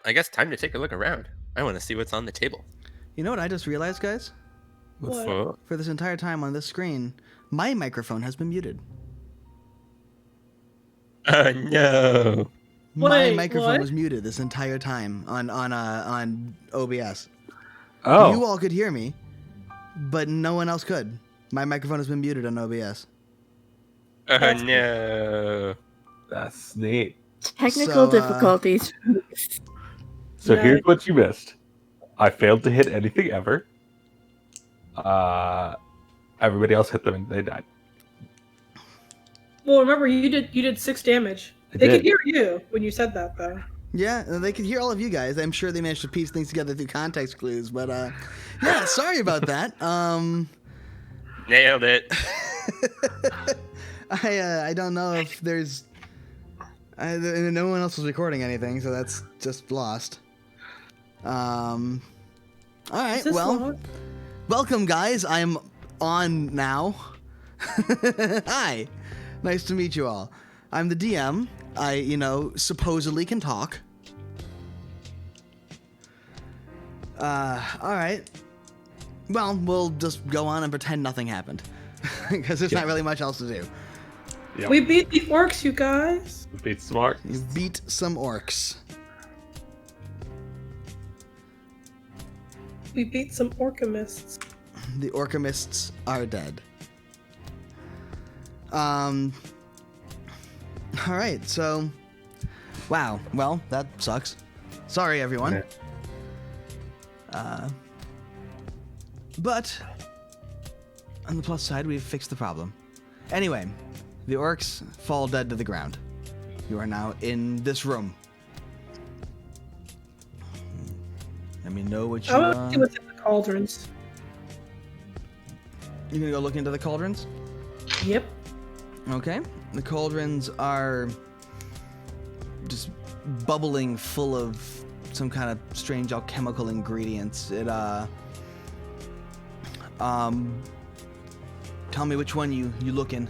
I guess time to take a look around. I want to see what's on the table. You know what I just realized, guys? What's What? up? For this entire time on this screen, my microphone has been muted. Oh no! My Wait, microphone what? was muted this entire time on OBS. Oh, You all could hear me, but no one else could. My microphone has been muted on OBS. Oh That's- no! that's neat. Technical So, difficulties. So Nice. here's what you missed. I failed to hit anything ever. Everybody else hit them and they died. Well, remember you did 6 damage. I They did. could hear you when you said that, though. Yeah, they could hear all of you guys. I'm sure they managed to piece things together through context clues, but yeah, sorry about that. Nailed it. I don't know if there's no one else was recording anything, so that's just lost. All right, Is this well, long? welcome guys. I'm on now. Hi, nice to meet you all. I'm the DM. I, supposedly can talk. All right. Well, we'll just go on and pretend nothing happened, because there's not really much else to do. Yep. We beat the orcs, you guys. Beat smart. You beat some orcs. We beat some orchemists. The Alchemists are dead. Alright, so... Wow, well, that sucks. Sorry, everyone. But... on the plus side, we've fixed the problem. Anyway, the orcs fall dead to the ground. You are now in this room. Let me know what you... I want to see what's in the cauldrons. You gonna go look into the cauldrons? Yep. Okay. The cauldrons are just bubbling full of some kind of strange alchemical ingredients. Tell me which one you look in.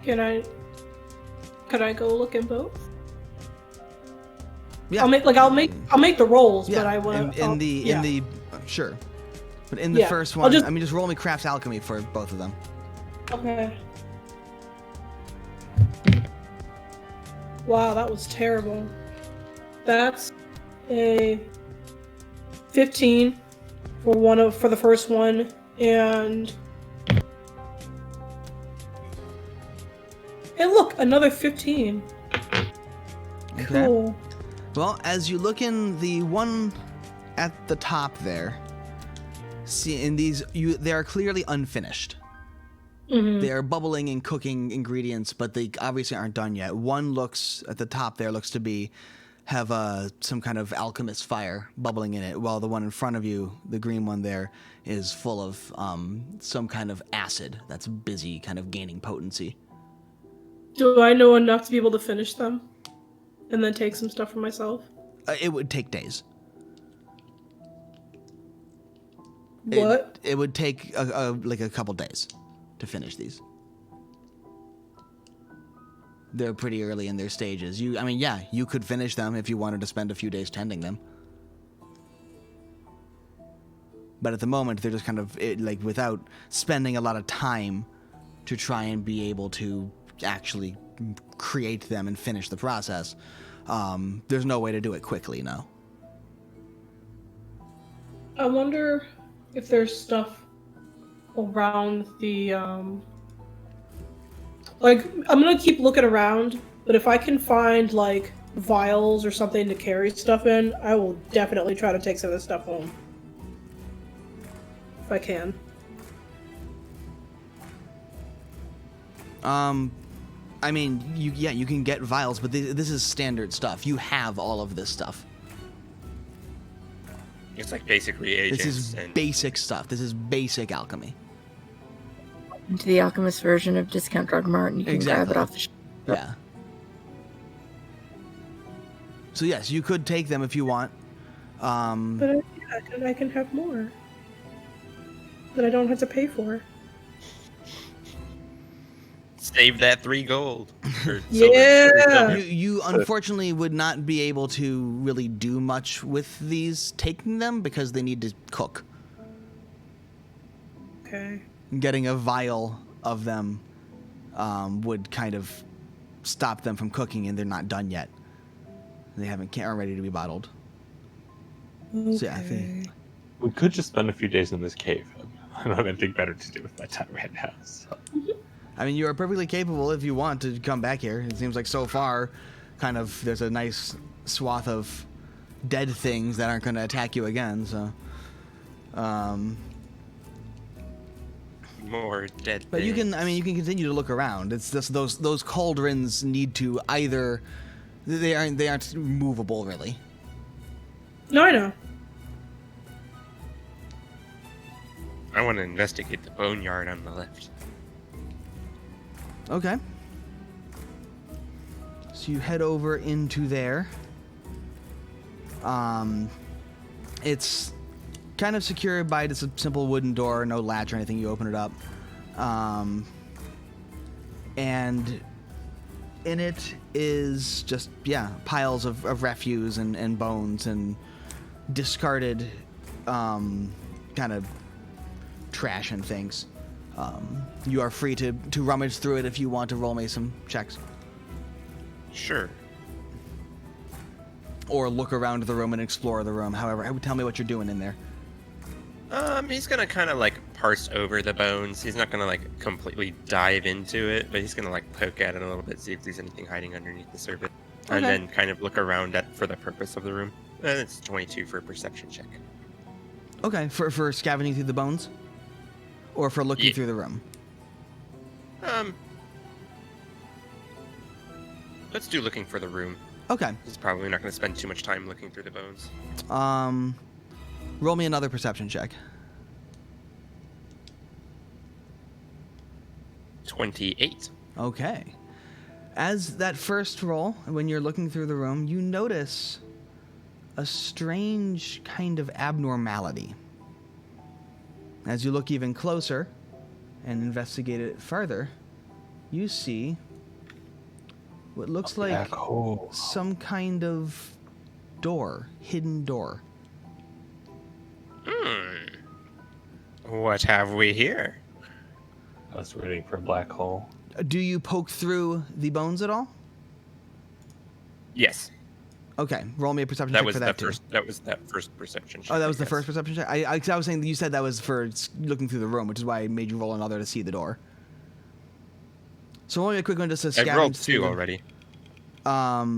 Can I go look in both? Yeah. I'll make the rolls, Yeah. but I want in the sure. But in the Yeah, first I'll one, just- just roll me crafts alchemy for both of them. Okay. Wow, that was terrible. That's a 15 for the first one, and hey, look, another 15. Okay. Cool. Well, as you look in the one at the top there, see in these they are clearly unfinished. Mhm. They are bubbling and cooking ingredients, but they obviously aren't done yet. One looks at the top there looks to have some kind of alchemist fire bubbling in it, while the one in front of you, the green one there, is full of some kind of acid that's busy kind of gaining potency. Do I know enough to be able to finish them, and then take some stuff for myself? It would take days. What? It would take a couple days to finish these. They're pretty early in their stages. You could finish them if you wanted to spend a few days tending them. But at the moment, they're just kind of without spending a lot of time to try and be able to actually create them and finish the process. There's no way to do it quickly, no. I wonder if there's stuff around the I'm gonna keep looking around, but if I can find vials or something to carry stuff in, I will definitely try to take some of this stuff home. If I can. You can get vials, but this is standard stuff. You have all of this stuff. It's like basic reagents. This is and basic stuff. This is basic alchemy. Into the Alchemist version of Discount Drug Mart, and you can grab Exactly. it off the shelf. Yeah. So yes, you could take them if you want. But I can have more that I don't have to pay for. Save that 3 gold. Or Yeah. You unfortunately would not be able to really do much with these, taking them, because they need to cook. Okay. Getting a vial of them would kind of stop them from cooking, and they're not done yet. They aren't ready to be bottled. Okay. So yeah, I think We could just spend a few days in this cave. I don't have anything better to do with my time right now. So. I mean, you are perfectly capable if you want to come back here. It seems like so far, kind of, there's a nice swath of dead things that aren't going to attack you again. So, more dead. but you things. can, you can continue to look around. It's just those cauldrons need to either they aren't movable really. No, I know. I want to investigate the Boneyard on the left. Okay. So you head over into there. It's kind of secured by just a simple wooden door, no latch or anything. You open it up. And in it is just, piles of refuse and bones and discarded kind of trash and things. You are free to rummage through it if you want to roll me some checks. Sure. Or look around the room and explore the room. However, tell me what you're doing in there. He's gonna kind of like parse over the bones. He's not gonna like completely dive into it, but he's gonna like poke at it a little bit, see if there's anything hiding underneath the surface, and Okay. then kind of look around for the purpose of the room. And it's 22 for a perception check. Okay, for scavenging through the bones? Or for looking Yeah. through the room? Let's do looking for the room. Okay. He's probably not gonna spend too much time looking through the bones. Roll me another perception check. 28. Okay. As that first roll, when you're looking through the room, you notice a strange kind of abnormality. As you look even closer and investigate it further, you see what looks like Black hole. some kind of door, hidden door. What have we here? I was waiting for a black hole. Do you poke through the bones at all? Yes. Okay, roll me a perception That check was for that too. that was that first perception check. Oh, that was the I first guess. perception check? I was saying that you said that was for looking through the room, which is why I made you roll another to see the door. So roll me a quick one just to I scavenge rolled through 2 the- already. I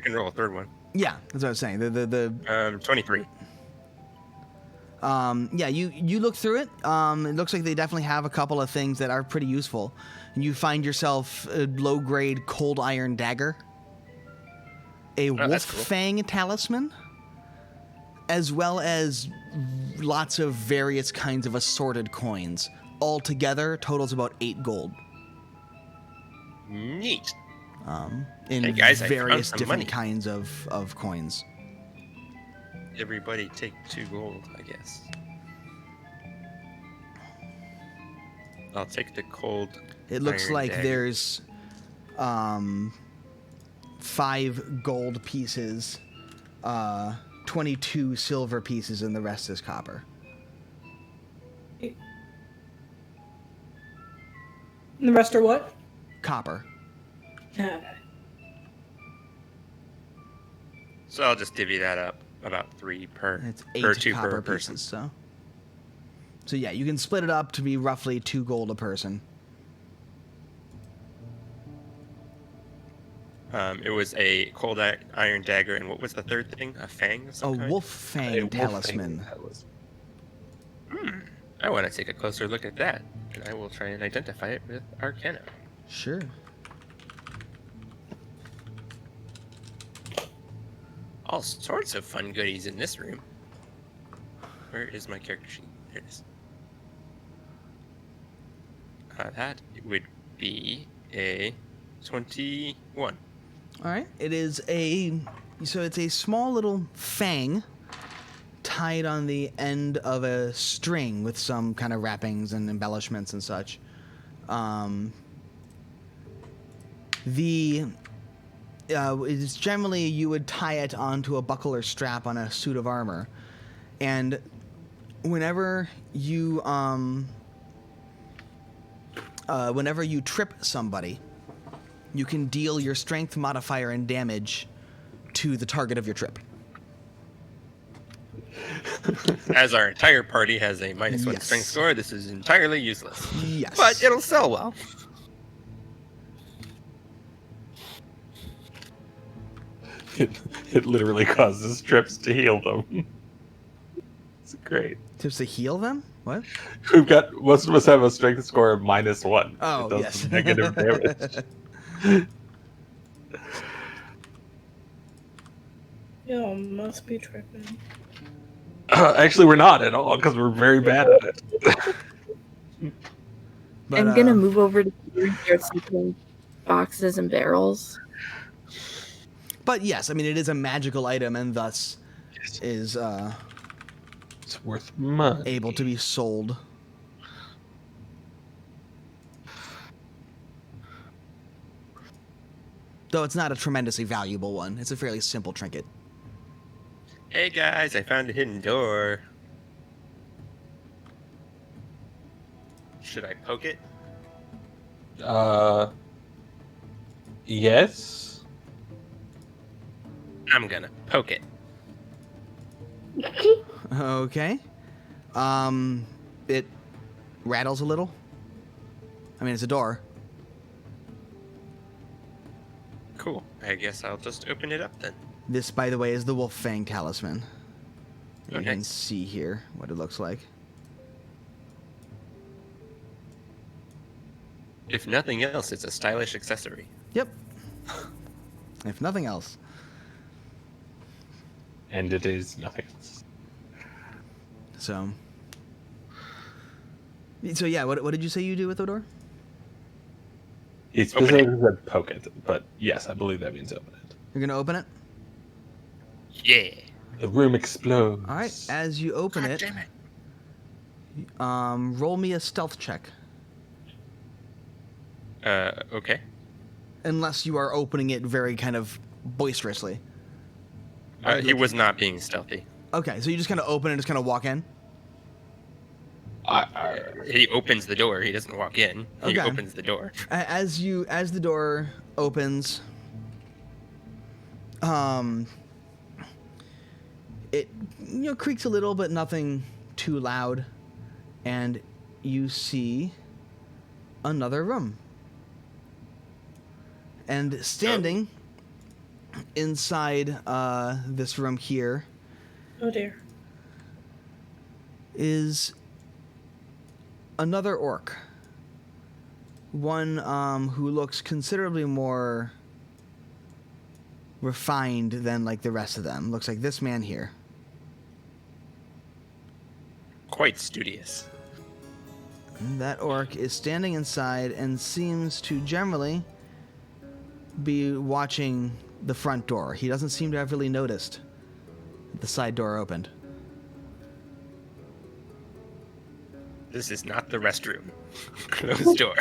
can roll a third one. Yeah, that's what I was saying. 23. Yeah, you look through it. It looks like they definitely have a couple of things that are pretty useful. And you find yourself a low-grade cold iron dagger, a wolf that's cool. fang talisman, as well as lots of various kinds of assorted coins. All together totals about 8 gold. Neat. In Hey, guys, I found various some different money. kinds of coins. Everybody take 2 gold, I guess. I'll take the cold. It looks iron like dagger. there's 5 gold pieces, 22 silver pieces, and the rest is copper. And the rest are what? Copper. So I'll just divvy that up. About 3 per. And it's or 8 2 copper per person. pieces. So yeah, you can split it up to be roughly 2 gold a person. It was a cold iron dagger, and what was the third thing? A fang of A some kind? wolf fang A wolf talisman. fang talisman. I want to take a closer look at that, and I will try and identify it with Arcana. Sure. All sorts of fun goodies in this room. Where is my character sheet? There it is. That would be a 21. All right. It's a small little fang tied on the end of a string with some kind of wrappings and embellishments and such. It's generally you would tie it onto a buckle or strap on a suit of armor, and whenever you trip somebody, you can deal your strength modifier and damage to the target of your trip. As our entire party has a -1 Yes. strength score, this is entirely useless. Yes. But it'll sell well. It literally causes trips to heal them. It's great. Tips to heal them? What? We've got most of us have a strength score of -1. Oh, it does yes. some negative damage. Yo, must be tripping. Actually, we're not at all because we're very bad at it. But, I'm gonna move over to here and start seeking boxes and barrels. But yes, I mean it is a magical item, and thus is It's worth money. able to be sold. Though it's not a tremendously valuable one. It's a fairly simple trinket. Hey guys, I found a hidden door. Should I poke it? Yes. I'm gonna poke it. Okay. It rattles a little. I mean, it's a door. Cool. I guess I'll just open it up then. This, by the way, is the Wolf Fang Talisman. You Okay. can see here what it looks like. If nothing else, it's a stylish accessory. Yep. If nothing else. And it is nothing else. So yeah, what did you say you do with the door? It specifically said poke it, but yes, I believe that means open it. You're gonna open it? Yeah. The room explodes. All right. As you open God it, damn it. roll me a stealth check. Okay. Unless you are opening it very kind of boisterously. He was not being stealthy. Okay, so you just kind of open and just kind of walk in. He opens the door. He doesn't walk in. He Okay. opens the door. As the door opens, it creaks a little, but nothing too loud, and you see another room. And standing inside this room here Oh dear. is another orc. One who looks considerably more refined than like the rest of them. Looks like this man here. Quite studious. And that orc is standing inside and seems to generally be watching the front door. He doesn't seem to have really noticed the side door opened. This is not the restroom. Closed door.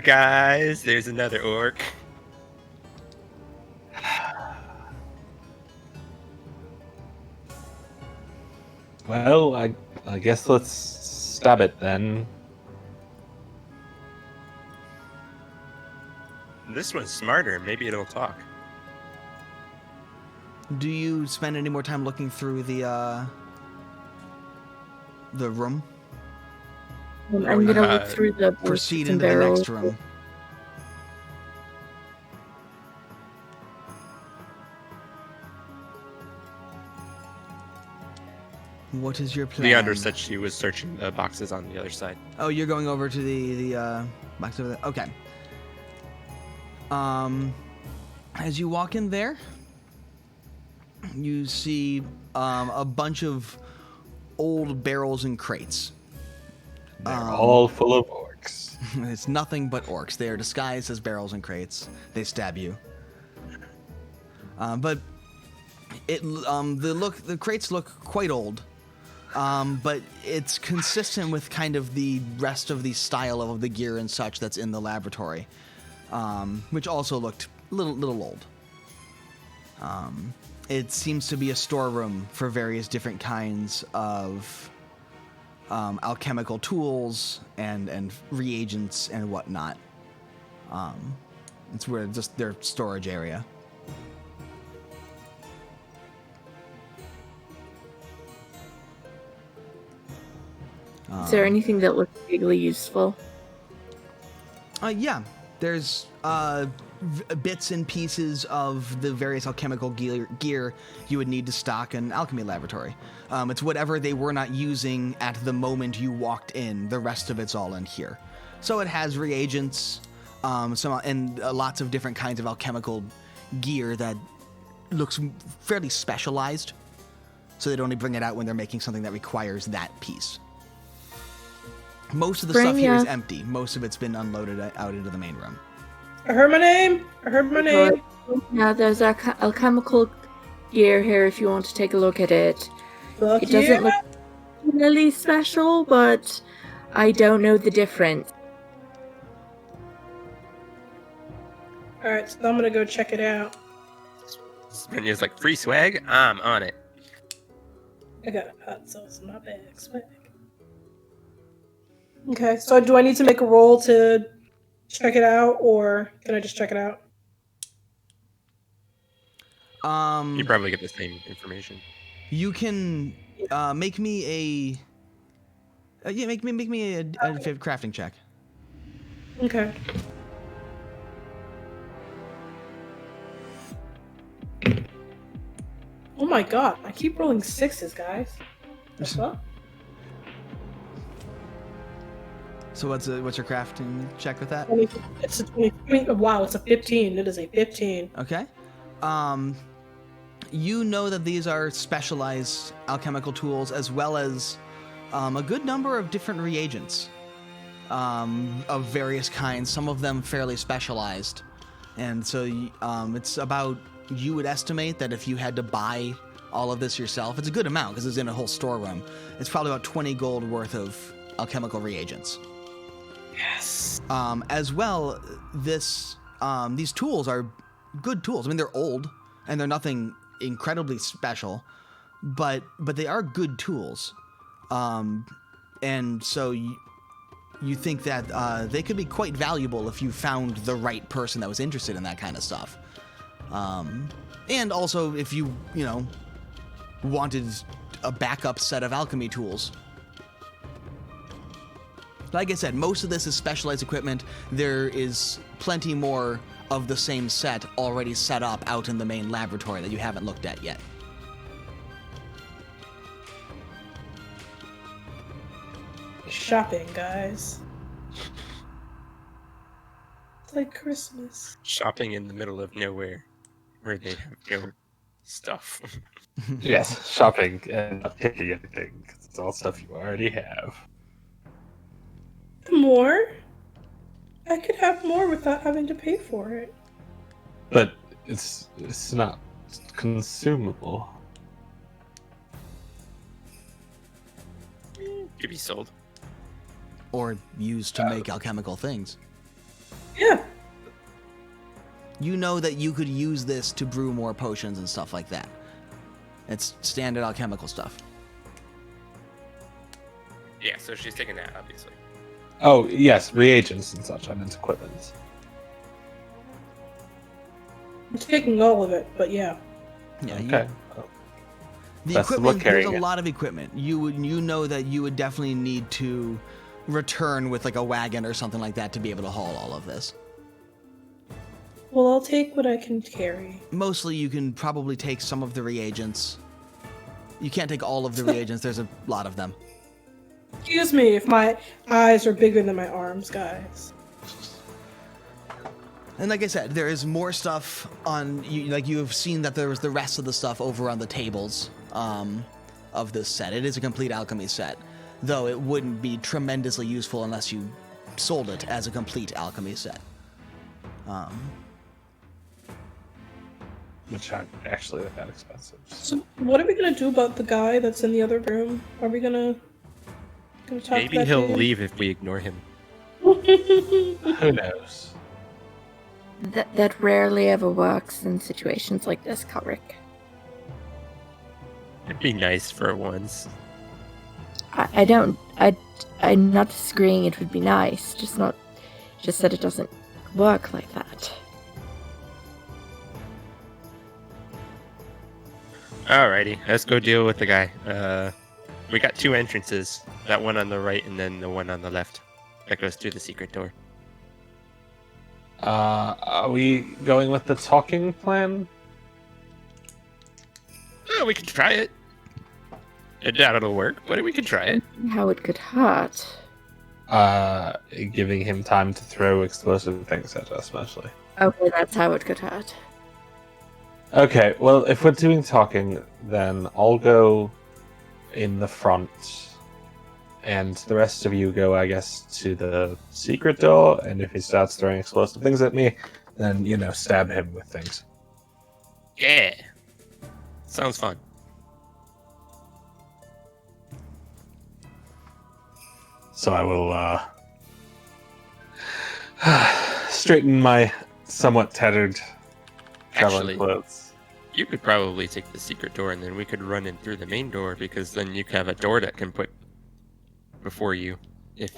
Guys, there's another orc. Well, I guess let's stab it then. This one's smarter. Maybe it'll talk. Do you spend any more time looking through the room? I'm gonna look through the Proceed boxes and into the barrels. next room. What is your plan? Leander said she was searching the boxes on the other side. Oh, you're going over to the box over there. Okay. As you walk in there, you see a bunch of old barrels and crates. They're all full of orcs. It's nothing but orcs. They are disguised as barrels and crates. They stab you. But The crates look quite old, but it's consistent with kind of the rest of the style of the gear and such that's in the laboratory, which also looked a little old. It seems to be a storeroom for various different kinds of alchemical tools and reagents and whatnot. It's where just their storage area. Is there anything that looks vaguely useful? Yeah, there's bits and pieces of the various alchemical gear you would need to stock an alchemy laboratory. It's whatever they were not using at the moment you walked in. The rest of it's all in here. So it has reagents, and lots of different kinds of alchemical gear that looks fairly specialized. So they'd only bring it out when they're making something that requires that piece. Most of the stuff here is empty. Most of it's been unloaded out into the main room. I heard my name. Yeah, there's alchemical gear here if you want to take a look at it. It doesn't look really special, but I don't know the difference. Alright, so I'm gonna go check it out. Sprinya's like, free swag? I'm on it. I got hot sauce in my bag. Swag. Okay, so do I need to make a roll to check it out, or can I just check it out? You probably get the same information. You can make me a make me a crafting check. Okay. Oh my god, I keep rolling sixes, guys. What's up? So what's your crafting check with that? It's a 20. Wow, it's a 15. It is a 15. Okay. You know that these are specialized alchemical tools, as well as a good number of different reagents of various kinds. Some of them fairly specialized, and so it's about, you would estimate that if you had to buy all of this yourself, it's a good amount because it's in a whole storeroom. It's probably about 20 gold worth of alchemical reagents. Yes. As well, these tools are good tools. I mean, they're old and they're nothing incredibly special, but they are good tools. And so you think that they could be quite valuable if you found the right person that was interested in that kind of stuff. And also if you wanted a backup set of alchemy tools. Like I said, most of this is specialized equipment. There is plenty more of the same set already set up out in the main laboratory that you haven't looked at yet. Shopping, guys. It's like Christmas. Shopping in the middle of nowhere, where they have no stuff. Yes, shopping and not taking anything, 'cause it's all stuff you already have. More? I could have more without having to pay for it. But it's not consumable. Could be sold. Or used to make alchemical things. Yeah. You know that you could use this to brew more potions and stuff like that. It's standard alchemical stuff. Yeah, so she's taking that, obviously. Oh, yes, reagents and such. I meant equipment. I'm taking all of it, but yeah. Yeah. Okay. The Best of luck equipment, there's carrying a it. lot of equipment. You know that you would definitely need to return with like a wagon or something like that to be able to haul all of this. Well, I'll take what I can carry. Mostly you can probably take some of the reagents. You can't take all of the reagents, there's a lot of them. Excuse me if my eyes are bigger than my arms, guys. And like I said, there is more stuff on, you have seen that there was the rest of the stuff over on the tables of this set. It is a complete alchemy set, though it wouldn't be tremendously useful unless you sold it as a complete alchemy set. which aren't actually that expensive. So what are we gonna do about the guy that's in the other room? Are we gonna talk to Maybe that he'll dude? leave if we ignore him. Who knows? That rarely ever works in situations like this, Kalric. It'd be nice for once. I'm not disagreeing it would be nice, just that it doesn't work like that. Alrighty, let's go deal with the guy. We got 2 entrances. That one on the right and then the one on the left. That goes through the secret door. Are we going with the talking plan? Oh, we could try it. I doubt it'll work, but we could try it. How it could hurt. Giving him time to throw explosive things at us, mostly. Okay, that's how it could hurt. Okay, well, if we're doing talking, then I'll go in the front, and the rest of you go, I guess, to the secret door, and if he starts throwing explosive things at me, then, stab him with things. Yeah. Sounds fun. So I will, straighten my somewhat tattered traveling Actually, clothes. you could probably take the secret door and then we could run in through the main door because then you could have a door that can put before you if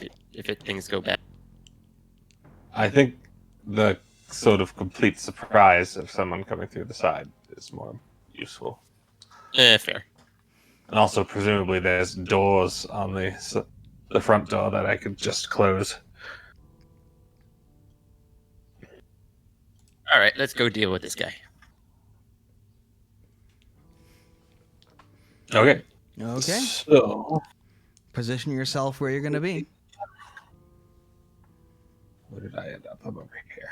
things go bad. I think the sort of complete surprise of someone coming through the side is more useful. Fair. And also, presumably, there's doors on the front door that I could just close. All right, let's go deal with this guy. Okay. Okay. So, Position yourself where you're going to be. where did I end up? I'm over here.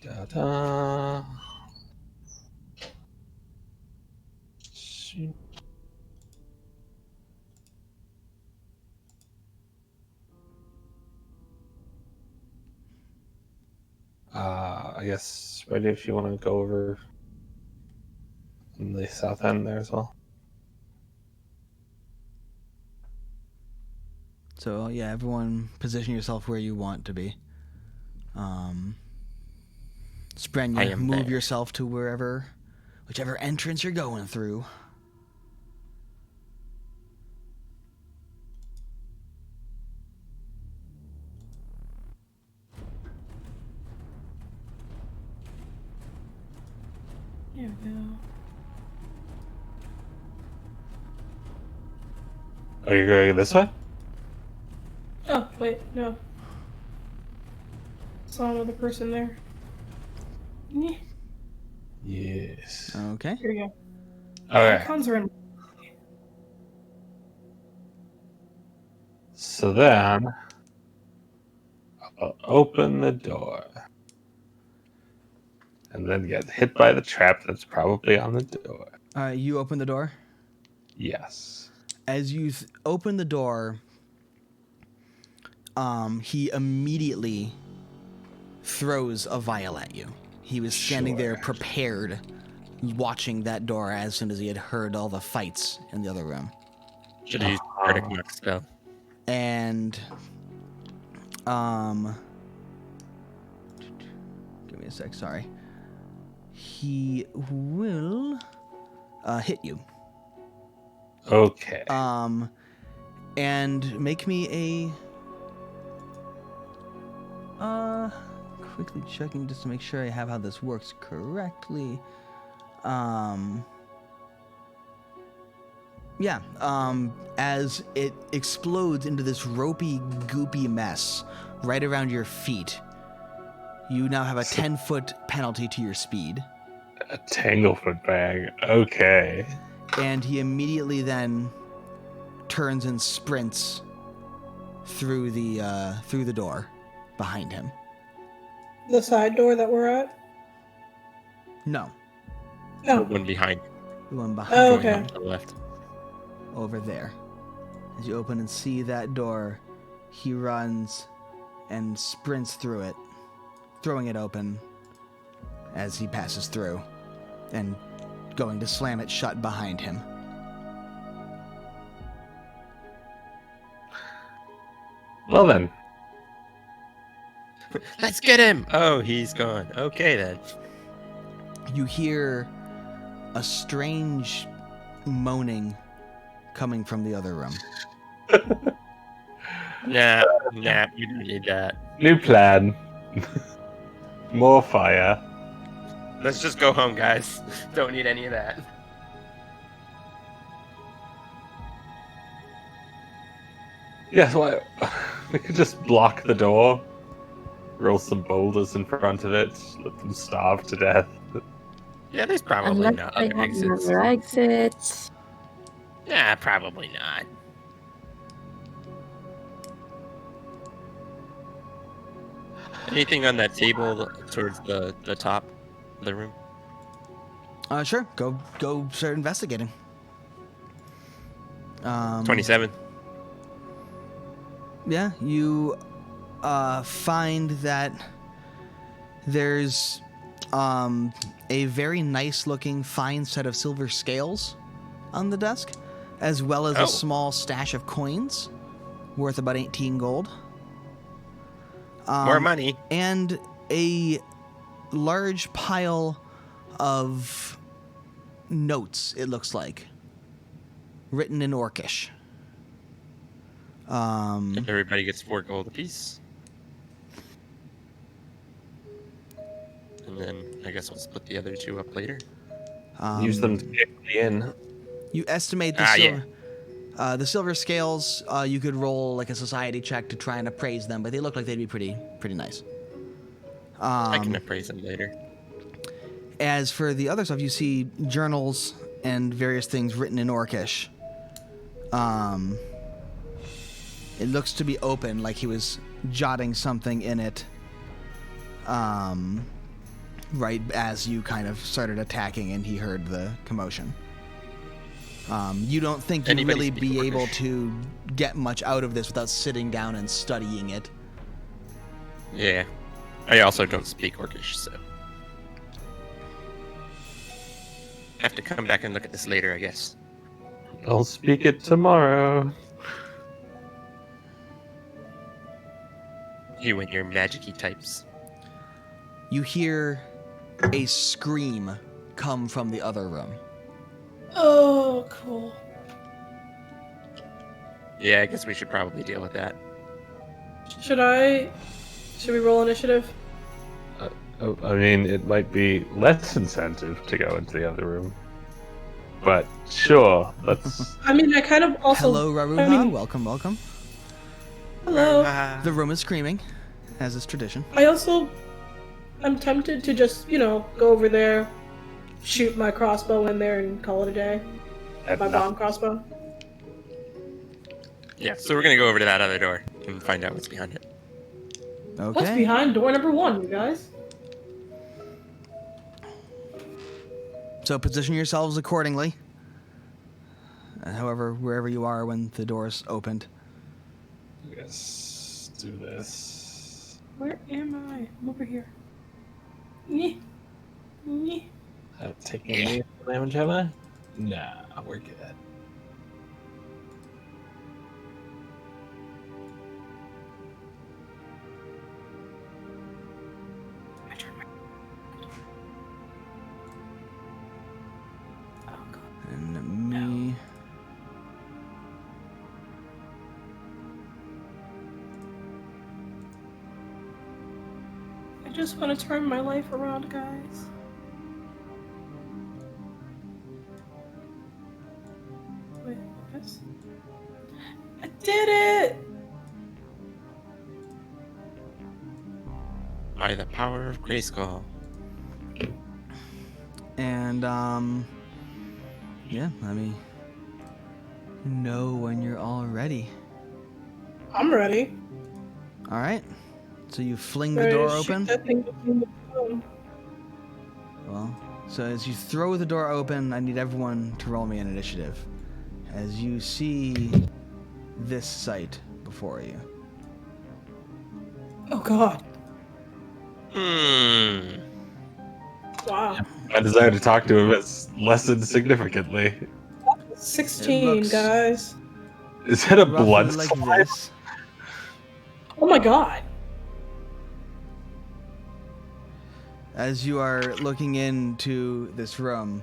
Da-da. Shoot. I guess ready if you want to go over in the south end there as well. So yeah, everyone position yourself where you want to be. I Sprenya, am move there. yourself to whichever entrance you're going through. There we go. Are you going this way? Oh, wait, no. Saw another person there. Yeah, Yes. Okay. here we go. Okay. Icons are in. So then, I'll open the door. And then get hit by the trap that's probably on the door. You open the door. Yes. As you open the door, he immediately throws a vial at you. He was standing there Sure. prepared, watching that door as soon as he had heard all the fights in the other room. Should have used Bardic Knock spell. And, give me a sec, sorry. He will, hit you. Okay. And make me quickly checking just to make sure I have how this works correctly. As it explodes into this ropey, goopy mess right around your feet, you now have a 10-foot penalty to your speed. A Tanglefoot bag. Okay. And he immediately then turns and sprints through the door behind him. The side door that we're at? No, The Oh, one behind. the one behind Oh, Going okay. up to the left. over there. As you open and see that door, he runs and sprints through it, throwing it open, as he passes through and going to slam it shut behind him. Well then. Let's get him! Oh, he's gone. Okay, then. You hear a strange moaning coming from the other room. Nah, you don't need that. New plan. More fire. Let's just go home, guys. Don't need any of that. Yes, well, we could just block the door, roll some boulders in front of it, let them starve to death. Yeah, there's probably Unless not they other have exits. another exit. Nah, probably not. Anything on that table towards the top of the room? Sure. Go start investigating. 27. Yeah, you find that there's a very nice-looking fine set of silver scales on the desk, as well as a small stash of coins worth about 18 gold. More money. And a large pile of notes, it looks like, written in Orcish. Everybody gets 4 gold apiece. And then I guess we'll split the other 2 up later. Use them to get me in. You estimate the silver scales. You could roll like a society check to try and appraise them, but they look like they'd be pretty nice. I can appraise them later. As for the other stuff, you see journals and various things written in Orcish. It looks to be open, like he was jotting something in it. Right as you kind of started attacking and he heard the commotion. You don't think you'd really be able to get much out of this without sitting down and studying it. Yeah. I also don't speak Orcish, so. Have to come back and look at this later, I guess. I'll speak it tomorrow. You and your magic-y types. You hear a scream come from the other room. Oh, cool. Yeah, I guess we should probably deal with that. Should we roll initiative? I mean, it might be less incentive to go into the other room. But sure, let's... I mean, I kind of also... Hello, Raruha. I mean- Welcome. Hello. The room is screaming, as is tradition. I'm tempted to just, go over there, shoot my crossbow in there and call it a day. My bomb crossbow. Yeah, so we're gonna go over to that other door and find out what's behind it. Okay. What's behind door number 1, you guys? So position yourselves accordingly. However, wherever you are when the door's opened. Yes, do this. Where am I? I'm over here. Nyeh. Nyeh. Taking any damage, have I? Nah, we're good. And me. I just want to turn my life around, guys. Wait, yes. I did it! By the power of Grayskull. And, yeah, let me know when you're all ready. I'm ready. All right. So you fling the door Shoot open. that thing between the phone. Well, so as you throw the door open, I need everyone to roll me an initiative. As you see this sight before you. Oh god. Wow. My desire to talk to him has lessened significantly. 16, looks- guys. Is that a Roughly blood like slide? this. Oh my god. As you are looking into this room,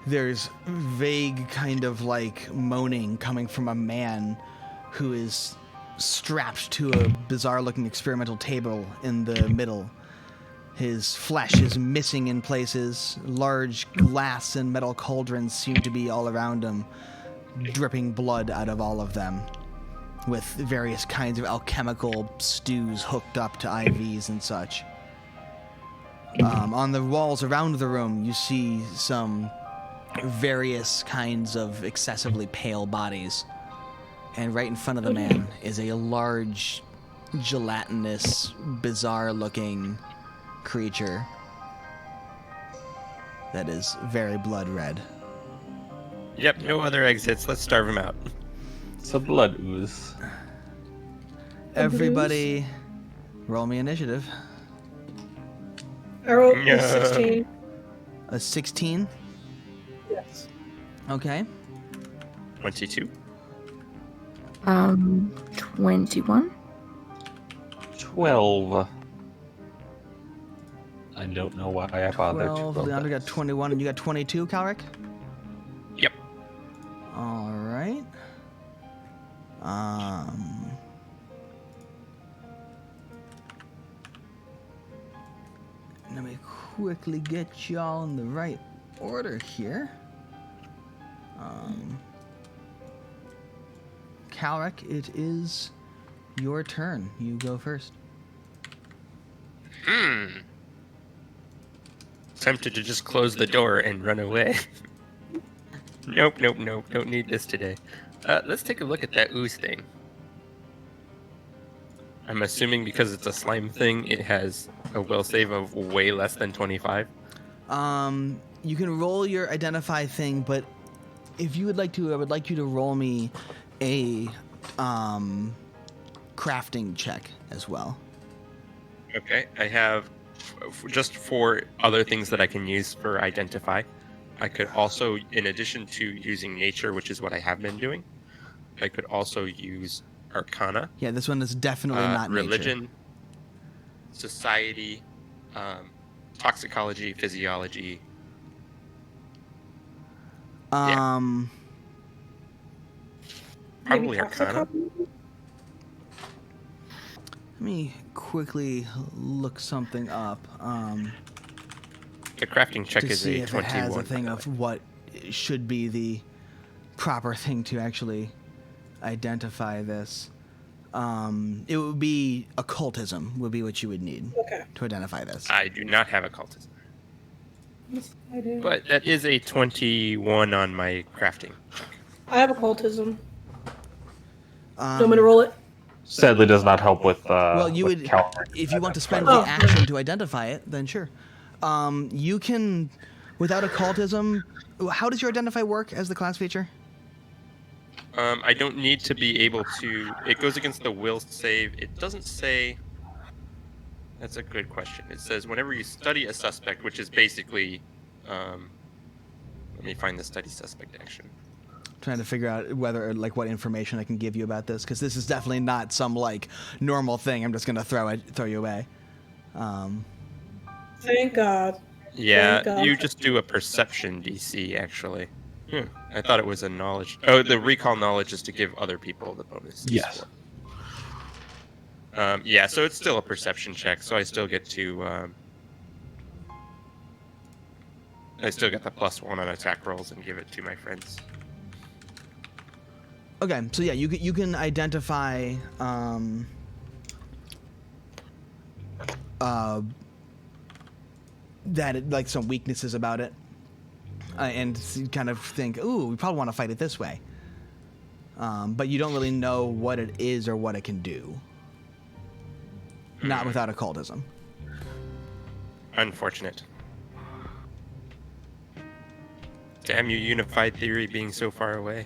there's vague kind of like moaning coming from a man who is strapped to a bizarre looking experimental table in the middle. His flesh is missing in places. Large glass and metal cauldrons seem to be all around him, dripping blood out of all of them, with various kinds of alchemical stews hooked up to IVs and such. On the walls around the room, you see some various kinds of excessively pale bodies. And right in front of the man is a large, gelatinous, bizarre-looking creature that is very blood red. Yep, no other exits. Let's starve him out. It's a blood ooze. Everybody, roll me initiative. I rolled Yeah. a 16. A 16. Yes. Okay. 22. 21. 12. I don't know why I bothered to 12. roll Leandro that. got 21, and you got 22, Calric? Yep. All right. Let me quickly get y'all in the right order here. Calric, it is your turn. You go first. Tempted to just close the door and run away. Nope. Don't need this today. Let's take a look at that ooze thing. I'm assuming because it's a slime thing, it has a will save of way less than 25. You can roll your identify thing, but if you would like to, I would like you to roll me a crafting check as well. Okay, I have just for other things that I can use for identify. I could also, in addition to using nature, which is what I have been doing, I could also use Arcana, Yeah, this one is definitely not religion, nature. society, toxicology, physiology. Um, Probably Maybe Arcana. toxicology? let me quickly look something up. The crafting check To is see a if it 21. has a by thing the of way. what should be the proper thing to actually identify this. It would be occultism would be what you would need Okay. to identify this. I do not have occultism, Yes, I do. but that is a 21 on my crafting. I have occultism. Do you Um, want me to roll it? Sadly, does not help with. Well, you with would, countering if you want to spend Oh. the action to identify it, then sure. You can, without occultism, how does your identify work as the class feature? I don't need to be able to. It goes against the will save. It doesn't say. That's a good question. It says whenever you study a suspect, which is basically. Let me find the study suspect action. Trying to figure out whether, like, what information I can give you about this, because this is definitely not some like normal thing. I'm just gonna throw you away. Thank God. Yeah, Thank God. you just do a perception DC actually. I thought it was a knowledge. Oh, the recall knowledge is to give other people the bonus. Yes. Yeah, so it's still a perception check, so I still get to. I still get the +1 on attack rolls and give it to my friends. Okay, so yeah, you can identify that like some weaknesses about it, and kind of think, ooh, we probably want to fight it this way. But you don't really know what it is or what it can do. Not without occultism. Unfortunate. Damn you, unified theory being so far away.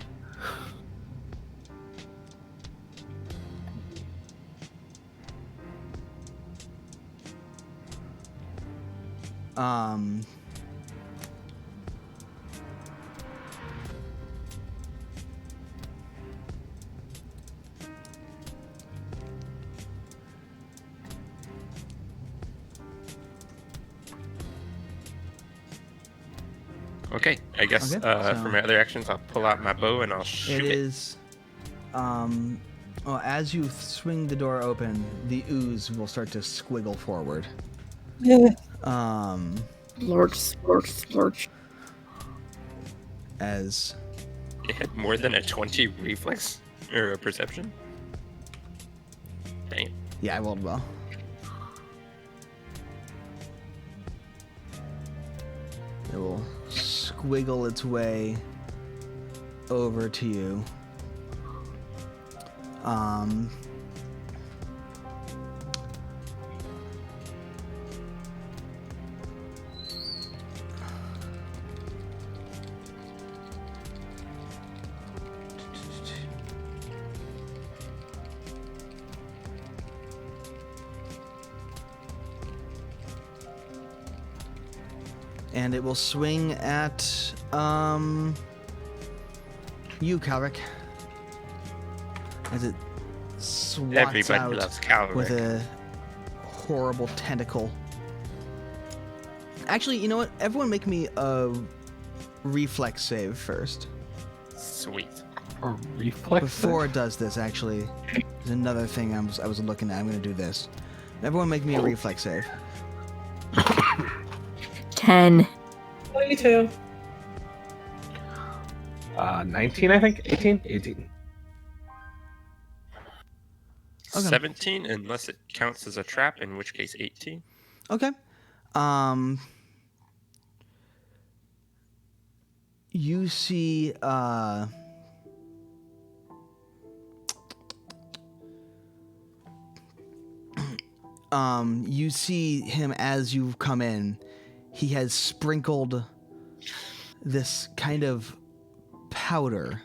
Okay, I guess Okay, for my other actions, I'll pull out my bow and I'll shoot It it. is. Well, as you swing the door open, the ooze will start to squiggle forward. Splorch. As It had more than a 20 reflex or a perception. Dang it. yeah, I rolled well. It will squiggle its way over to you. And it will swing at you, Calric. As it swats Everybody out loves Calric. with a horrible tentacle. Actually, you know what? Everyone make me a reflex save first. Sweet. A reflex. Before it does this, actually, there's another thing I was looking at. I'm going to do this. Everyone make me a reflex save. 10. 22. 19, I think. 18. 18. Okay. 17, unless it counts as a trap, in which case 18. Okay. You see, you see him as you come in. He has sprinkled this kind of powder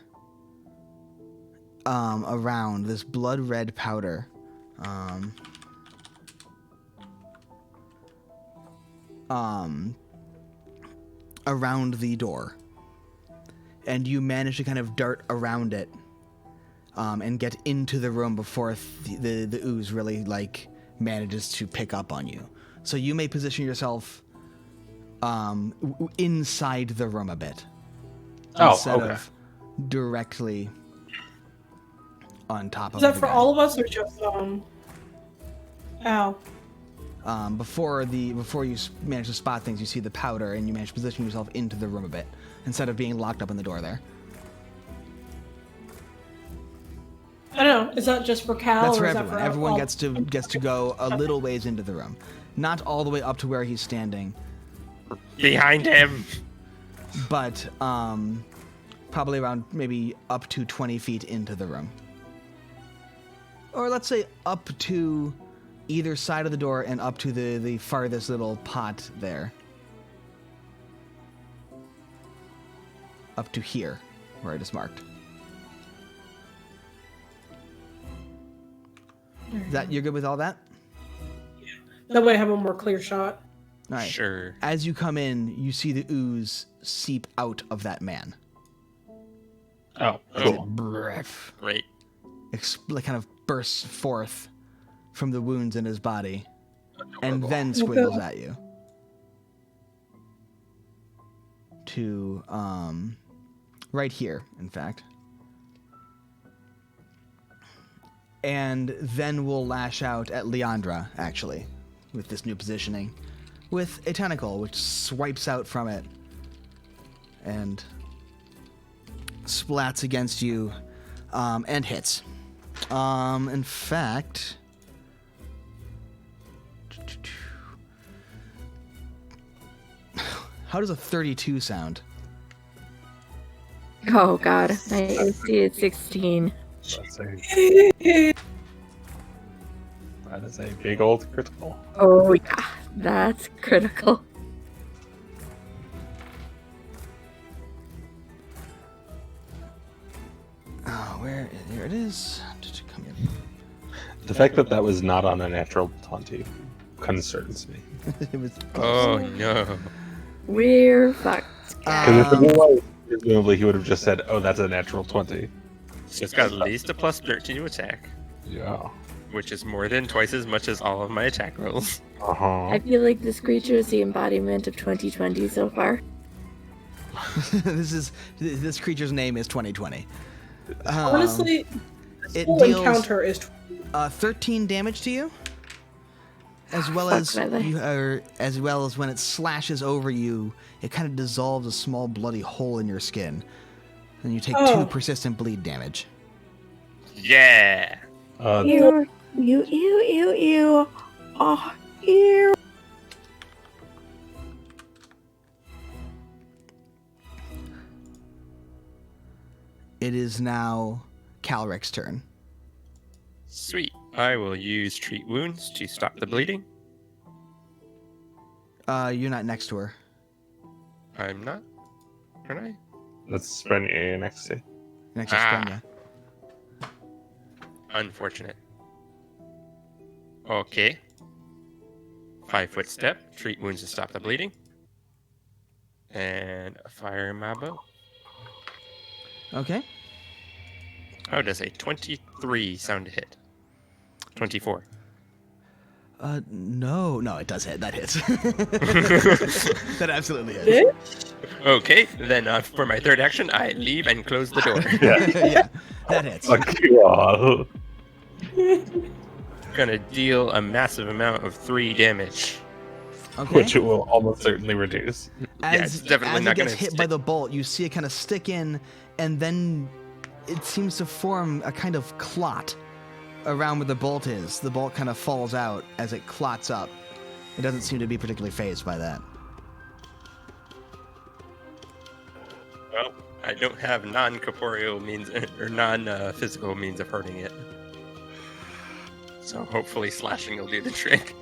around, this blood red powder. Around the door. And you manage to kind of dart around it and get into the room before the ooze really manages to pick up on you. So you may position yourself inside the room a bit. Instead of directly on top of Is that the for guy. all of us or just Ow. Before you manage to spot things, you see the powder and you manage to position yourself into the room a bit instead of being locked up in the door there. I don't know. Is that just for Cal? That's or for is everyone. That for Everyone all? gets to go a little ways into the room, not all the way up to where he's standing, Behind him! but probably around maybe up to 20 feet into the room, or let's say up to either side of the door and up to the farthest little pot there, up to here where it is marked. You're good with all that? That way I have a more clear shot. All right. Sure. As you come in, you see the ooze seep out of that man. Oh, Cool. Breath Great. kind of bursts forth from the wounds in his body, and then squiggles at you. To right here, in fact. And then we'll lash out at Leandra, actually, with this new positioning, with a tentacle which swipes out from it and splats against you and hits. In fact, how does a 32 sound? Oh god, my AC is 16. That is a big old critical. Oh yeah, that's critical. Oh, here it is. Come here. The fact that that was not on a natural 20 concerns me. It was. Oh no. We're fucked. Because if it was, presumably he would have just said, "Oh, that's a natural 20." So it's got at least a plus 13 to attack, Yeah. which is more than twice as much as all of my attack rolls. Uh-huh. I feel like this creature is the embodiment of 2020 so far. This creature's name is 2020. Honestly, this it whole deals- encounter is 13 damage to you, as well Fuck as my life. as well as when it slashes over you, it kind of dissolves a small bloody hole in your skin, and you take 2 persistent bleed damage. Yeah. Ew, ew, ew, ew, ew. Oh, ew. It is now Calric's turn. Sweet. I will use treat wounds to stop the bleeding. You're not next to her. I'm not. Aren't I? That's Sprenny next to. Next to Ah. Sprenya. Unfortunate. Okay. 5-foot step. Treat wounds to stop the bleeding. And fire my bow. Okay. How does a 23 sound to hit? 24. No, it does hit. That hits. That absolutely hits. Bitch. Okay, then for my third action, I leave and close the door. Yeah, that hits. Fuck you all. Gonna deal a massive amount of 3 damage. Okay. Which it will almost certainly reduce. Yeah, it's definitely as not it gets gonna hit by stick. the bolt, you see it kind of stick in, and then it seems to form a kind of clot around where the bolt is. The bolt kind of falls out as it clots up. It doesn't seem to be particularly phased by that. Well, I don't have non-corporeal means or non-physical means of hurting it. So hopefully slashing will do the trick.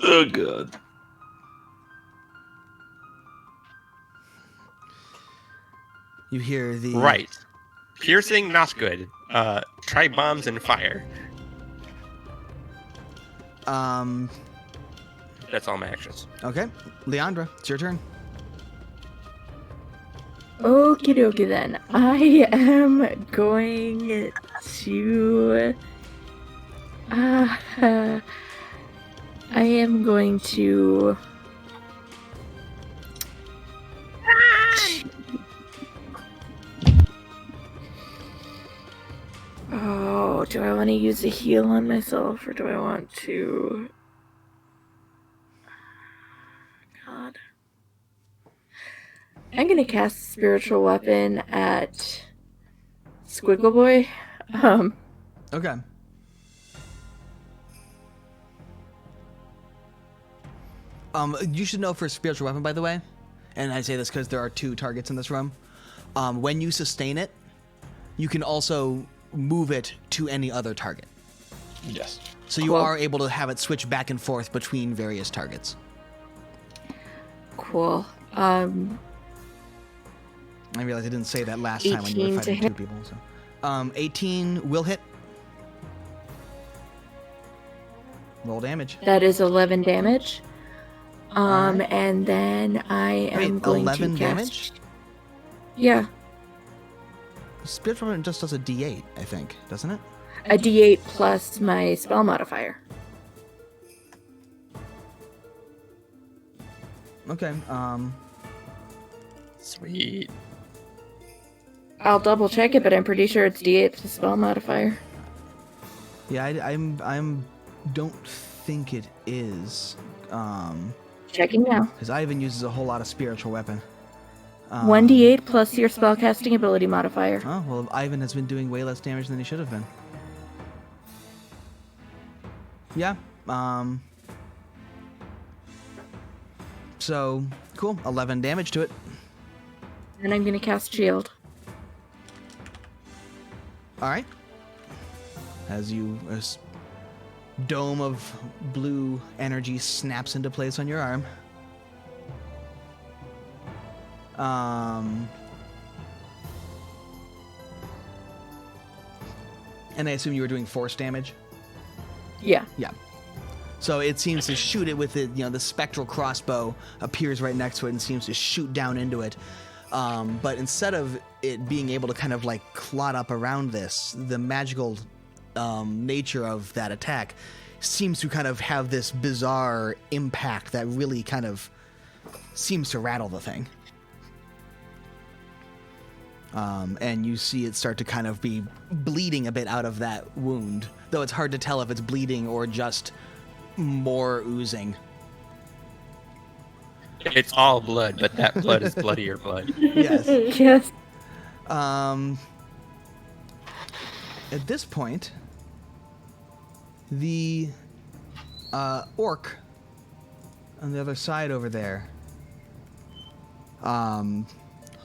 Oh god. You hear the Right. Piercing, not good. Try bombs and fire. That's all my actions. Okay, Leandra, it's your turn. Okie dokie then. I am going to. I am going to. Oh, do I want to use a heal on myself or do I want to. God. I'm gonna cast Spiritual Weapon at Squiggle Boy. Okay. You should know for spiritual weapon, by the way, and I say this because there are 2 targets in this room. When you sustain it, you can also move it to any other target. Yes. So you Cool. are able to have it switch back and forth between various targets. Cool. I realized I didn't say that last time when you 18 were to fighting 2 hit. people. So, 18 will hit. Roll damage. That is 11 damage. Alright. And then I am Wait, going 11 to cast... damage? Yeah, Spiritual weapon just does a D8, I think, doesn't it? a D8 plus my spell modifier. Okay. Sweet. I'll double check it, but I'm pretty sure it's D8 plus spell modifier. Yeah, I'm don't think it is. Checking now. Because Ivan uses a whole lot of spiritual weapon. 1d8 plus your spellcasting ability modifier. Oh, well, Ivan has been doing way less damage than he should have been. Yeah, so, cool. 11 damage to it. And I'm gonna cast shield. Alright. As dome of blue energy snaps into place on your arm. And I assume you were doing force damage? Yeah. Yeah. So it seems to shoot it with it, the spectral crossbow appears right next to it and seems to shoot down into it. But instead of it being able to kind of like clot up around this, the magical nature of that attack seems to kind of have this bizarre impact that really kind of seems to rattle the thing. And you see it start to kind of be bleeding a bit out of that wound, though it's hard to tell if it's bleeding or just more oozing. It's all blood, but that blood is bloodier blood. Yes. Yes. At this point, the orc on the other side over there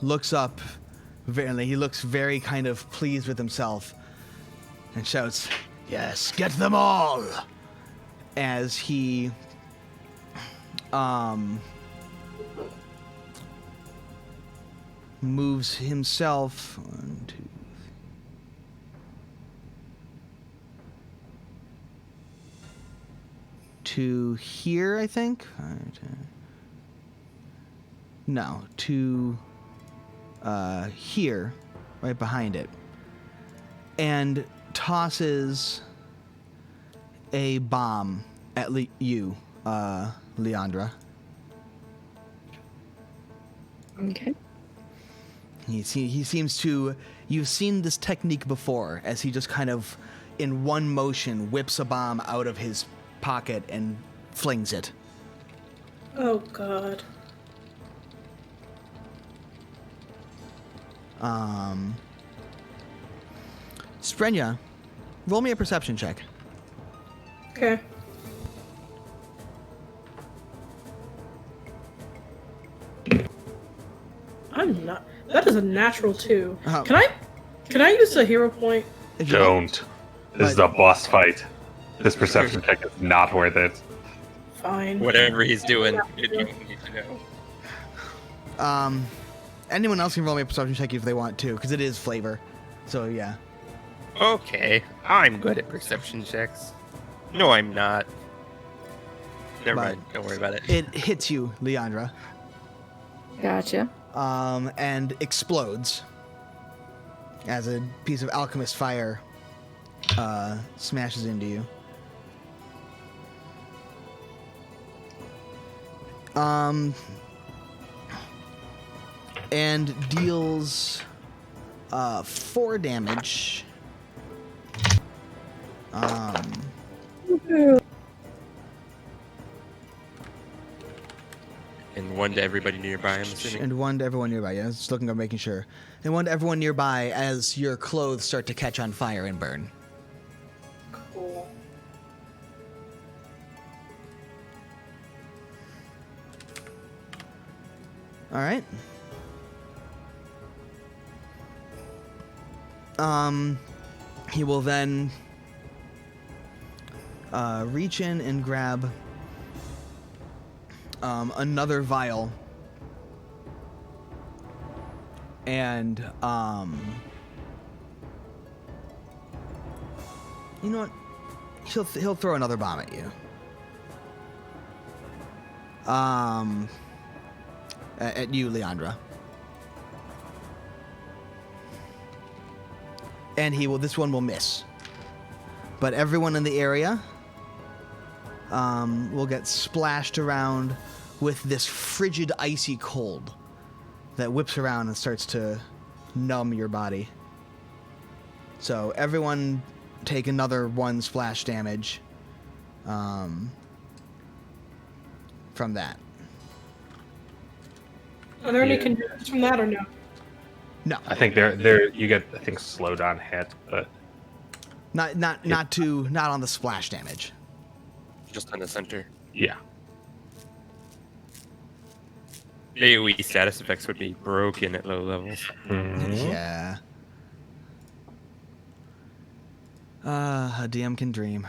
looks up. He looks very kind of pleased with himself and shouts, "Yes, get them all!" As he moves himself 1, 2, 3, to here, I think. 5, 10. No, to here, right behind it, and tosses a bomb at you, Leandra. Okay. He seems to... You've seen this technique before, as he just kind of, in one motion, whips a bomb out of his pocket and flings it. Oh, God. Sprenya, roll me a perception check. Okay. I'm not... That is a natural 2. Oh. Can I use a hero point? If you want. Don't. This is a boss fight. This perception check is not worth it. Fine. Whatever he's doing, you don't need to know. Anyone else can roll me a perception check if they want to, because it is flavor. So, yeah. Okay, I'm good at perception checks. No, I'm not. Never But mind. Don't worry about it. It hits you, Leandra, Gotcha. and explodes as a piece of alchemist fire smashes into you. And deals 4 damage. And 1 to everybody nearby, I'm assuming. And 1 to everyone nearby. Yeah, just looking, I'm making sure. And 1 to everyone nearby as your clothes start to catch on fire and burn. Cool. All right. He will then reach in and grab another vial, and you know what? He'll throw another bomb at you. At you, Leandra. And this one will miss. But everyone in the area will get splashed around with this frigid, icy cold that whips around and starts to numb your body. So everyone take another 1 splash damage from that. Are there any Yeah. conditions from that or no? No, I think there you get slowed on hit, but not on the splash damage. Just on the center. yeah. AoE status effects would be broken at low levels. Mhm. Yeah. A DM can dream.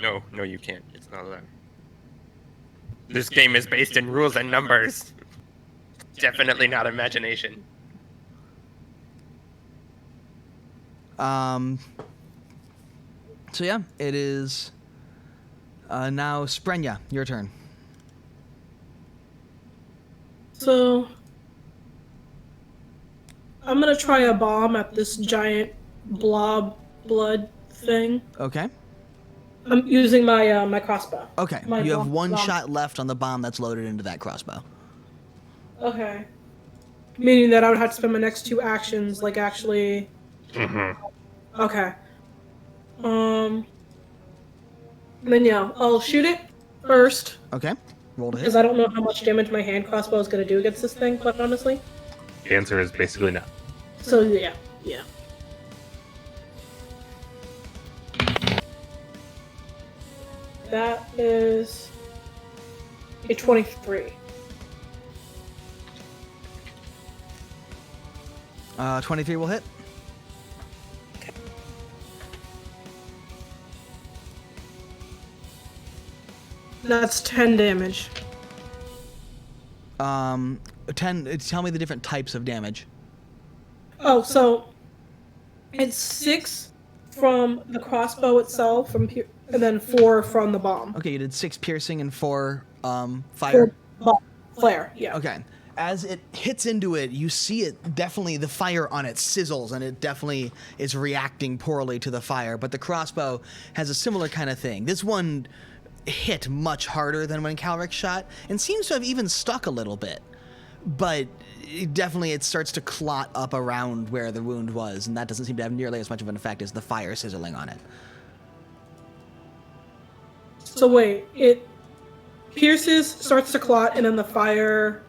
No, you can't. It's not allowed. This game is based in rules and numbers. Definitely not imagination. So yeah, it is now Sprenya, your turn. So I'm gonna try a bomb at this giant blob blood thing. Okay. I'm using my my crossbow. Okay. My You have bomb- one bomb. shot left on the bomb that's loaded into that crossbow. Okay. Meaning that I would have to spend my next 2 actions, like, actually... Okay. Then, yeah, I'll shoot it first, Okay. Roll to hit. because I don't know how much damage my hand crossbow is going to do against this thing, quite honestly. The answer is basically no. So, yeah. That is a 23. 23 will hit. That's 10 damage. 10. Tell me the different types of damage. Oh, so it's 6 from the crossbow itself, and then 4 from the bomb. Okay, you did 6 piercing and 4 fire. Flare, yeah. Okay. As it hits into it, you see it definitely, the fire on it sizzles, and it definitely is reacting poorly to the fire. But the crossbow has a similar kind of thing. This one hit much harder than when Calric shot, and seems to have even stuck a little bit. But it starts to clot up around where the wound was, and that doesn't seem to have nearly as much of an effect as the fire sizzling on it. So wait, it pierces, starts to clot, and then the fire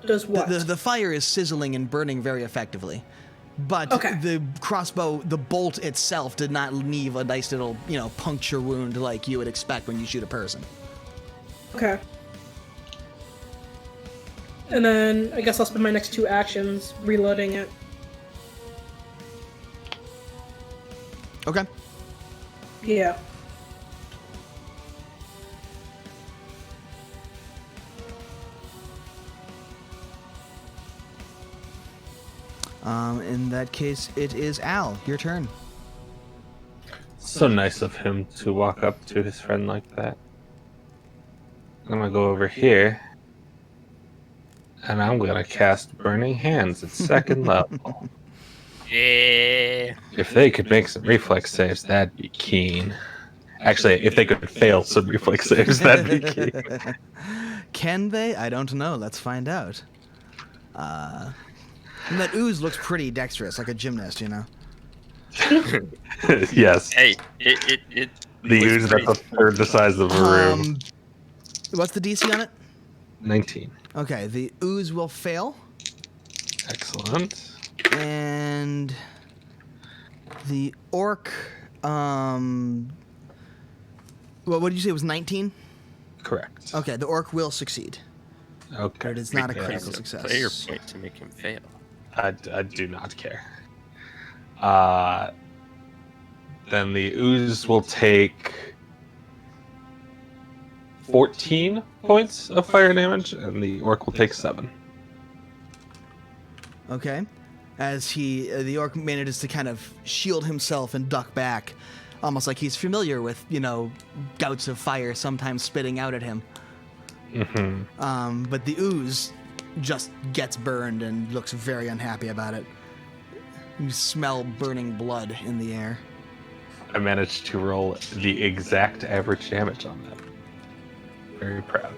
does what? The fire is sizzling and burning very effectively. But Okay. the crossbow, the bolt itself did not leave a nice little, puncture wound like you would expect when you shoot a person. Okay. And then I guess I'll spend my next 2 actions reloading it. Okay. Yeah. In that case, it is Al. Your turn. So nice of him to walk up to his friend like that. I'm gonna go over here. And I'm gonna cast Burning Hands at 2nd level. Yeah. If they could make some reflex saves, that'd be keen. Actually, if they could fail some reflex saves, that'd be keen. Can they? I don't know. Let's find out. And that ooze looks pretty dexterous, like a gymnast, Yes. Hey, it The was ooze that's a third the size of a room. What's the DC on it? 19. Okay, the ooze will fail. Excellent. And the orc, what did you say it was 19? Correct. Okay, the orc will succeed. Okay. But it's not a Yeah. critical a success. player point to make him fail. I do not care. Then the ooze will take 14 points of fire damage, and the orc will take 7. Okay. As the orc manages to kind of shield himself and duck back, almost like he's familiar with, gouts of fire sometimes spitting out at him. Mm-hmm. But the ooze just gets burned and looks very unhappy about it. You smell burning blood in the air. I managed to roll the exact average damage on that. Very proud.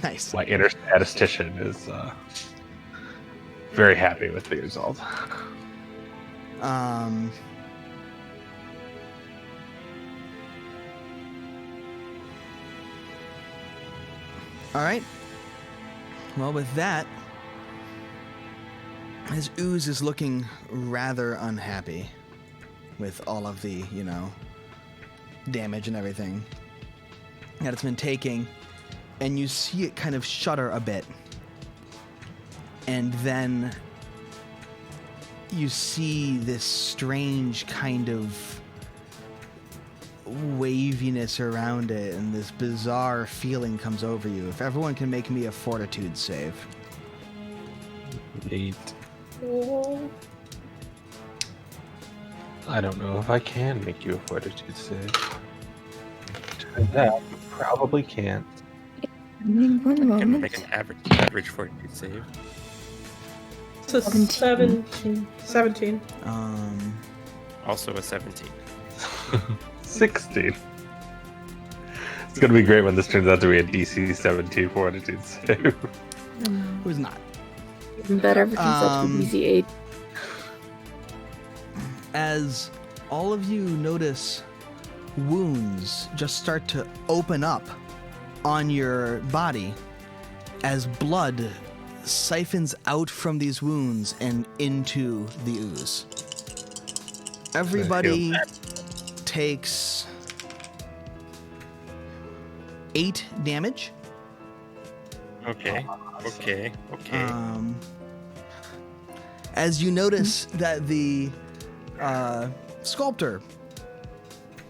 Nice. My inner statistician is very happy with the result. All right. Well, with that, his ooze is looking rather unhappy with all of the, damage and everything that it's been taking. And you see it kind of shudder a bit. And then you see this strange kind of waviness around it, and this bizarre feeling comes over you. If everyone can make me a fortitude save. Neat. I don't know if I can make you a fortitude save. Turns out, you probably can't. One I can moment. make an average fortitude save. So 17. 17. Also a 17. 16. It's gonna be great when this turns out to be a DC 17 fortitude save. Who's not? Even better if it turns out to be easy 8. As all of you notice wounds just start to open up on your body as blood siphons out from these wounds and into the ooze. Everybody takes 8 damage. Okay. As you notice that the sculptor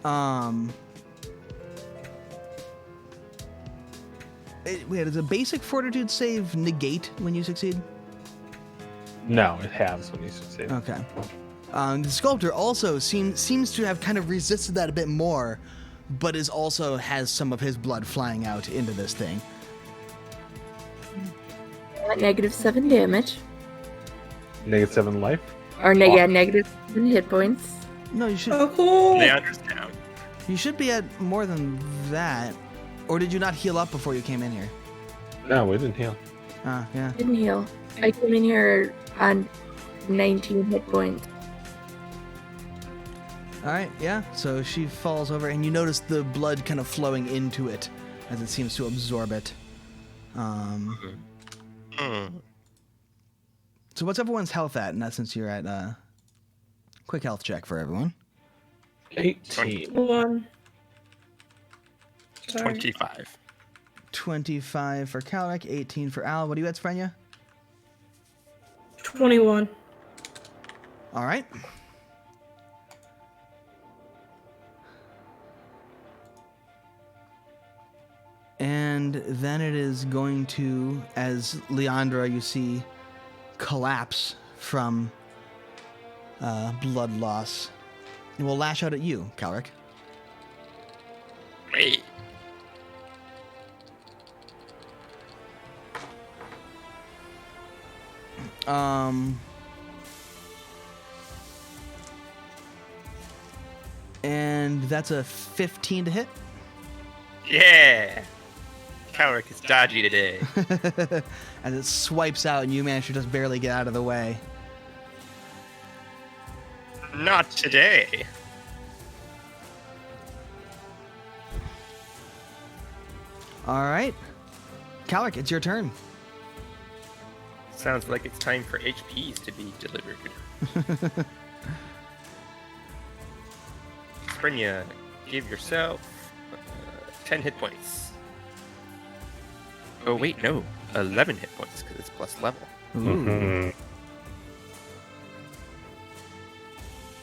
does a basic fortitude save negate when you succeed? No, it has when you succeed. Okay. The sculptor also seems to have kind of resisted that a bit more, but is also has some of his blood flying out into this thing. -7 damage. -7 life? Or -7 hit points. No, you should. Oh, cool. Leandra's down. You should be at more than that. Or did you not heal up before you came in here? No, we didn't heal. Ah, yeah. Didn't heal. I came in here on 19 hit points. All right, yeah. So she falls over, and you notice the blood kind of flowing into it as it seems to absorb it. So what's everyone's health at? In that since you're at quick health check for everyone. 18. 1. Sorry. 25. 25 for Calric, 18 for Al. What are you at, Sprenya? 21. All right. And then it is going to, as Leandra, you see, collapse from blood loss. It will lash out at you, Calric. Wait. And that's a 15 to hit. Yeah. Calric is dodgy today. As it swipes out and you manage to just barely get out of the way. Not today. All right. Calric, it's your turn. Sounds like it's time for HPs to be delivered. Sprenya, give yourself 10 hit points. Oh, wait, no. 11 hit points, because it's plus level. Ooh.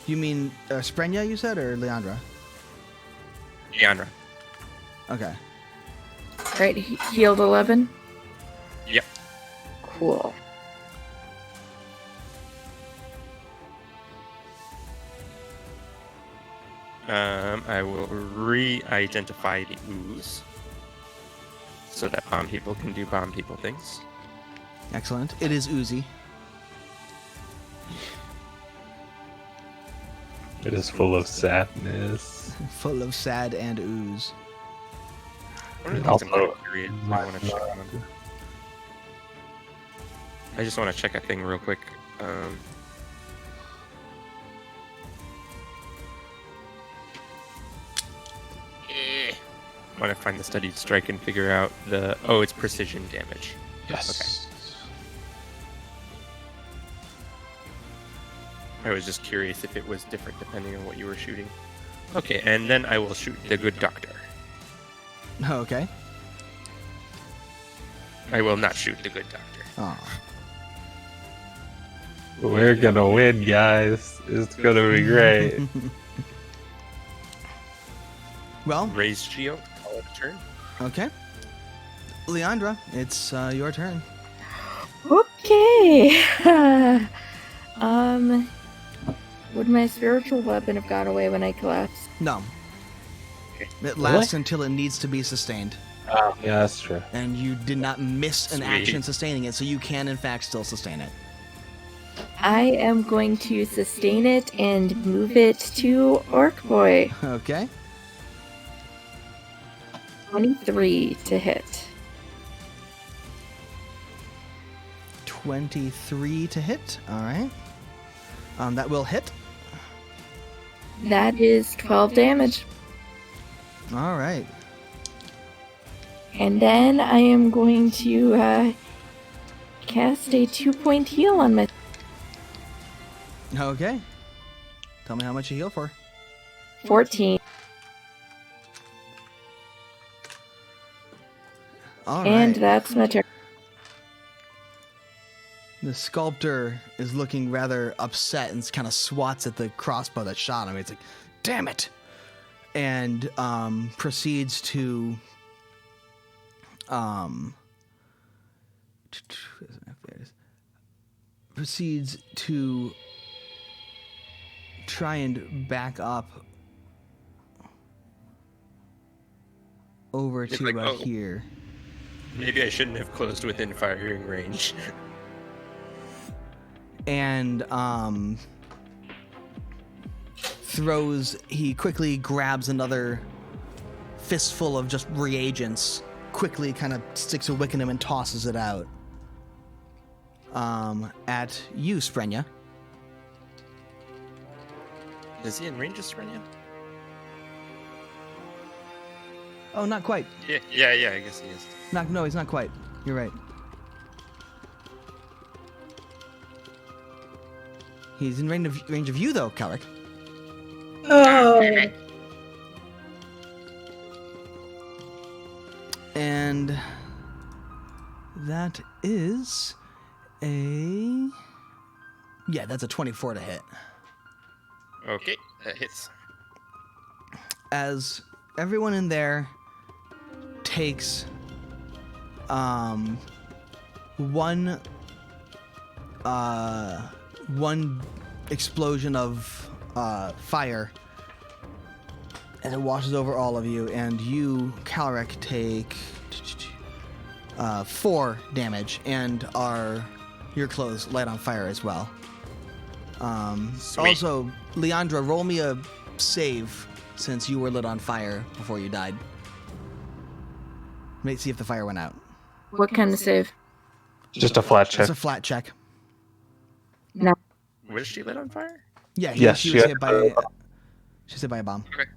You mean Sprenya, you said, or Leandra? Leandra. Okay. Right, healed 11. Yep. Cool. I will re-identify the ooze so that bomb people can do bomb people things. Excellent. It is Uzi. It is full of sadness. Full of sad and ooze. One of the things I'm Also, curious, I want to check on. I just want to check a thing real quick. I want to find the studied strike and figure out the... Oh, it's precision damage. Yes. I was just curious if it was different depending on what you were shooting. Okay, and then I will shoot the good doctor. Okay. I will not shoot the good doctor. Oh. We're gonna win, guys. It's gonna be great. Well, Raise shield, call it a turn. okay. Leandra, it's your turn. Okay. Would my spiritual weapon have gone away when I collapsed? No. Okay. It lasts until it needs to be sustained. Oh, yeah, that's true. And you did not miss an Sweet. action sustaining it, so you can, in fact, still sustain it. I am going to sustain it and move it to Orc Boy. Okay. 23 to hit. 23 to hit. All right. That will hit. That is 12 damage. All right. And then I am going to cast a 2-point heal on my... Okay. Tell me how much you heal for. 14. All And right. that's my turn. The sculptor is looking rather upset and kind of swats at the crossbow that shot him. It's like, damn it! And proceeds to try and back up over It's to like, about oh. here. Maybe I shouldn't have closed within firing range. And he quickly grabs another fistful of just reagents, quickly kind of sticks a wick in him and tosses it out. At you, Sprenya. Is he in range of Serenia? Oh, not quite. Yeah, I guess he is. No, he's not quite. You're right. He's in range of you, though, Calric. Oh. And that is that's a 24 to hit. Okay, that hits. As everyone in there takes one explosion of fire, and it washes over all of you, and you, Calric, take 4 damage, and your clothes light on fire as well. Sweet. Also, Leandra, roll me a save since you were lit on fire before you died. See if the fire went out. What kind of save? Just a flat check. It's a flat check. No. Was she lit on fire? Yeah, Yes, she she was had- hit by. She's hit by a bomb. Okay.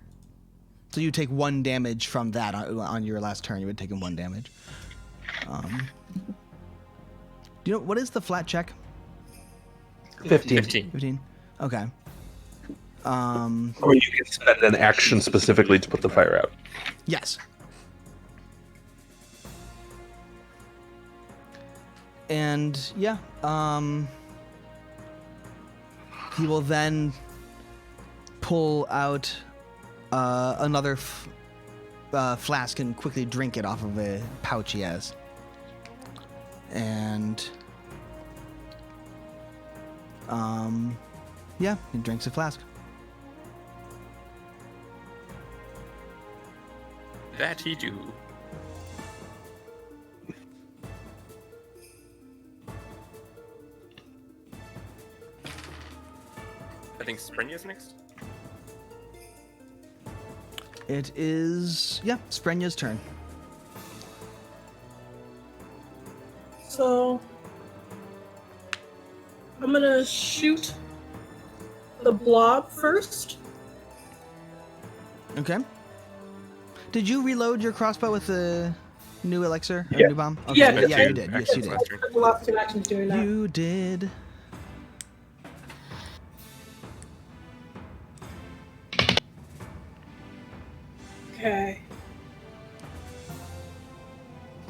So you take 1 damage from that on your last turn. You would take 1 damage. Do you know what is the flat check? 15. 15. Okay. Or you can spend an action specifically to put the fire out. Yes. And yeah, he will then pull out another flask and quickly drink it off of a pouch he has. And yeah, he drinks a flask. That he do. I think Sprenya's next. It is, Sprenya's turn. So I'm gonna shoot the blob first. Okay. Did you reload your crossbow with the new elixir? Or Yeah. new bomb? Okay. Yeah, Yeah, you did. Yes, you did. I took the last 2 actions doing that. You did. Okay.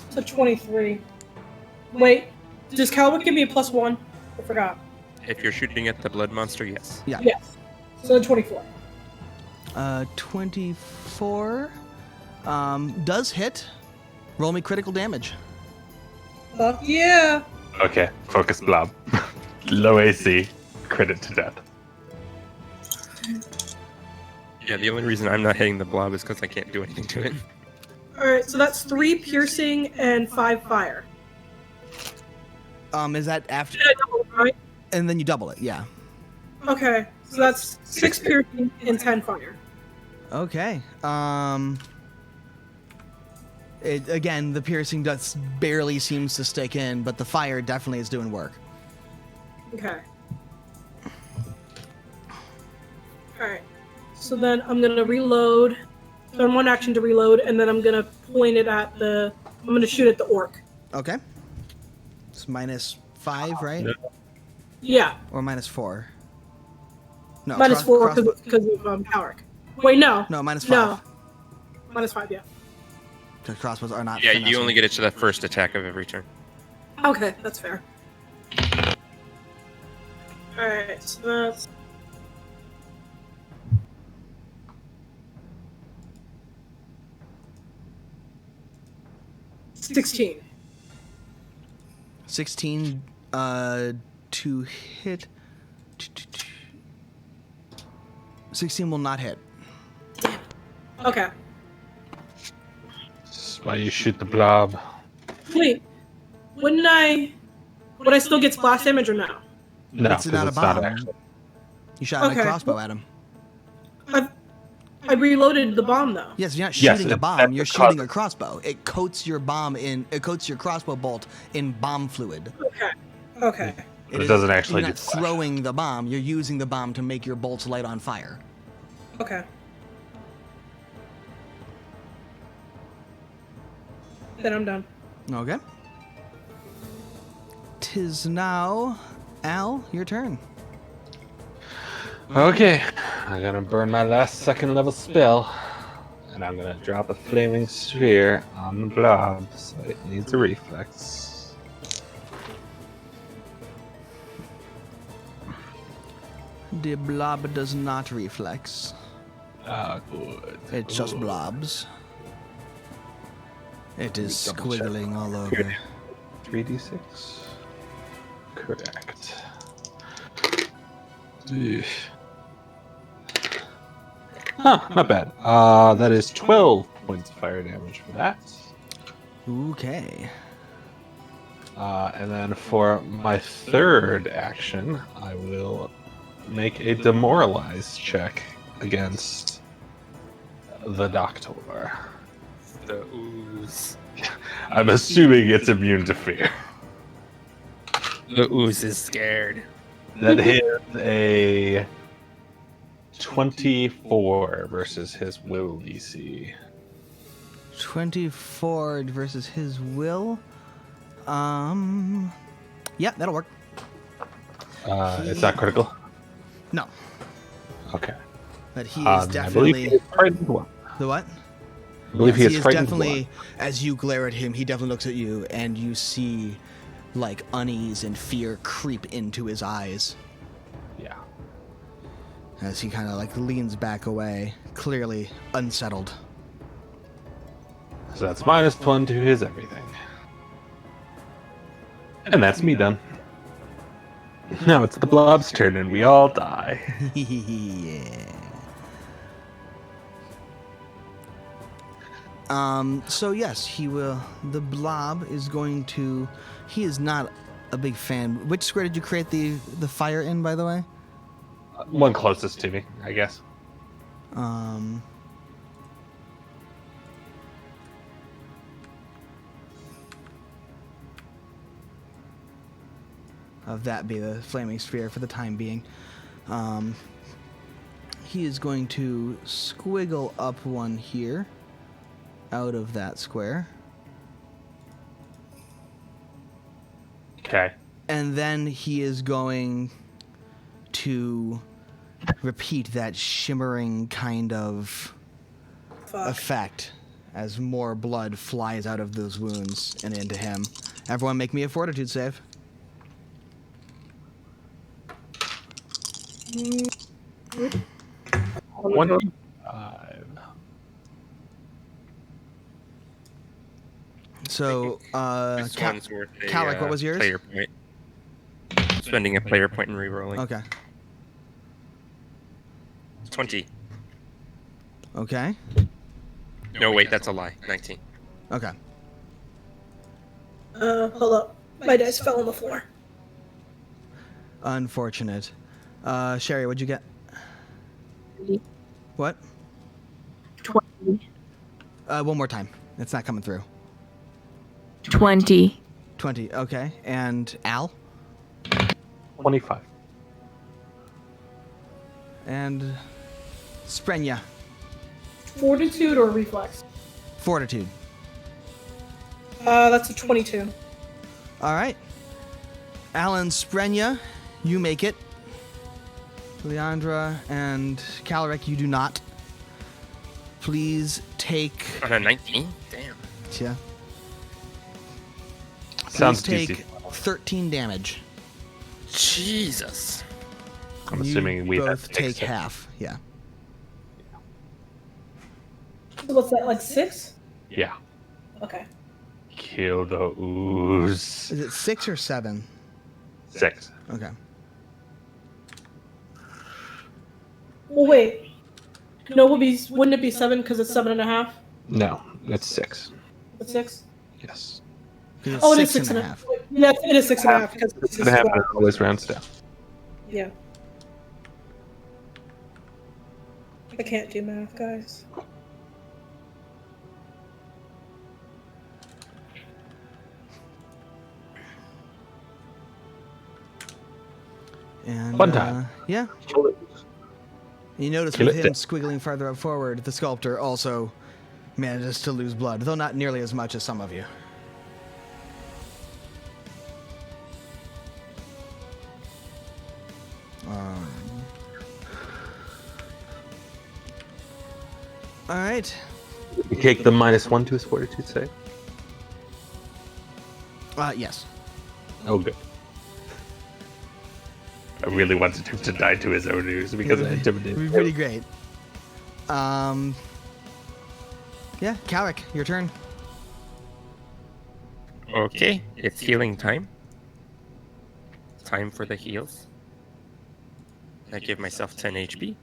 So 23. Wait, does Calvin give me a +1? I forgot. If you're shooting at the blood monster, yes. Yeah. Yes. So 24. 24 does hit. Roll me critical damage. Fuck yeah. Okay, focus blob. Low AC, credit to death. Yeah, the only reason I'm not hitting the blob is because I can't do anything to it. Alright, so that's 3 piercing and 5 fire. Is that after? Did I double, right? And then you double it, yeah. Okay, so that's 6 piercing and 10 fire. Okay. Again, the piercing just barely seems to stick in, but the fire definitely is doing work. Okay. Alright. So then I'm gonna reload. So I'm one action to reload, and then I'm gonna point it at the. I'm gonna shoot at the orc. Okay. It's -5, right? No. Yeah, Or -4? No. -4 because of Alric. Wait, no. No, -5. No. -5, yeah. Because crossbows are not. Yeah, finesse. you only get it to the first attack of every turn. Okay, that's fair. Alright, so that's. $16. 16 to hit. 16 will not hit. Okay. That's why you shoot the blob. Wait, would I still get splash damage or no? No, It's 'cause not a it's not bomb. actually. You shot a Okay. crossbow at him. I reloaded the bomb though. Yes, you're not Yes, shooting a bomb. that's You're the shooting cause- a crossbow. It coats your bomb in. It coats your crossbow bolt in bomb fluid. Okay. But it doesn't actually You're do not splash. throwing the bomb. You're using the bomb to make your bolts light on fire. Okay. Then I'm done. Okay. 'Tis now, Al, your turn. Okay, I'm gonna burn my last second level spell, and I'm gonna drop a flaming sphere on the blob, so it needs a reflex. The blob does not reflex. Ah, good. It just blobs. It is squiggling all over. 3d6. Correct. Eesh. Huh, not bad. That is 12 points of fire damage for that. Okay. And then for my third action, I will make a demoralize check against the Doctor. The ooze. I'm assuming it's immune to fear. The ooze is scared. That is a 24 versus his will DC. 24 versus his will. Yeah, that'll work. It's not critical. No, Okay. but he is I believe definitely he is frightened one. the what? I believe Yes, he is frightened definitely. one. As you glare at him, he definitely looks at you, and you see like unease and fear creep into his eyes Yeah. as he kind of like leans back away, clearly unsettled. So that's -1 to his everything. And that's me done. Now it's the blob's turn and we all die. Yeah. So yes, he will. The blob is going to. He is not a big fan. Which square did you create the fire in, by the way? One closest to me, I guess. Of that be the flaming sphere for the time being. He is going to squiggle up one here out of that square. Okay. And then he is going to repeat that shimmering kind of Fuck. effect as more blood flies out of those wounds and into him. Everyone make me a fortitude save. One. So, This one's worth a Calic, what was yours? player point. Spending a player point and re-rolling. Okay. 20. Okay. No, wait, that's a lie. 19. Okay. Hold up. My dice fell on the floor. Unfortunate. Sherry, what'd you get? What? 20. One more time. It's not coming through. 20. 20. Okay. And Al? 25. And Sprenya. Fortitude or reflex? Fortitude. That's a 22. All right. Alan Sprenya, you make it. Leandra and Calric, you do not. Please take... On a 19? Damn. Yeah. Sounds Please juicy. take 13 damage. Jesus. I'm assuming we both have take half. Yeah. So what's that, like 6? Yeah. Okay. Kill the ooze. Is it 6 or 7? 6. Okay. Well, wait. No, wouldn't it be 7 because it's 7.5? No, it's 6. It's 6? Yes. 'Cause it's Oh, it is 6 6 and and a a half. half. Yeah, it is 6.5 because It's it's gonna happen 12. always rounds down. Yeah. I can't do math, guys. And, Fun time. Yeah. You notice Kill with it. him squiggling farther up forward, the sculptor also manages to lose blood, though not nearly as much as some of you. All right. You take the -1 to his fortitude save. Yes. Oh, good. I really wanted him to die to his own ooze because I It'd intimidated be him. pretty great. Yeah, Calric, your turn. Okay, it's healing time. Time for the heals. I give myself 10 HP.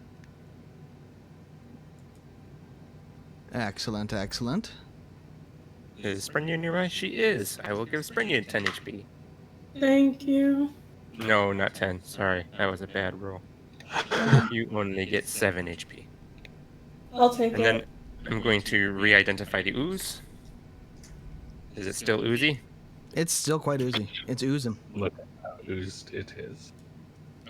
Excellent, excellent. Is Sprenya nearby? She is. I will give Sprenya 10 HP. Thank you. No, not 10. Sorry, that was a bad roll. You only get 7 HP. I'll take And it. then I'm going to re-identify the ooze. Is it still oozy? It's still quite oozy. It's oozing. Look at how oozed it is.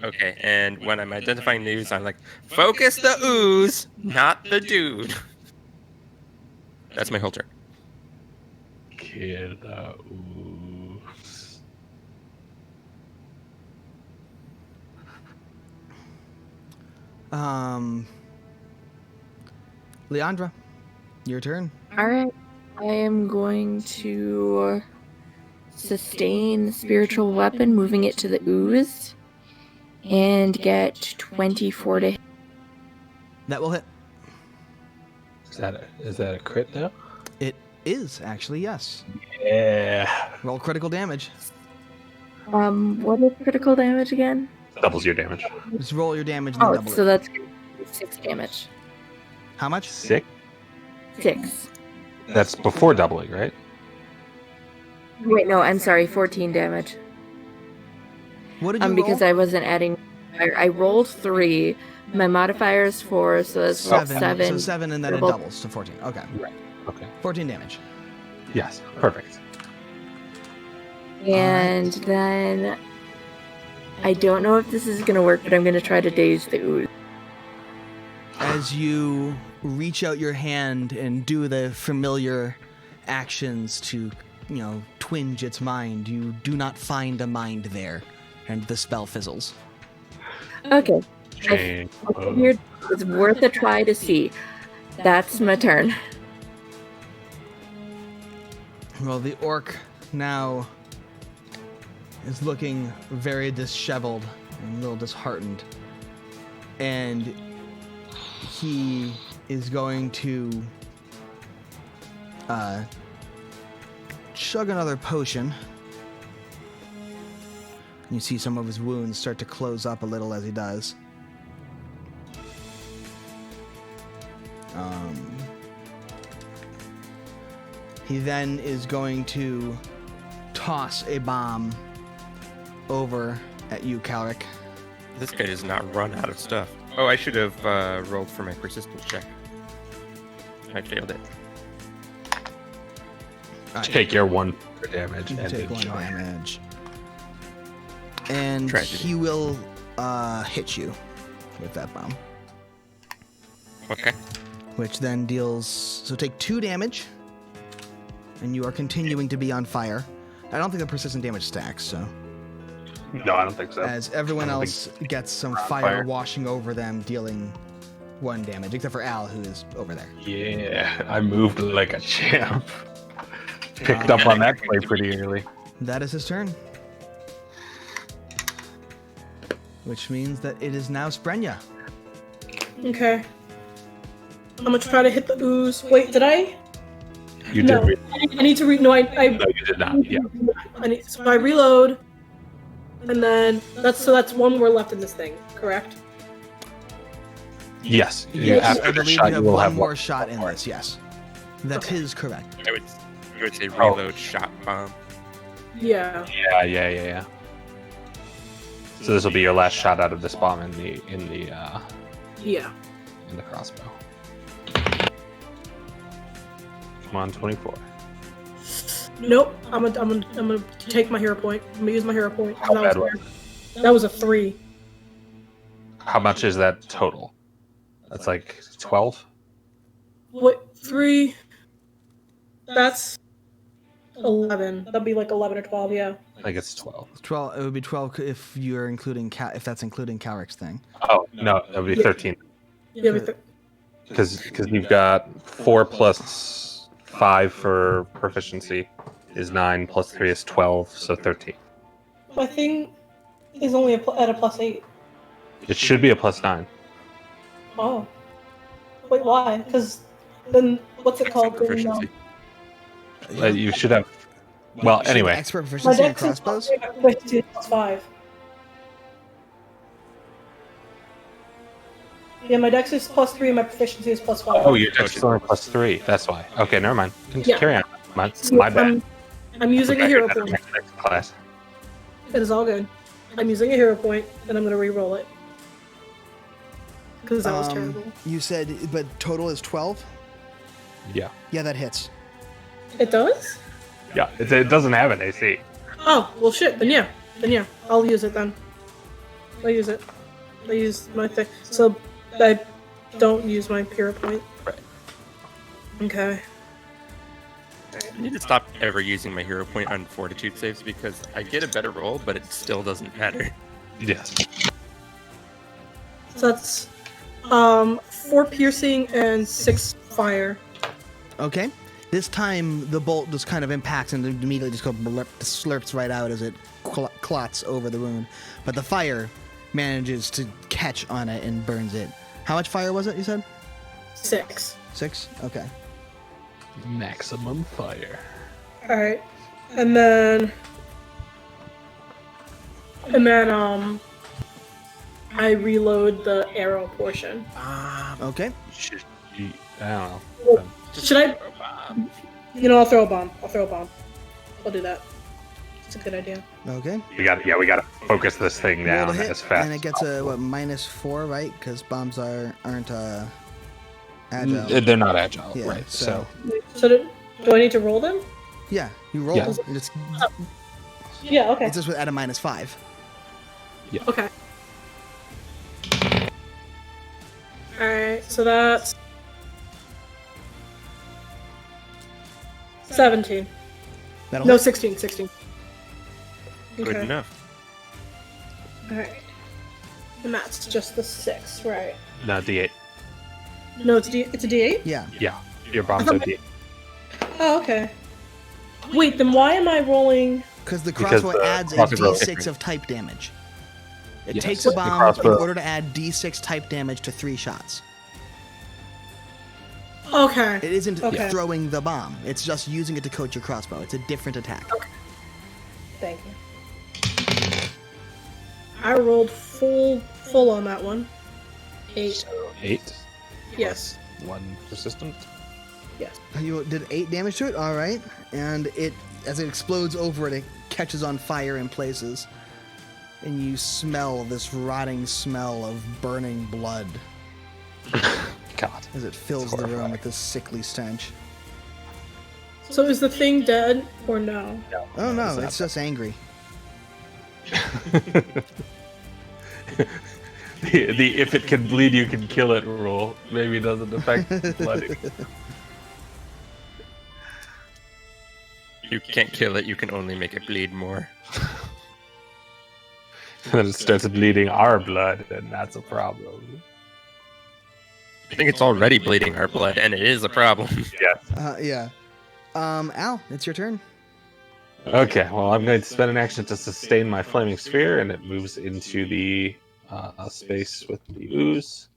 Okay, and when I'm identifying the ooze, I'm like, focus the ooze, not the dude. That's my whole turn. Kill the ooze. Leandra, your turn. Alright. I am going to sustain spiritual weapon, moving it to the ooze, and get 24 to hit. That will hit. Is that a crit now? It is actually, yes. Yeah. Roll critical damage. What is critical damage again? Doubles your damage. Just roll your damage and then Oh, double so it. that's 6 damage. How much? 6? 6. That's before doubling, right? Wait, no, I'm sorry, 14 damage. What did you roll? Because I wasn't adding. I rolled 3. My modifier is 4, so that's 7. 7. So 7 and then it Double. doubles to 14. Okay. Right. Okay. 14 damage. Yes. Perfect. And then I don't know if this is gonna work, but I'm gonna try to daze the ooze. As you reach out your hand and do the familiar actions to, twinge its mind, you do not find a mind there, and the spell fizzles. Okay. Chain. I figured it's worth a try to see. That's my turn. Well, the orc now is looking very disheveled and a little disheartened. And he is going to chug another potion. You see some of his wounds start to close up a little as he does. He then is going to toss a bomb over at you, Calric. This guy does not run out of stuff. Oh, I should have rolled for my persistence check. I failed it. Take your 1 damage. And Take 1 damage. And Tragedy. he will hit you with that bomb. Okay. Which then deals... So take 2 damage. And you are continuing to be on fire. I don't think the persistent damage stacks, so... No, I don't think so. As everyone I don't else gets some on fire fire. washing over them, dealing 1 damage, except for Al, who is over there. Yeah, I moved like a champ. Picked up on that play pretty early. That is his turn. Which means that it is now Sprenya. Okay. I'm gonna try to hit the ooze. Wait, did I? You No. did. I need to No, No, you did not. Yeah. So I reload, and then that's 1 more left in this thing, correct? Yes. Yes, After I the believe shot, you have will one have more shot in this, yes. That is correct. I would say reload shot bomb. Yeah. Yeah. So this will be your last shot out of this bomb in the Yeah. crossbow. Come on, 24. Nope. I'm gonna take my hero point. I'm gonna use my hero point. How bad was That was a 3. How much is that total? That's like 12? What 3? That's 11. That'd be like 11 or 12. Yeah. I think it's 12. 12. It would be 12 if you're including if that's including Calric's thing. Oh, no, that would be 13. Yeah. Because you've got 4 plus 5 for proficiency is 9, plus 3 is 12, so 13. My thing is only at a +8. It should be a plus 9. Oh. Wait, why? Because then what's it called? Proficiency. You should have. Well, anyway. Expert My proficiency in dex is crossbows? +5. Yeah, my dex is +3 and my proficiency is +5. Oh, your dex is only plus 3. That's why. Okay, never mind. Yeah. Carry on. My So bad. I'm using a hero Back in point. the next class. It is all good. I'm using a hero point, and I'm gonna re-roll it. Because that was terrible. You said, but total is 12? Yeah. Yeah, that hits. It does? Yeah. It doesn't have an AC. Oh, well shit, then yeah. I'll use it then. I'll use it. I use my thing. So I don't use my hero point. Right. Okay. I need to stop ever using my hero point on fortitude saves because I get a better roll, but it still doesn't matter. Yes. So that's 4 piercing and 6 fire. Okay. This time, the bolt just kind of impacts and immediately just slurps right out as it clots over the wound. But the fire manages to catch on it and burns it. How much fire was it, you said? 6. 6? Okay. Maximum fire. Alright. And then I reload the arrow portion. Okay. I don't know. Should I? I'll throw a bomb. I'll do that. It's a good idea. Okay. We gotta focus this thing Roll down to hit, as fast. and it gets a, -4, right? Because bombs aren't agile. They're not agile, Yeah, right? so- So do I need to roll them? Yeah, you roll. Yeah. Yeah. Okay. It's just at a -5. Okay. Alright, so that's 17. That'll No, hit. 16. 16. Good Okay. enough. Alright. And that's just the 6, right? No, D8. No, it's a D8? Yeah. Yeah, your bombs are D8. Oh, okay. Wait, then why am I rolling? Because the Because crossbow the adds a crossbow- d6 of type damage. It Yes, takes a the bomb in crossbow- order to add d6 type damage to 3 shots. Okay. It isn't Okay. throwing the bomb. It's just using it to coat your crossbow. It's a different attack. Thank you. I rolled full on that one. 8. 8. Yes. 1 persistent. Yes. You did 8 damage to it. All right, and as it explodes over it catches on fire in places, and you smell this rotting smell of burning blood God. as it fills the room with this sickly stench. So is the thing dead or no? Oh no, it's just angry. The if it can bleed, you can kill it rule maybe doesn't affect blood. You can't kill it, you can only make it bleed more. And then it starts bleeding our blood, and that's a problem. I think it's already bleeding our blood, and it is a problem. Yes. Yeah. Al, it's your turn. Okay, well, I'm going to spend an action to sustain my flaming sphere, and it moves into the space with the ooze.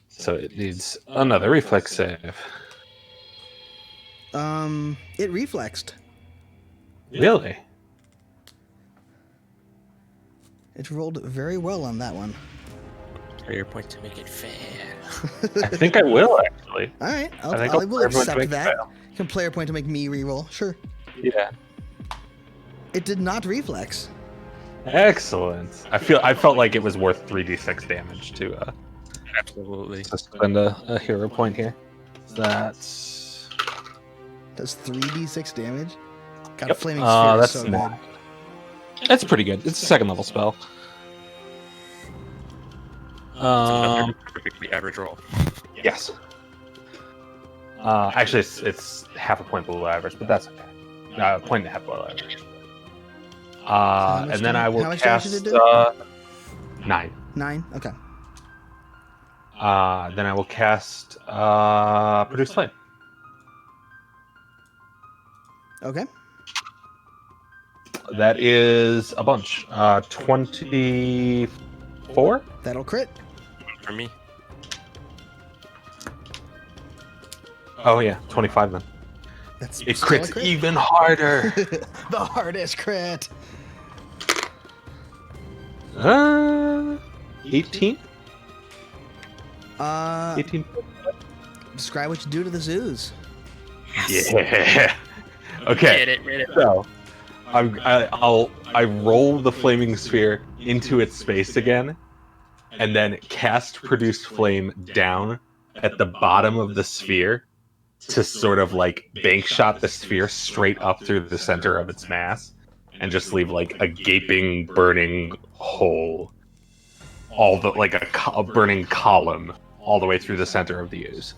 So it needs another reflex save. It reflexed. Really? It rolled very well on that one. Prayer point to make it fair. I think I will, actually. All right, I think I I'll will player point to accept make it that. fail. You can player point to make me reroll. Sure. Yeah. It did not reflex. Excellent. I felt like it was worth 3d6 damage to Absolutely. spend a hero point here. That's Does 3d6 damage? Got a Yep. flaming sphere. That's So not- good. That's pretty good. It's a 2nd level spell. Another perfectly average roll. yes. Actually, it's half a point below average, but that's okay. A point and a half below average. much And then I damage- will how much damage cast did it do? 9. 9. Okay. Then I will cast Produce Flame. Okay. That is a bunch. 24? That'll crit. For me. Oh yeah, 25 then. That's It still a crits crit. even harder. The hardest crit. 18? 18? Describe what you do to the zoos. Yeah. Okay. Read it. So, I roll the flaming sphere into its space again, and then cast Produce Flame down at the bottom of the sphere to sort of like bank shot the sphere straight up through the center of its mass, and just leave like a gaping, burning hole, all the like a burning column all the way through the center of the ooze.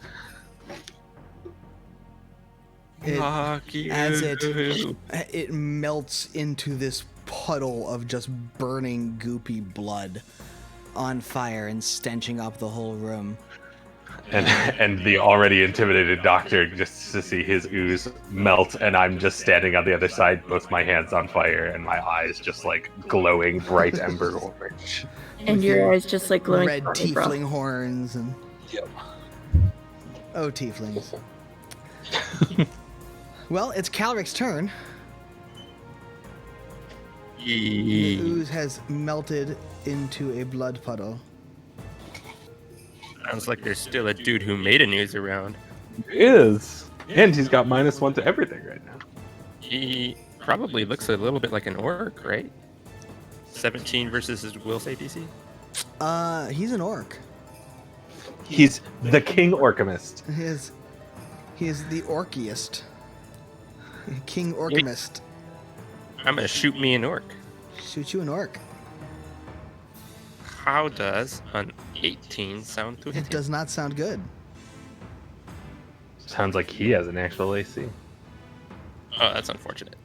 As it melts into this puddle of just burning, goopy blood on fire and stenching up the whole room. And the already intimidated doctor just to see his ooze melt, and I'm just standing on the other side, both my hands on fire and my eyes just like glowing bright ember orange. And your eyes just like glowing. Red for me, bro. tiefling horns and Yep. oh, tieflings. Well, it's Calric's turn. The ooze has melted into a blood puddle. Sounds like there's still a dude who made a news around. Is. And he's got -1 to everything right now. He probably looks a little bit like an orc, right? 17 versus his will save DC? He's an orc. He's the King Alchemist. He is the orkiest. King Alchemist. I'm gonna shoot me an orc. Shoot you an orc. How does an 18 sound to hit It him? does not sound good. Sounds like he has an actual AC. Oh, that's unfortunate.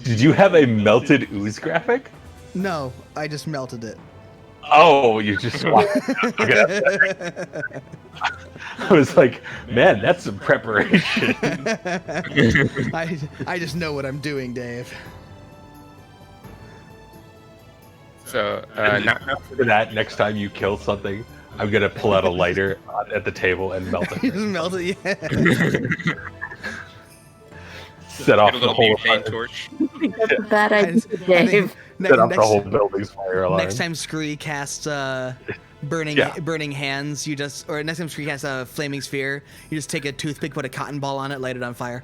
Did you have a melted ooze graphic? No, I just melted it. Oh, you just okay. I was like, man, that's some preparation. I just know what I'm doing, Dave. So, not For that, next time you kill something, I'm gonna pull out a lighter at the table and melt Just it. melt it, yeah. Set off get a the little whole butane torch. I think that's a bad I idea, think Dave. set off the whole building's fire alarm. Next time Scree casts burning hands. You just, or next time she has a flaming sphere, you just take a toothpick, put a cotton ball on it, light it on fire.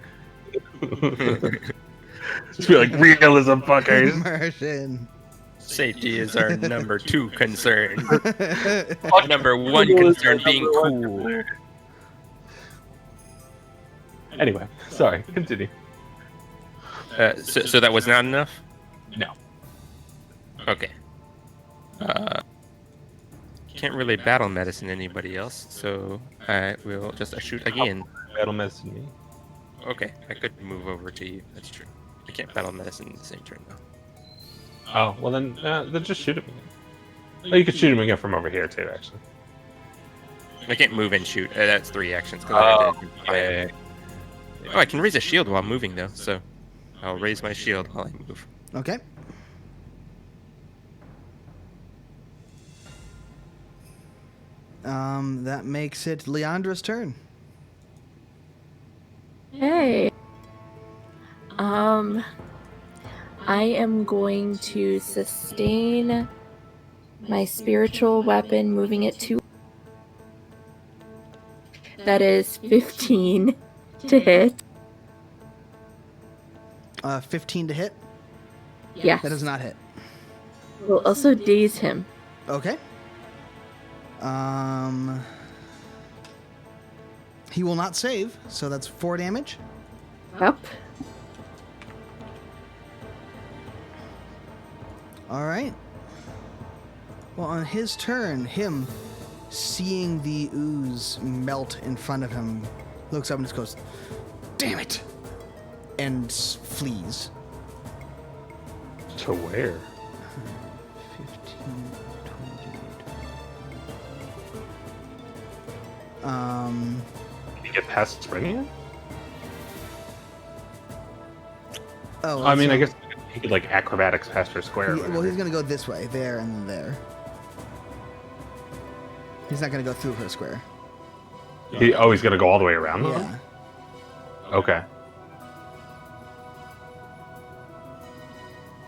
Just be like, realism, fuckers. Immersion. Safety is our number 2 concern. Number 1 concern being cool. Anyway, sorry, continue. So that was not enough? No. Okay. Can't really battle medicine anybody else, so I will just shoot again. Battle medicine me. Okay, I could move over to you. That's true. I can't battle medicine in the same turn, though. Oh, well then just shoot him again. Oh, you could shoot him again from over here, too, actually. I can't move and shoot. That's 3 actions. Oh, yeah. Oh, I can raise a shield while moving, though, so I'll raise my shield while I move. Okay. That makes it Leandra's turn. Hey. I am going to sustain my spiritual weapon, moving it to. That is 15 to hit. 15 to hit. Yes. That does not hit. Will also daze him. Okay. He will not save, so that's 4 damage. Yep. All right. Well, on his turn, him seeing the ooze melt in front of him, looks up and just goes, "Damn it!" and flees. To where? 15, 20. Can you get past springing? Oh, I mean, so- I guess he could like acrobatics past her square. Well, he's gonna go this way, there, and then there. He's not gonna go through her square. He's gonna go all the way around. though? Yeah. Okay.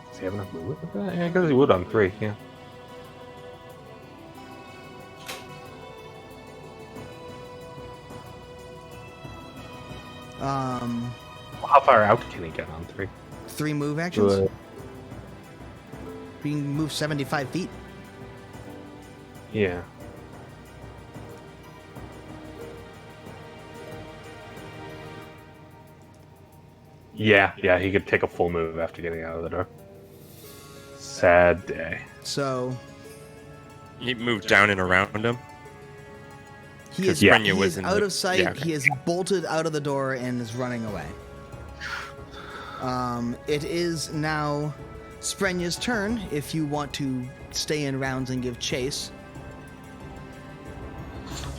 Does he have enough movement with that? Yeah, I guess he would on 3. Yeah. How far out can he get on 3? 3 move actions. You can move 75 feet. Yeah. Yeah, he could take a full move after getting out of the door. Sad day. So You moved down and around him? he is, Yeah. he was is in out the- of sight. yeah, okay. He is bolted out of the door and is running away. It is now Sprenya's turn if you want to stay in rounds and give chase.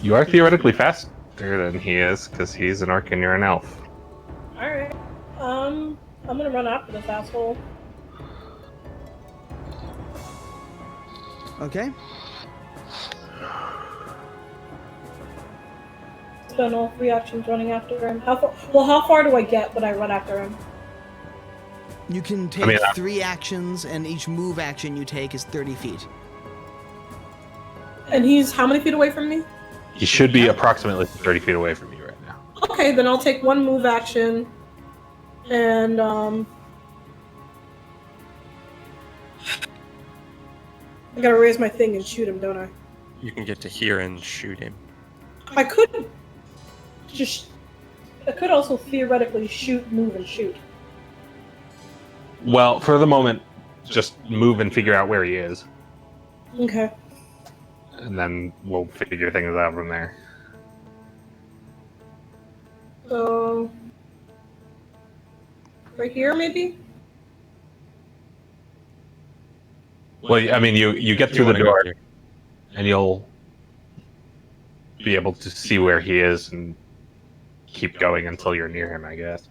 You are theoretically faster than he is, because he's an orc and you're an elf. Alright. I'm gonna run after this asshole. Okay. Spend all 3 actions running after him. How far do I get when I run after him? You can take I mean, 3 actions, and each move action you take is 30 feet. And he's how many feet away from me? He should be approximately 30 feet away from you right now. Okay, then I'll take 1 move action, and I gotta raise my thing and shoot him, don't I? You can get to here and shoot him. I could also theoretically shoot, move, and shoot. Well, for the moment, just move and figure out where he is. Okay. And then we'll figure things out from there. So right here, maybe? Well, I mean, you get through the door, and you'll be able to see where he is and keep going until you're near him, I guess.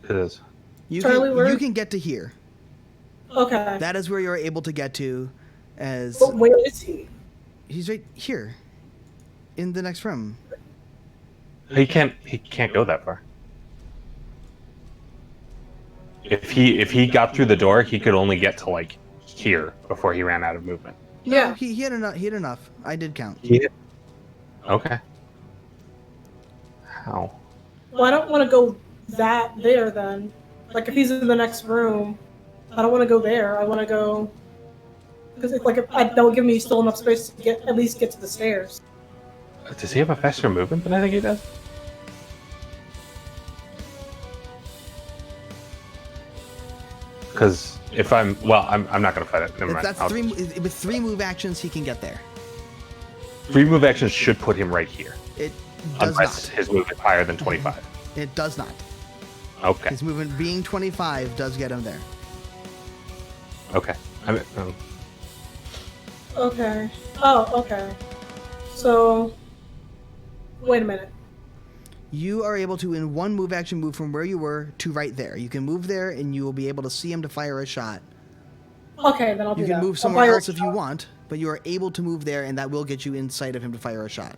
It is. You Charlie, can, where- you can get to here. Okay. That is where you're able to get to, as But where is he? he's right here, in the next room. He can't go that far. If he got through the door, he could only get to like here before he ran out of movement. Yeah. He had enough. He had enough. I did count. Okay. How? Well, I don't want to go there then. Like if he's in the next room, I don't want to go there. I want to go because that will give me still enough space to at least get to the stairs. Does he have a faster movement than I think he does? Because if I'm not gonna fight it. Never mind. That's with 3 move actions, he can get there. 3 move actions should put him right here, It does unless not. his movement higher than 25. It does not. Okay. His movement being 25 does get him there. Okay. Okay. Oh, okay. So, wait a minute. You are able to, in 1 move action, move from where you were to right there. You can move there, and you will be able to see him to fire a shot. Okay, then I'll do that. You can move I'll somewhere fire else a if you shot. want, but you are able to move there, and that will get you in sight of him to fire a shot.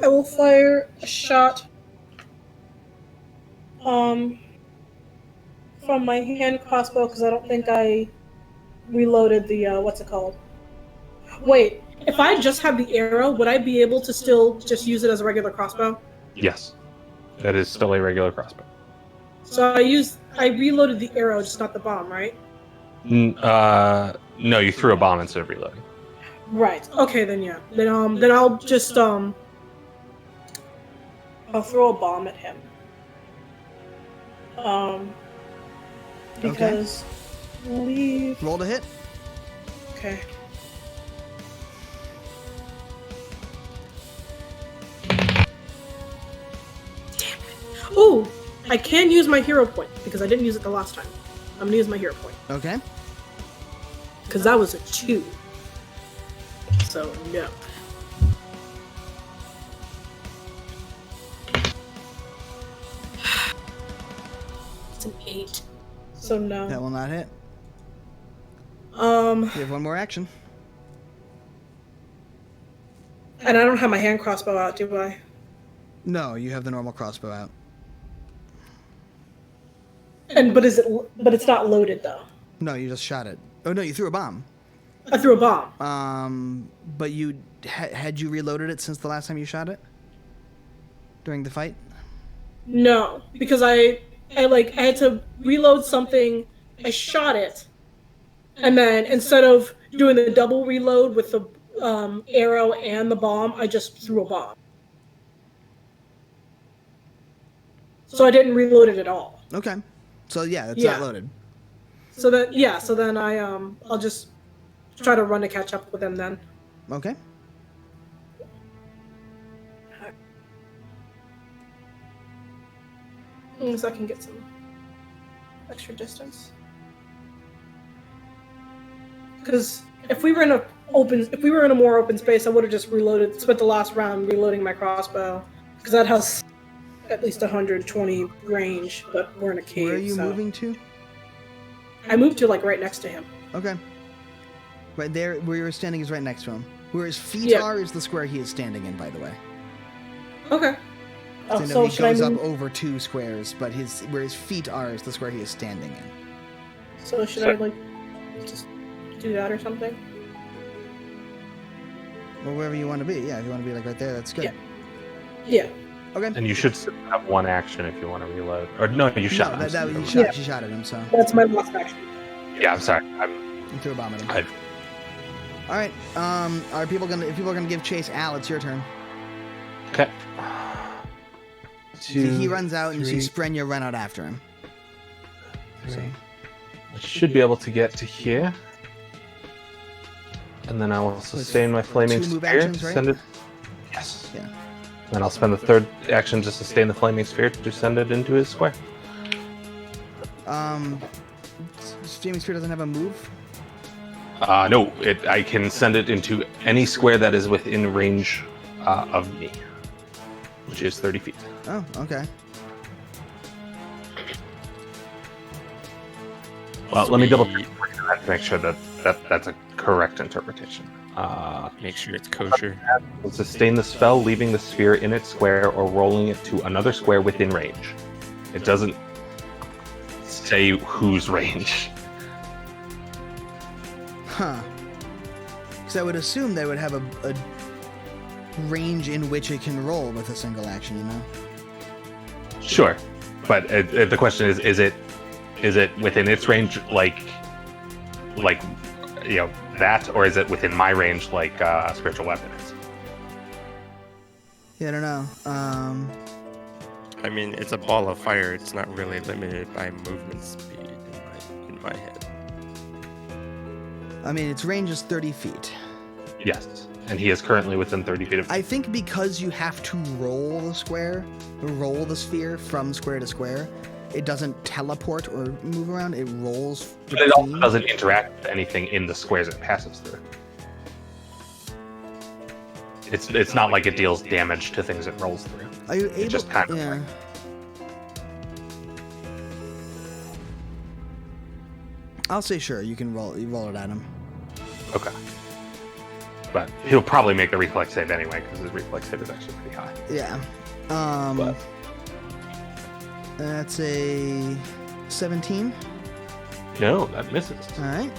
I will fire a shot. From my hand crossbow because I don't think I reloaded the what's it called? Wait, if I just have the arrow, would I be able to still just use it as a regular crossbow? Yes. That is still a regular crossbow. So I reloaded the arrow, just not the bomb, right? No, you threw a bomb instead of reloading. Right. Okay, then yeah. Then I'll just I'll throw a bomb at him. Because leave. Roll to hit. Okay. Damn it. Ooh, I can use my hero point because I didn't use it the last time. I'm gonna use my hero point Okay. because that was a 2. So no. It's an 8. So no. That will not hit. Um, You have 1 more action. and I don't have my hand crossbow out, do I? No, you have the normal crossbow out. But it's not loaded though. No, you just shot it. Oh no, you threw a bomb. I threw a bomb. But you had you reloaded it since the last time you shot it? During the fight? No, because I had to reload something. I shot it, and then instead of doing the double reload with the arrow and the bomb, I just threw a bomb. So I didn't reload it at all. Okay. So yeah, it's Yeah. not loaded. So then I'll just try to run to catch up with them then. Okay. So I can get some extra distance. Because if we were in a more open space, I would have just spent the last round reloading my crossbow, because that has at least 120 range. But we're in a cave. Where are you so. moving to? I moved to right next to him. Okay. Right there, where you're standing is right next to him. Where his feet Yeah. are is the square he is standing in, by the way. Okay. Oh, So so he should I goes up move? over 2 squares, but where his feet are is the square he is standing in. So should I just do that or something? Or wherever you want to be. Yeah, if you want to be right there, that's good. Yeah. Okay. And you should still have 1 action if you want to reload. Or no, you shot. No, him. you shot at him, so That's my last action. Yeah, I'm sorry. you threw a bomb at him. I've- All right. If people are gonna give chase, Al, it's your turn. Okay. So 2, he runs out, and you 3, see Sprenya run out after him. 3. I should be able to get to here. And then I will sustain my flaming 2 move sphere actions, to right? send it. Yes. Yeah. Then I'll spend the 3rd action to sustain the flaming sphere to send it into his square. Jamie Spear doesn't have a move. No, I can send it into any square that is within range of me, which is 30 feet. Oh, okay. Well, let me double check to make sure that that's a correct interpretation. Make sure it's kosher. Sustain the spell, leaving the sphere in its square or rolling it to another square within range. It doesn't say whose range. Huh. Because I would assume they would have a range in which it can roll with a single action, you know? Sure, but the question is it within its range, like you know that, or is it within my range, like spiritual weapon is? Yeah, I don't know. I mean, it's a ball of fire. It's not really limited by movement speed in my head. I mean, its range is 30 feet. Yes, and he is currently within 30 feet of. I think because you have to roll the sphere from square to square, it doesn't teleport or move around. It rolls. But it also between. doesn't interact with anything in the squares it passes through. It's not like it deals damage to things it rolls through. Are you able? It just kind of. Yeah. I'll say sure. You can roll. You roll it at him. Okay. But he'll probably make the reflex save anyway, because his reflex save is actually pretty high. Yeah. But That's a 17. no, that misses. All right.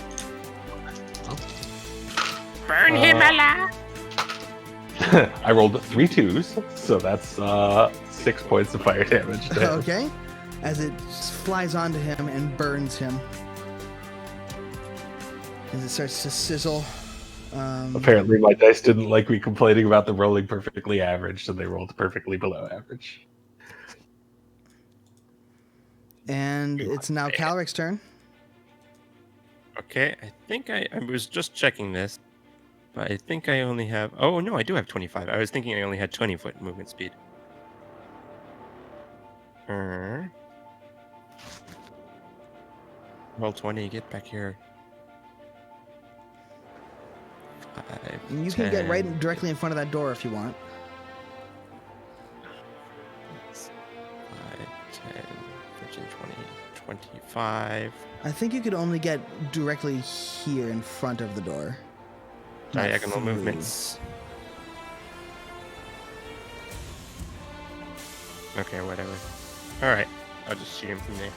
Burn him alive! I rolled 3 2s, so that's 6 points of fire damage. To him. Okay. As it flies onto him and burns him. As it starts to sizzle. Apparently, my dice didn't like me complaining about them rolling perfectly average, so they rolled perfectly below average. And it's now Calric's turn. Okay, I think I was just checking this, but I think I only have. Oh no, I do have 25. I was thinking I only had 20-foot movement speed. Roll 20. Get back here. 5, You can get right directly in front of that door if you want. 5, 10, 15, 20, 25. I think you could only get directly here in front of the door. Not Diagonal through. movements. Okay, whatever. Alright, I'll just shoot him from there.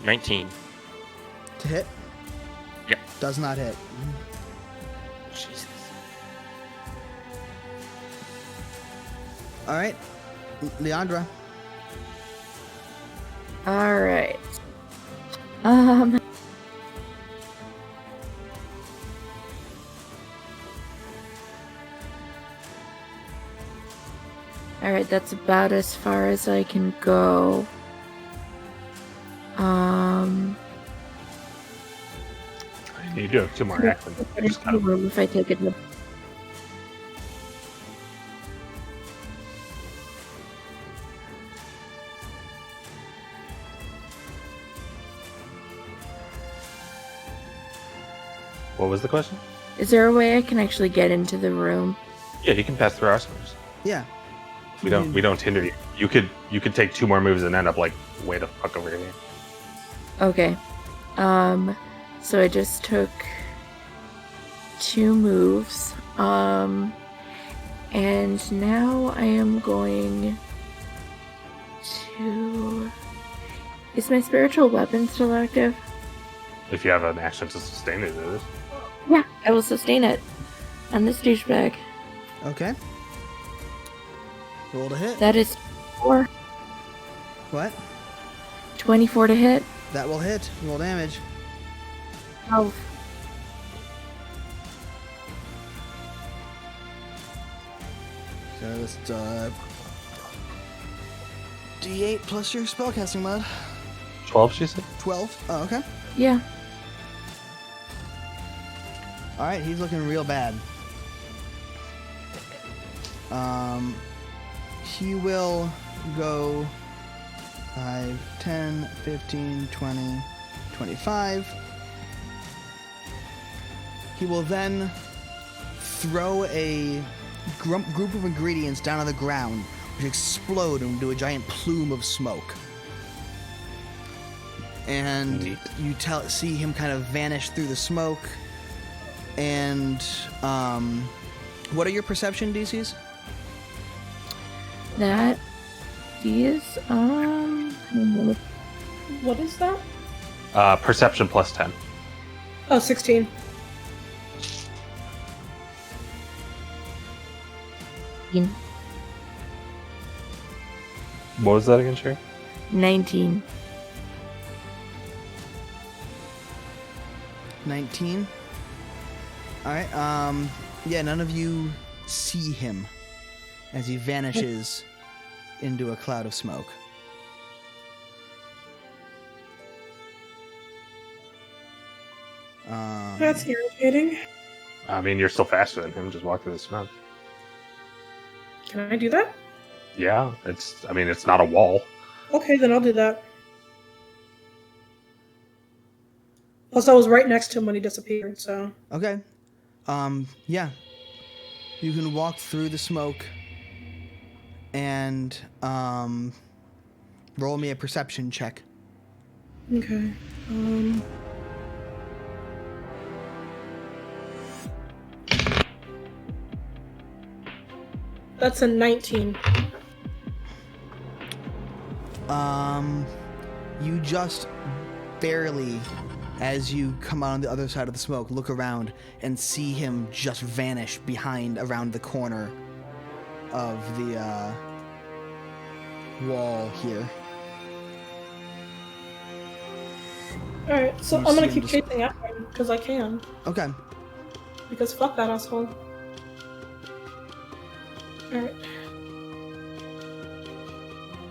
$19. To hit? Yeah. Does not hit. Jesus. All right. Leandra. All right. All right, that's about as far as I can go. You do have 2 more actions. There's no room if I take it. What was the question? Is there a way I can actually get into the room? Yeah, you can pass through our squares. Yeah. We don't hinder you. You could take 2 more moves and end up like way the fuck over here. Okay. So I just took 2 moves. And now I am going to... Is my spiritual weapon still active? If you have an action to sustain it, it is. Yeah, I will sustain it. On this douchebag. Okay. Roll to hit. That is 4. What? 24 to hit. That will hit. Roll damage. 12. So this D8 plus your spellcasting mod. 12, she said? 12. Oh, okay. Yeah. All right, he's looking real bad. He will go 5, 10, 15, 20, 25. He will then throw a group of ingredients down on the ground, which explode into a giant plume of smoke. And Neat. you see him kind of vanish through the smoke. And what are your perception DCs? That is, What is that? Perception plus 10. Oh, 16. What was that again, Sherry? 19. 19. All right. Yeah, none of you see him as he vanishes into a cloud of smoke. That's irritating. I mean, you're still faster than him. Just walk through the smoke. Can I do that? Yeah, it's not a wall. Okay, then I'll do that. Plus, I was right next to him when he disappeared, so... Okay. Yeah. You can walk through the smoke and roll me a perception check. Okay. That's a 19. You just barely, as you come out on the other side of the smoke, look around and see him just vanish around the corner of the wall here. Alright, so You I'm see gonna him keep just- chasing after him, because I can. Okay. Because fuck that asshole. Alright.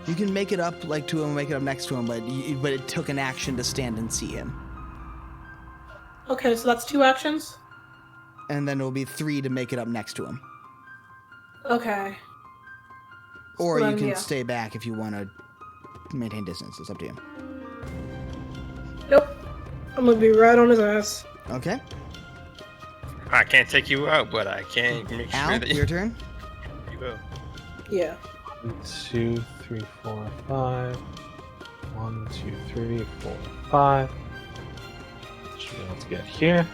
You can make it up to him, make it up next to him, but it took an action to stand and see him. Okay, so that's 2 actions? And then it will be 3 to make it up next to him. Okay. Or So you then, can yeah. stay back if you want to maintain distance. It's up to you. Nope. I'm gonna be right on his ass. Okay. I can't take you out, but I can make sure Al, that your turn. you will. Yeah. 1, 2, 3, 4, 5. 1, 2, 3, 4, 5. Should be able to get here.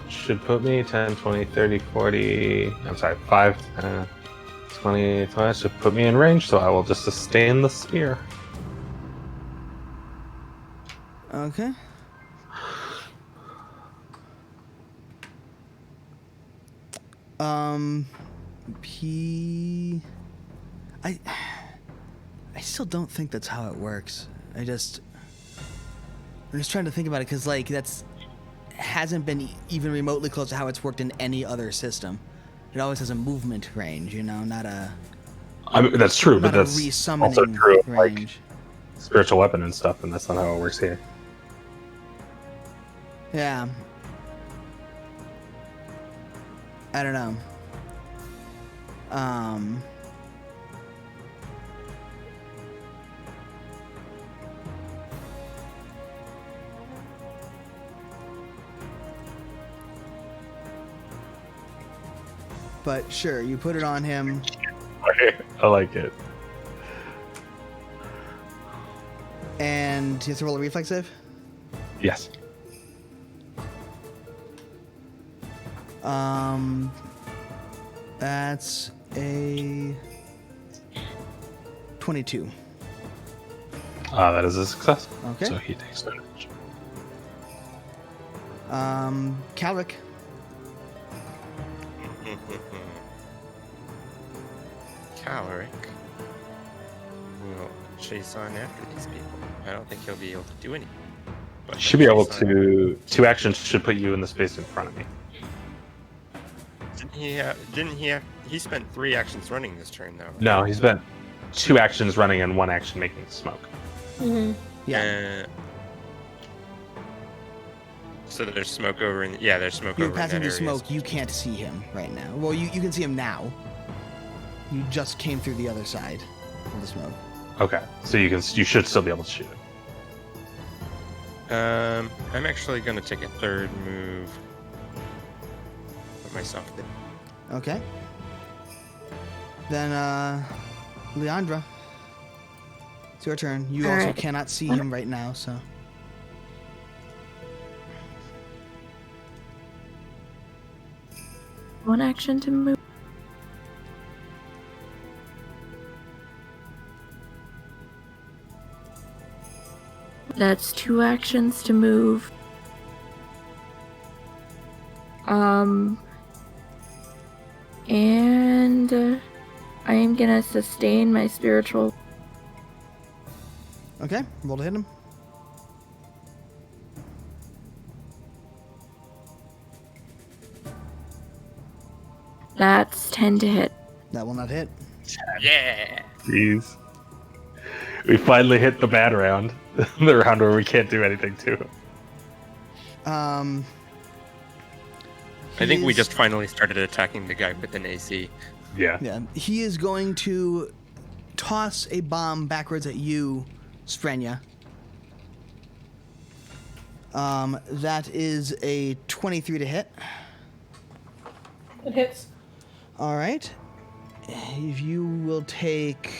Should put me 10, 20, 30, 40. I'm sorry, 5, 20, 20. Should put me in range, so I will just sustain the spear. Okay. I still don't think that's how it works. I'm just trying to think about it because that's hasn't been even remotely close to how it's worked in any other system. It always has a movement range, not a I mean, that's true, but not a that's resummoning also true of, range. spiritual weapon and stuff, and that's not how it works here. Yeah. I don't know. But sure, you put it on him. I like it. And you have to roll a reflex save? Yes. That's a 22. That is a success. Okay. So he takes damage. Calric. Calric will chase on after these people. I don't think he'll be able to do anything. But Should be able to. 2 actions should put you in the space in front of me. Didn't he have? He spent 3 actions running this turn though. Right? No, he spent 2 actions running and 1 action making smoke. Mm-hmm. Yeah. So there's smoke over in. Yeah, there's smoke You're over in passing that the area. smoke. You can't see him right now. Well, you can see him now. You just came through the other side of the smoke. Okay, so you should still be able to shoot it. I'm actually gonna take a 3rd move. Put myself there. Okay. Then, Leandra. It's your turn. You All also right. cannot see him right now, so. One action to move. That's 2 actions to move. And I am gonna sustain my spiritual. Okay, roll to hit him. That's 10 to hit. That will not hit. Yeah. Jeez. We finally hit the bad round. The round where we can't do anything to him. I think we He's- just finally started attacking the guy with an AC. Yeah. Yeah, he is going to toss a bomb backwards at you, Sprenya. That is a 23 to hit. It hits. All right. You will take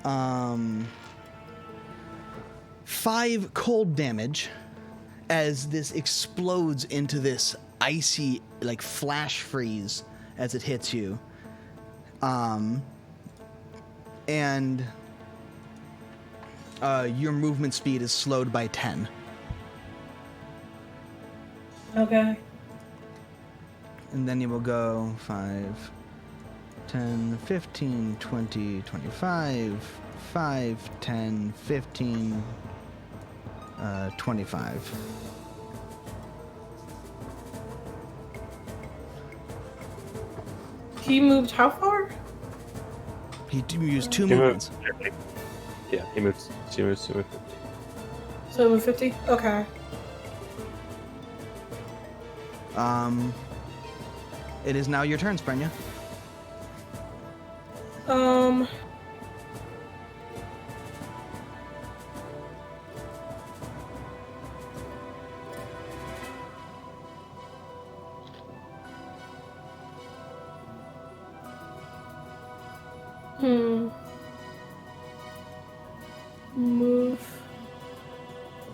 5 cold damage as this explodes into this icy, like, flash freeze as it hits you. And your movement speed is slowed by 10. Okay. And then you will go 5, 10, 15, 20, 25, 5, 10, 15, 25. He moved how far? He used 2 He movements. moved. Yeah, he moves. He moves. He moves. So move 50? Okay. It is now your turn, Sprenya. Move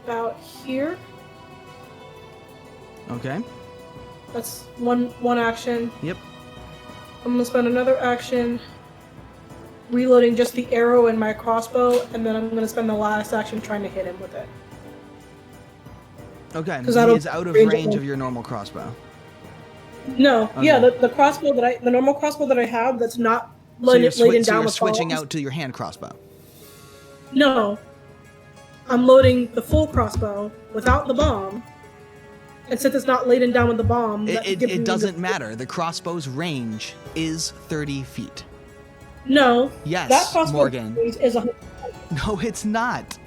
about here. Okay. That's one action. Yep. I'm gonna spend another action reloading just the arrow in my crossbow, and then I'm gonna spend the last action trying to hit him with it. Okay. 'Cause He I don't is out of range range of- of your normal crossbow. No, Okay. yeah, the crossbow the normal crossbow that I have that's not So you're, laden so down you're with switching bombs. out to your hand crossbow. No, I'm loading the full crossbow without the bomb, and since it's not laden down with the bomb, that gives me It the- doesn't matter. The crossbow's range is 30 feet. No, Yes, that crossbow Morgan. is 100. No, it's not.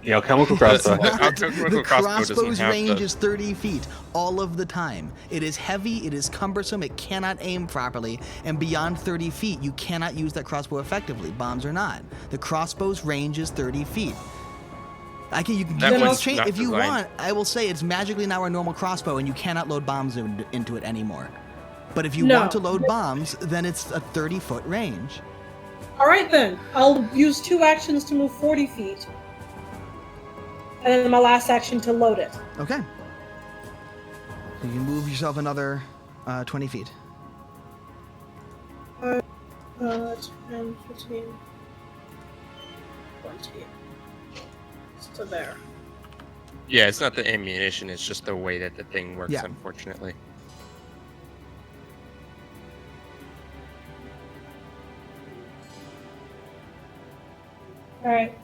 Yeah, chemical It's crossbow. not. not. Chemical The crossbow doesn't crossbow's have range the- is 30 feet all of the time. It is heavy, it is cumbersome, it cannot aim properly, and beyond 30 feet, you cannot use that crossbow effectively, bombs or not. The crossbow's range is 30 feet. You can That one's change not if you designed. want. I will say it's magically now a normal crossbow, and you cannot load bombs into it anymore. But if you No. want to load bombs, then it's a 30-foot range. All right then, I'll use 2 actions to move 40 feet, and then my last action to load it. Okay. So you can move yourself another 20 feet. 10, 15, 20. So there. Yeah, it's not the ammunition, it's just the way that the thing works, Yeah. unfortunately. All right,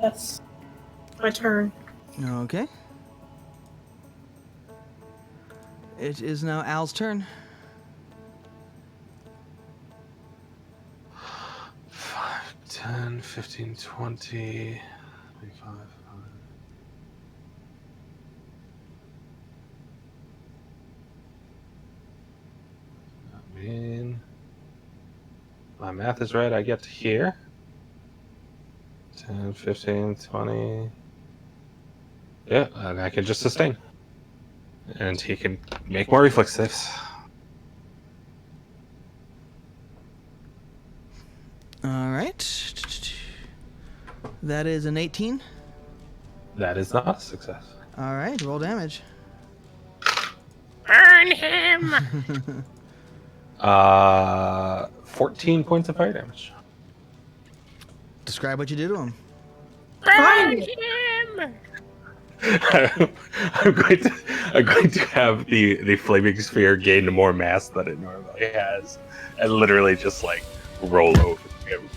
that's my turn. Okay. It is now Al's turn. 5, 10, 15, 20, 25. I mean, my math is right. I get to here. 10, 15, 20. Yeah, and I can just sustain. And he can make more reflex saves. All right. That is an 18. That is not a success. All right, roll damage. Burn him! 14 points of fire damage. Describe what you do to him. Burn find it. him! I'm going to have the flaming sphere gain more mass than it normally has, and literally just like roll over him.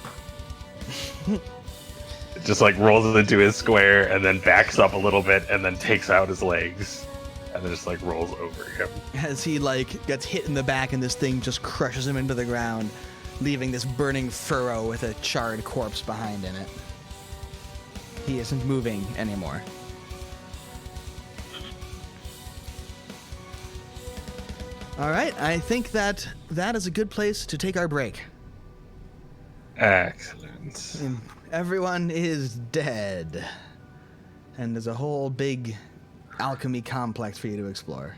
It just like rolls into his square and then backs up a little bit and then takes out his legs and then just like rolls over him. As he like gets hit in the back and this thing just crushes him into the ground, leaving this burning furrow with a charred corpse behind in it. He isn't moving anymore. All right, I think that is a good place to take our break. Excellent. Everyone is dead. And there's a whole big alchemy complex for you to explore.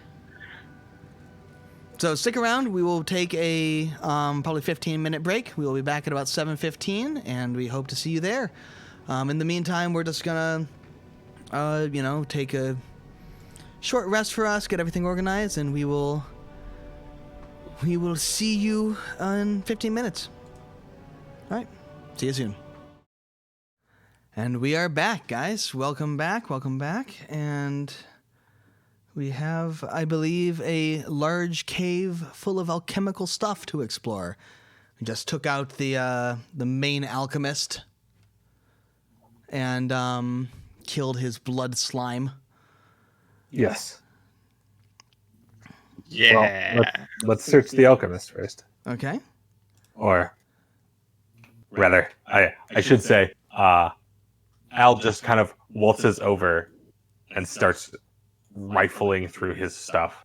So stick around. We will take a probably 15-minute break. We will be back at about 7:15, and we hope to see you there. In the meantime, we're just gonna, take a short rest for us, get everything organized, and we will see you in 15 minutes. All right. See you soon. And we are back, guys. Welcome back. And we have, I believe, a large cave full of alchemical stuff to explore. We just took out the main alchemist and killed his blood slime. Yes. Yeah. Well, let's search the alchemist first. Okay. Or rather, I should say, Al just kind of waltzes over and starts rifling through his stuff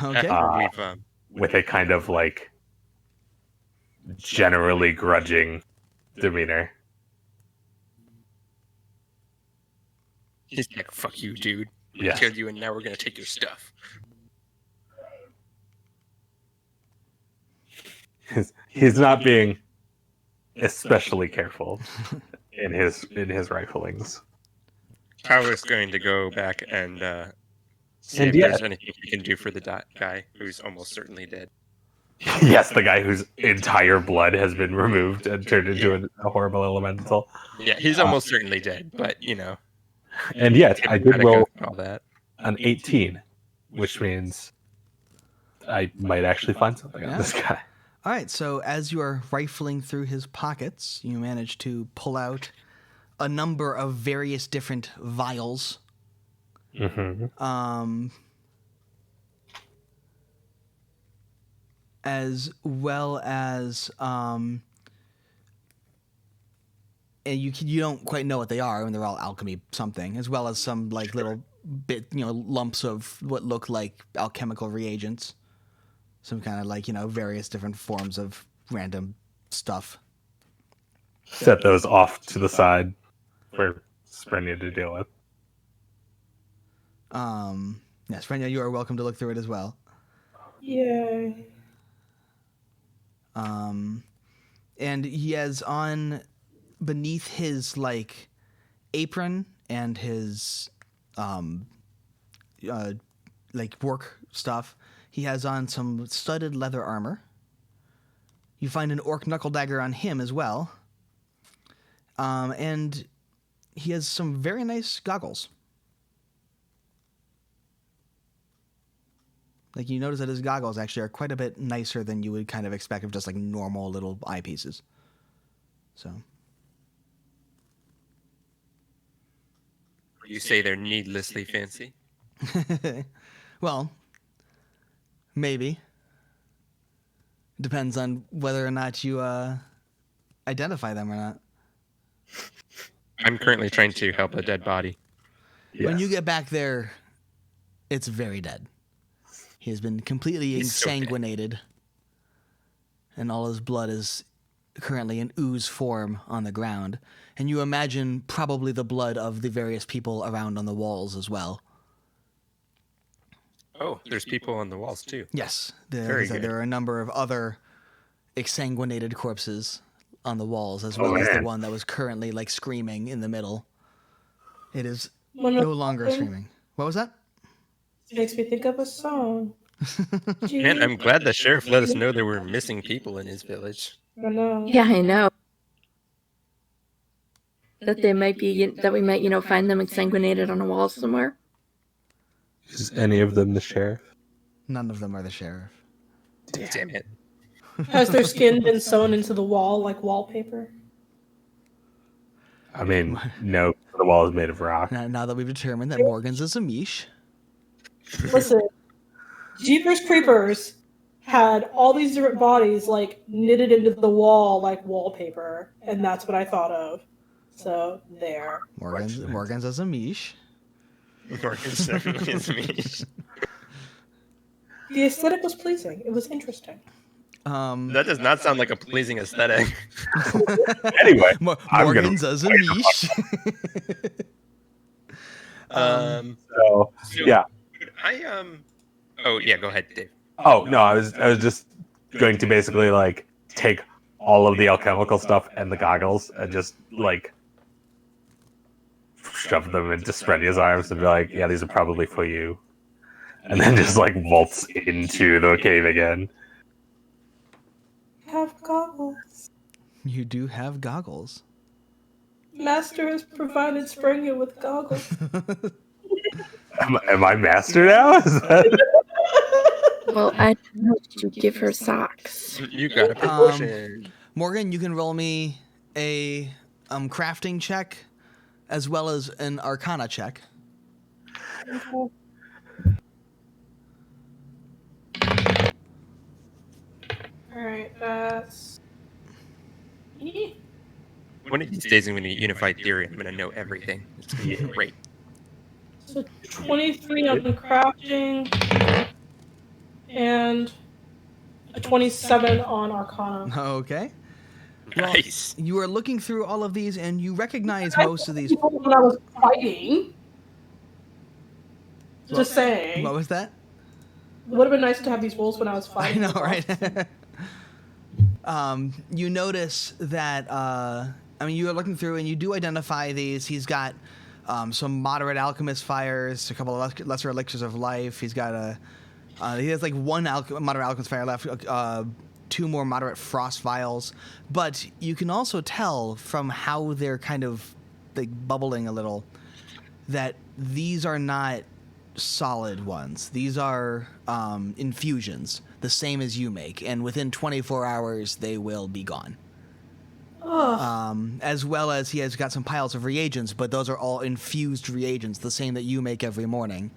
Okay. After we've with a kind of like generally grudging demeanor. he's like, fuck you, dude. We Yeah. killed you, and now we're gonna take your stuff. He's not being especially careful in his riflings. Tyler's going to go back and see And if yeah. there's anything he can do for the guy who's almost certainly dead. Yes, the guy whose entire blood has been removed and turned into a horrible elemental. Yeah, he's almost certainly dead, but you know. And yet, I did gotta go roll through all that. an 18, which means I might actually find something Yeah. on this guy. All right, so as you are rifling through his pockets, you manage to pull out a number of various different vials. Mm-hmm. As well as and you don't quite know what they are, and they're all alchemy something, as well as some like little lumps of what look like alchemical reagents, some kind of like various different forms of random stuff. Set those off to the side for Sprenya to deal with. Yes, Frenya, you are welcome to look through it as well. Yay. And he has on beneath his like apron and his like work stuff, he has on some studded leather armor. You find an orc knuckle dagger on him as well. And he has some very nice goggles. Like, you notice that his goggles actually are quite a bit nicer than you would kind of expect of just like normal little eyepieces. So. You say they're needlessly fancy. Well, maybe. Depends on whether or not you identify them or not. I'm currently trying to help a dead body. Yes. When you get back there, it's very dead. He has been completely He's so dead. ensanguinated, and all his blood is currently in ooze form on the ground. And you imagine probably the blood of the various people around on the walls as well. Oh, there's people on the walls too. Yes, Very good. there are a number of other exsanguinated corpses on the walls, as well Oh, as the man. one that was currently like screaming in the middle. It is One no of longer them screaming. What was that? makes me think of a song. Man, I'm glad the sheriff let us know there were missing people in his village. I know. Yeah, I know. that they might be that we might find them exsanguinated on a wall somewhere? Is any of them the sheriff? None of them are the sheriff. Damn it. Has their skin been sewn into the wall like wallpaper? I mean, no, the wall is made of rock. Now that we've determined that Morgan's is a Mish. Listen, Jeepers Creepers had all these different bodies like knitted into the wall like wallpaper, and that's what I thought of. So there. Morgan's as a Mish. Morgan's definitely is me. The aesthetic was pleasing. It was interesting. That does not sound like a pleasing aesthetic. Anyway, Morgan's as a Mish. So yeah. Oh yeah, go ahead, Dave. Oh no, I was just going to basically like take all of the alchemical stuff and the goggles and just like shove them into Sprendia's arms and be like, yeah, these are probably for you. And then just like waltz into the cave again. Have goggles. You do have goggles. Master has provided Springa with goggles. Am I master now? Is that... Well, I don't know to give her socks. You got a promotion. Morgan, you can roll me a crafting check as well as an Arcana check. Alright, that's... One of these days I'm going to unify theory. I'm going to know everything. It's going to be great. So 23 on crafting, and a 27 on Arcana. Okay. Well, Nice. you are looking through all of these, and you recognize most of these. When I was fighting. Just saying. What was that? It would have been nice to have these rolls when I was I fighting. know, right? You notice that, you are looking through and you do identify these. He's got some moderate alchemist fires, a couple of lesser elixirs of life. He's got he has like one moderate alchemist fire left, 2 more moderate frost vials. But you can also tell from how they're kind of like bubbling a little that these are not solid ones. These are infusions, the same as you make, and within 24 hours they will be gone. As well as he has got some piles of reagents, but those are all infused reagents, the same that you make every morning,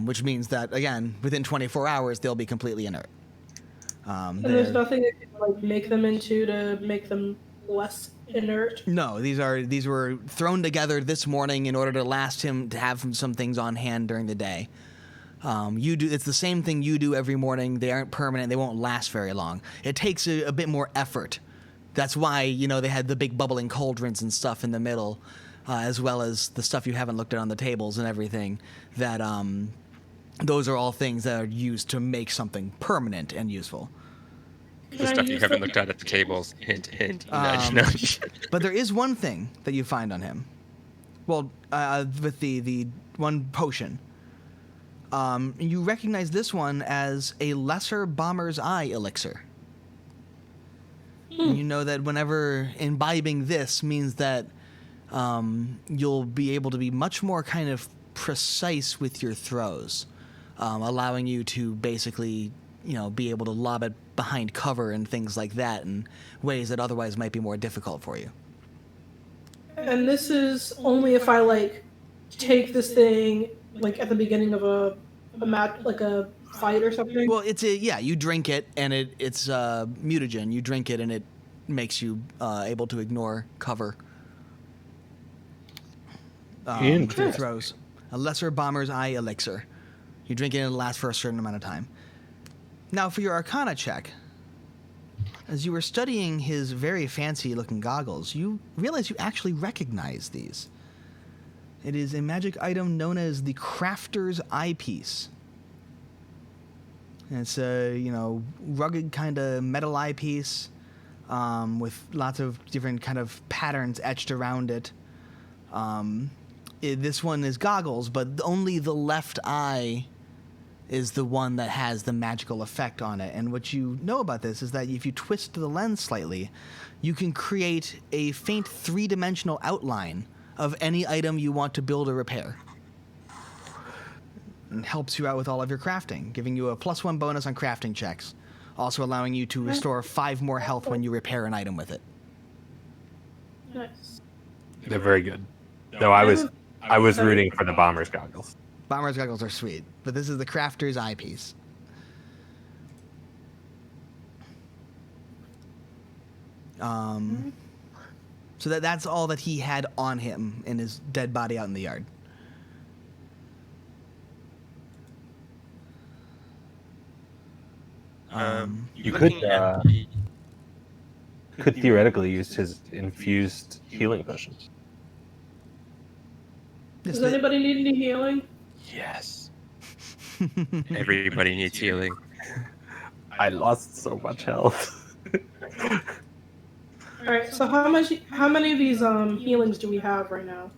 which means that, again, within 24 hours they'll be completely inert. And there's nothing that can like make them into to make them less inert. No, these were thrown together this morning in order to last him to have some things on hand during the day. It's the same thing you do every morning. They aren't permanent. They won't last very long. It takes a bit more effort. That's why they had the big bubbling cauldrons and stuff in the middle, as well as the stuff you haven't looked at on the tables and everything. That those are all things that are used to make something permanent and useful. The stuff you haven't looked at the tables. Hint, hint. Nudge, nudge. But there is one thing that you find on him. Well, with the one potion. You recognize this one as a lesser bomber's eye elixir. And you know that whenever imbibing this means that you'll be able to be much more kind of precise with your throws, allowing you to basically, be able to lob it behind cover and things like that in ways that otherwise might be more difficult for you. And this is only if I take this thing at the beginning of a match, like a fight or something. Well, you drink it and it's mutagen. You drink it and it makes you able to ignore cover. With your throws. A lesser bomber's eye elixir. You drink it and it lasts for a certain amount of time. Now, for your Arcana check, as you were studying his very fancy-looking goggles, you realize you actually recognize these. It is a magic item known as the Crafter's Eyepiece. And it's a, rugged kind of metal eyepiece with lots of different kind of patterns etched around it. This one is goggles, but only the left eye is the one that has the magical effect on it. And what you know about this is that if you twist the lens slightly, you can create a faint 3-dimensional outline of any item you want to build or repair. And helps you out with all of your crafting, giving you a +1 bonus on crafting checks, also allowing you to restore 5 more health when you repair an item with it. Nice. They're very good. Though I was rooting for the bomber's goggles. Bomber's goggles are sweet, but this is the crafter's eyepiece. So that's all that he had on him in his dead body out in the yard. You could theoretically use his infused healing potions. Yes, Does anybody need any healing? Yes. Everybody needs healing. I lost so much health. All right. So how many of these healings do we have right now?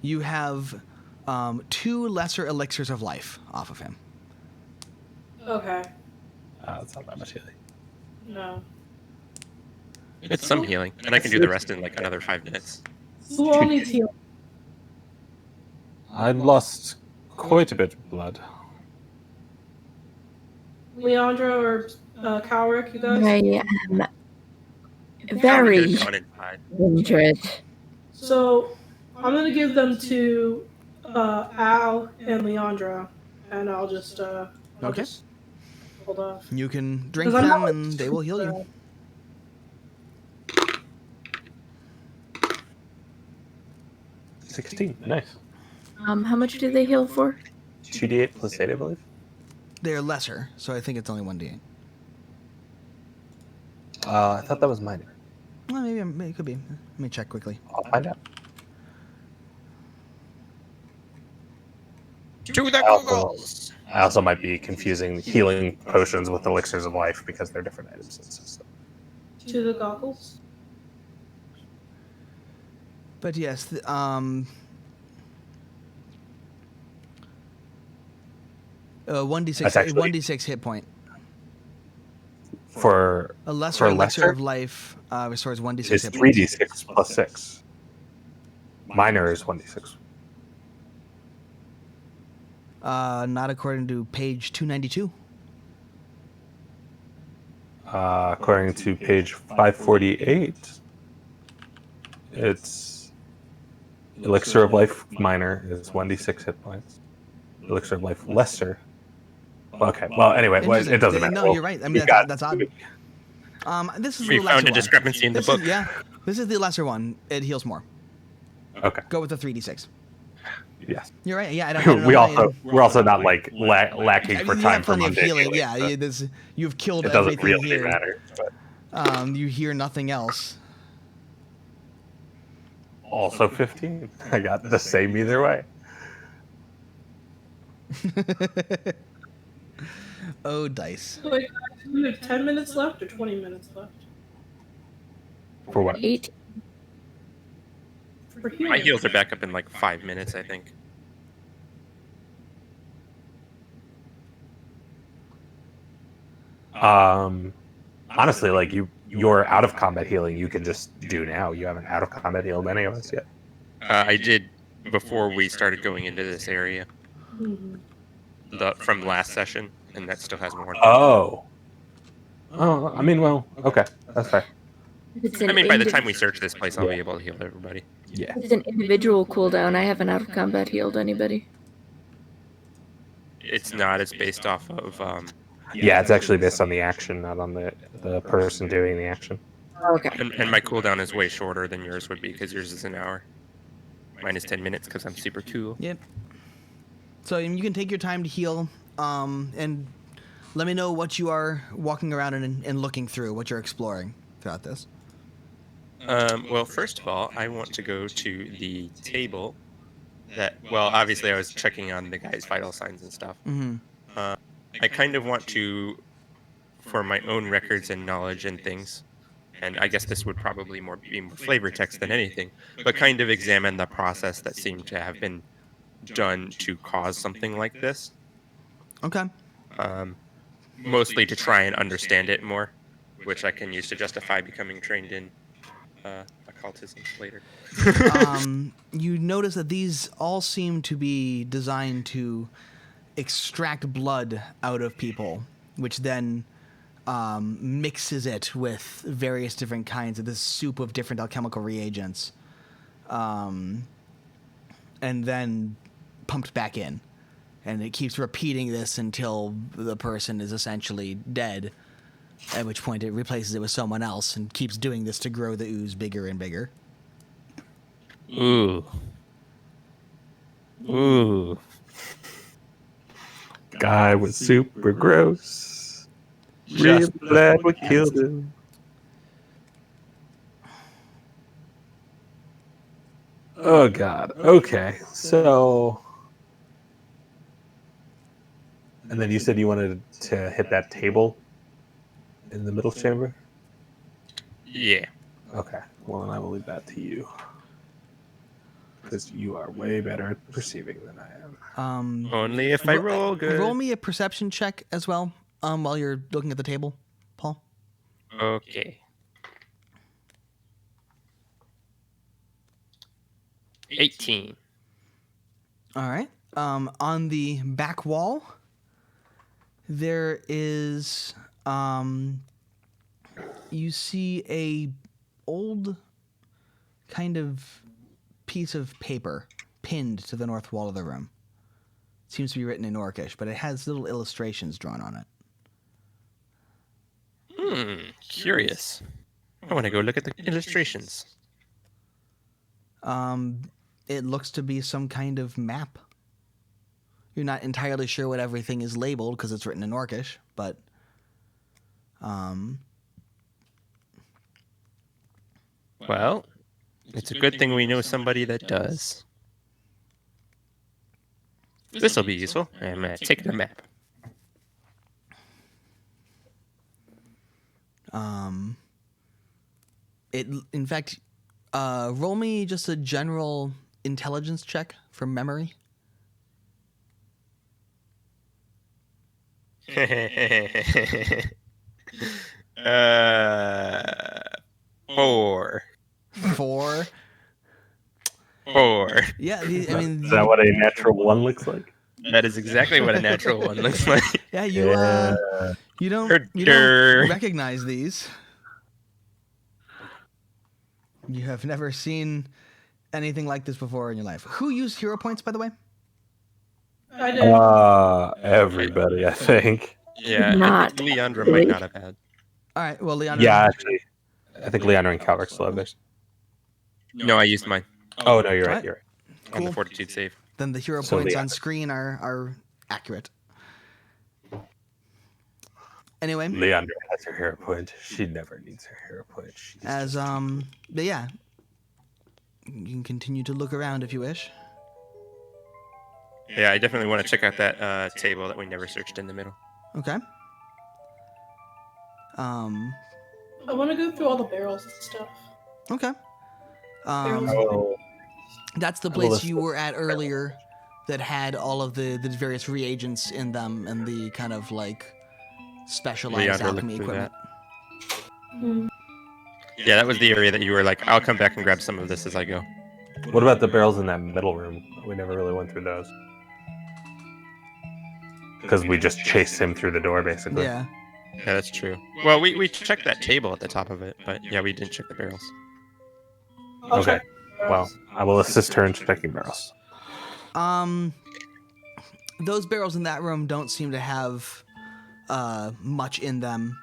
You have 2 lesser elixirs of life off of him. Okay. It's not that much healing. No. It's some healing, and I can do the rest in like another 5 minutes. Who all needs healing? I lost quite a bit of blood. Leandra or Cowrick, you guys? I am very Gone inside. injured. So I'm gonna give them to Al and Leandra, and I'll just hold off. You can drink 'Cause I'm them not- and they will heal you. 16. Nice. How much do they heal for? 2d8 plus 8, I believe. They're lesser, so I think it's only 1d8. I thought that was minor. Well, maybe it could be. Let me check quickly. I'll find out. To the goggles! I also might be confusing healing potions with elixirs of life because they're different items in the system. To the goggles. But yes, 1d6, That's actually- 1d6 hit point. For A lesser For elixir lesser? of life restores 1d6 it's hit points. 3d6 plus 6. Minor is 1d6. Not according to page 292. According to page 548, it's elixir of life minor is 1d6 hit points. Elixir of life lesser. Okay. Well, anyway, Interesting. it doesn't matter. No, you're right. I mean, that's odd. This is We the found lesser a one. discrepancy in the This book. this is the lesser one. It heals more. Okay. Go with the 3d6. Yes. You're right. Yeah, I don't know. We're also not like lacking for you time have for plenty of mundane healing. healing, Yeah, so you've killed it doesn't everything really here. matter. But You hear nothing else. also 15. I got the same either way. Oh, dice. So wait, we have 10 minutes left or 20 minutes left? For what? 8. For healing. My heals are back up in like 5 minutes, I think. Honestly, like your out of combat healing, you can just do now. You haven't out of combat healed any of us yet. I did before we started going into this area Mhm. from last session, and that still hasn't worn. Oh, I mean, well, okay, that's fair. It's I an mean, by the time we search this place, I'll be Yeah. able to heal everybody. Yeah. It's an individual cooldown. I haven't out of combat healed anybody. It's not. It's based off of. Yeah, it's actually based on the action, not on the person doing the action. Okay. And my cooldown is way shorter than yours would be because yours is an hour. Mine is 10 minutes because I'm super cool. Yep. So you can take your time to heal, and let me know what you are walking around and looking through, what you're exploring throughout this. Well, first of all, I want to go to the table that. Well, obviously, I was checking on the guy's vital signs and stuff. Mm-hmm. I kind of want to, for my own records and knowledge and things, and I guess this would probably be more flavor text than anything, but kind of examine the process that seemed to have been done to cause something like this. Okay. mostly to try and understand it more, which I can use to justify becoming trained in occultism later. You notice that these all seem to be designed to extract blood out of people, which then mixes it with various different kinds of this soup of different alchemical reagents, and then pumped back in. And it keeps repeating this until the person is essentially dead, at which point it replaces it with someone else and keeps doing this to grow the ooze bigger and bigger. Ooh. Ooh. Guy was super gross. Real glad we killed him. Oh god. Okay. So, and then you said you wanted to hit that table in the middle chamber? Yeah. Okay. Well, then I will leave that to you. Because you are way better at perceiving than I am. Only if I roll good. Roll me a perception check as well, while you're looking at the table, Paul. Okay. 18. All right. On the back wall, there is, you see a old kind of piece of paper pinned to the north wall of the room. It seems to be written in Orcish, but it has little illustrations drawn on it. Curious. I want to go look at the illustrations. It looks to be some kind of map. You're not entirely sure what everything is labeled because it's written in Orcish, but Well, it's a good thing we know somebody that does. This will be useful. I'm going to take the map. In fact, roll me just a general intelligence check for memory. Four. 4. Yeah, I mean, Is that what a natural one looks like? That is exactly what a natural one looks like. yeah, you don't recognize these. You have never seen anything like this before in your life. Who used hero points, by the way? I did. Everybody, I think. Yeah, I Not think Leandra might not have had. All right, well, Leandra. Yeah, actually, I think Leander and Calric still have theirs. No, I used mine Oh no, you're right. What? You're right. on the Cool. fortitude save. Then the hero So points Leandra. on screen are accurate. Anyway, Leander has her hero point. She never needs her hero point. She's as just- but yeah, you can continue to look around if you wish. Yeah, I definitely want to check out that table that we never searched in the middle. Okay. I want to go through all the barrels and stuff. Okay. Barrels. Oh, That's the Well, place let's- you were at earlier that had all of the various reagents in them and the kind of like specialized Leandra looked alchemy through equipment. Hmm. Yeah, that was the area that you were like, I'll come back and grab some of this as I go. what about the barrels in that middle room? We never really went through those because we just chased him through the door, basically. Yeah. Yeah, that's true. Well, we checked that table at the top of it, but yeah, we didn't check the barrels. I'll Okay. check the Well, barrels. I will assist her in checking barrels. Those barrels in that room don't seem to have much in them.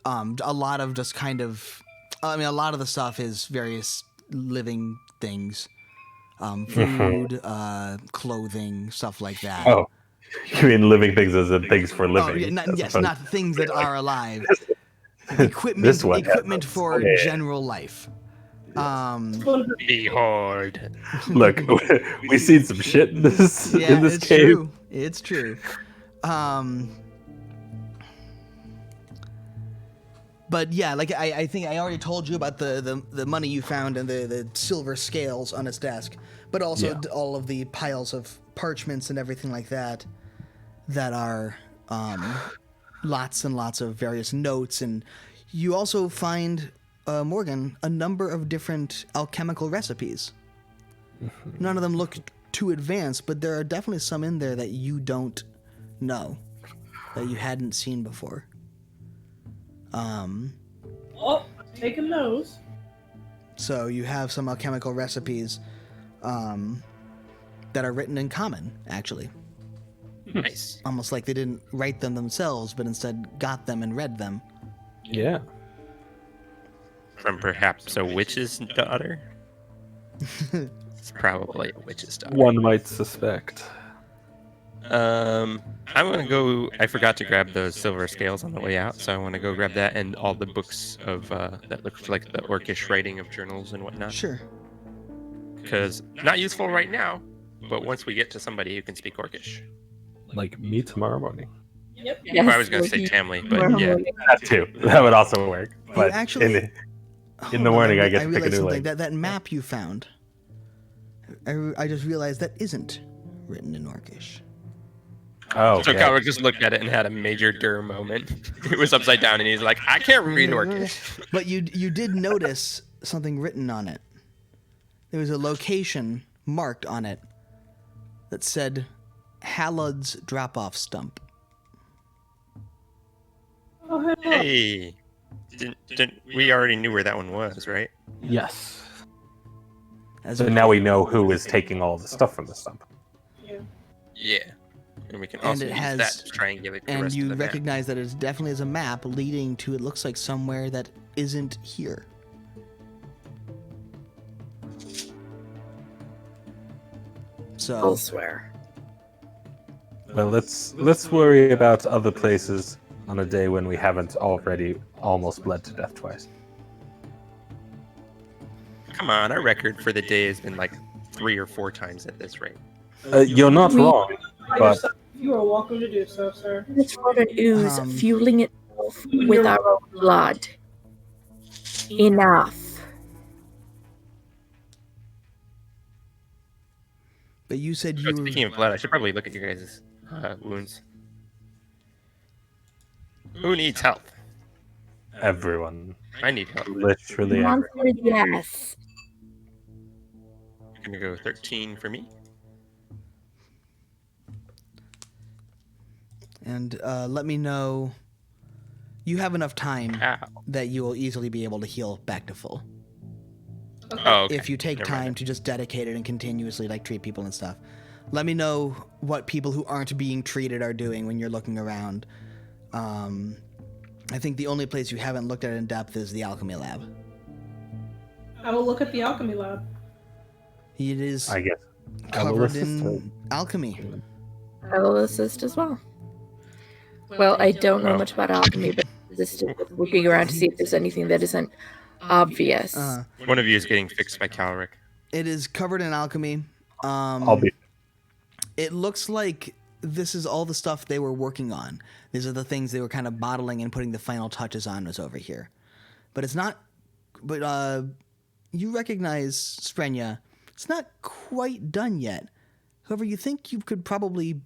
A lot of just kind of, I mean, a lot of the stuff is various living things, food, clothing, stuff like that. Oh, you mean living things as in things for living? Oh, yeah, not, as yes, opposed- not things that are alive. Equipment, This one has equipment a- for yeah. general life. Behold. Look, we've seen some shit in this Yeah, in this it's cave. true. It's true. But yeah, like I think I already told you about the money you found and the silver scales on his desk, but also Yeah. all of the piles of parchments and everything like that. that are lots and lots of various notes, and you also find, Morgan, a number of different alchemical recipes. None of them look too advanced, but there are definitely some in there that you don't know, that you hadn't seen before. Oh, taking those. So you have some alchemical recipes that are written in common, actually. Nice. Almost like they didn't write them themselves, but instead got them and read them. Yeah. From perhaps a witch's daughter? It's probably a witch's daughter. One might suspect. I'm gonna go. I forgot to grab those silver scales on the way out, so I want to go grab that and all the books of that look like the orcish writing of journals and whatnot. Sure. Because not useful right now, but once we get to somebody who can speak orcish. Like me tomorrow morning. Yep. Yes, I was gonna say Tamley, but yeah. That too. That would also work. But actually- in the morning, I get to pick a realized new something. lane. That map you found, I just realized that isn't written in Orcish. Oh, So okay. Calric just looked at it and had a major Dur moment. It was upside down, and he's like, "I can't read orcish." But you did notice something written on it. There was a location marked on it that said Hallad's drop-off stump. Oh, hey, look. Hey, didn't we already knew where that one was, right? Yes. As So now we know who is taking all the stuff from the stump. Yeah, and we can And also it use has- that to triangulate the and rest you of the map. recognize that it definitely is a map leading to, it looks like, somewhere that isn't here. So Elsewhere. Well, let's worry about other places on a day when we haven't already almost bled to death twice. Come on, our record for the day has been like 3 or 4 times at this rate. You're not wrong, but You are welcome to do so, sir. This water ooze Um, fueling itself with our own blood. Enough. but you said But you were, speaking of blood, I should probably look at you guys' wounds. Who needs help? everyone, I need help. literally everyone. Monster, yes. I'm gonna go 13 for me. and let me know. You have enough time Ow. that you will easily be able to heal back to full. Oh, okay. If you take Never time mind. to just dedicate it and continuously like treat people and stuff. Let me know what people who aren't being treated are doing when you're looking around. I think the only place you haven't looked at in depth is the Alchemy Lab. I will look at the Alchemy Lab. It is I guess. I will covered assist her. in alchemy. I will assist as well. Well, I don't know Well. much about alchemy, but just looking around to see if there's anything that isn't obvious. One of you is getting fixed by Calric. It is covered in alchemy. I'll be. It looks like this is all the stuff they were working on. These are the things they were kind of bottling and putting the final touches on was over here. But it's not... But you recognize, Sprenya, it's not quite done yet. However, you think you could probably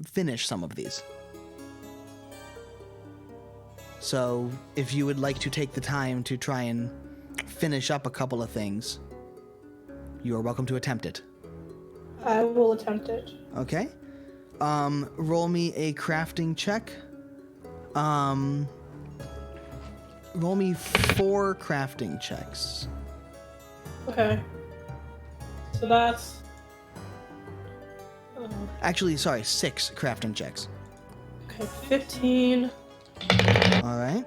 finish some of these. So, if you would like to take the time to try and finish up a couple of things, you are welcome to attempt it. I will attempt it. Okay. Roll me a crafting check. Roll me 4 crafting checks. Okay. So that's. Actually, sorry, 6 crafting checks. Okay, 15. All right.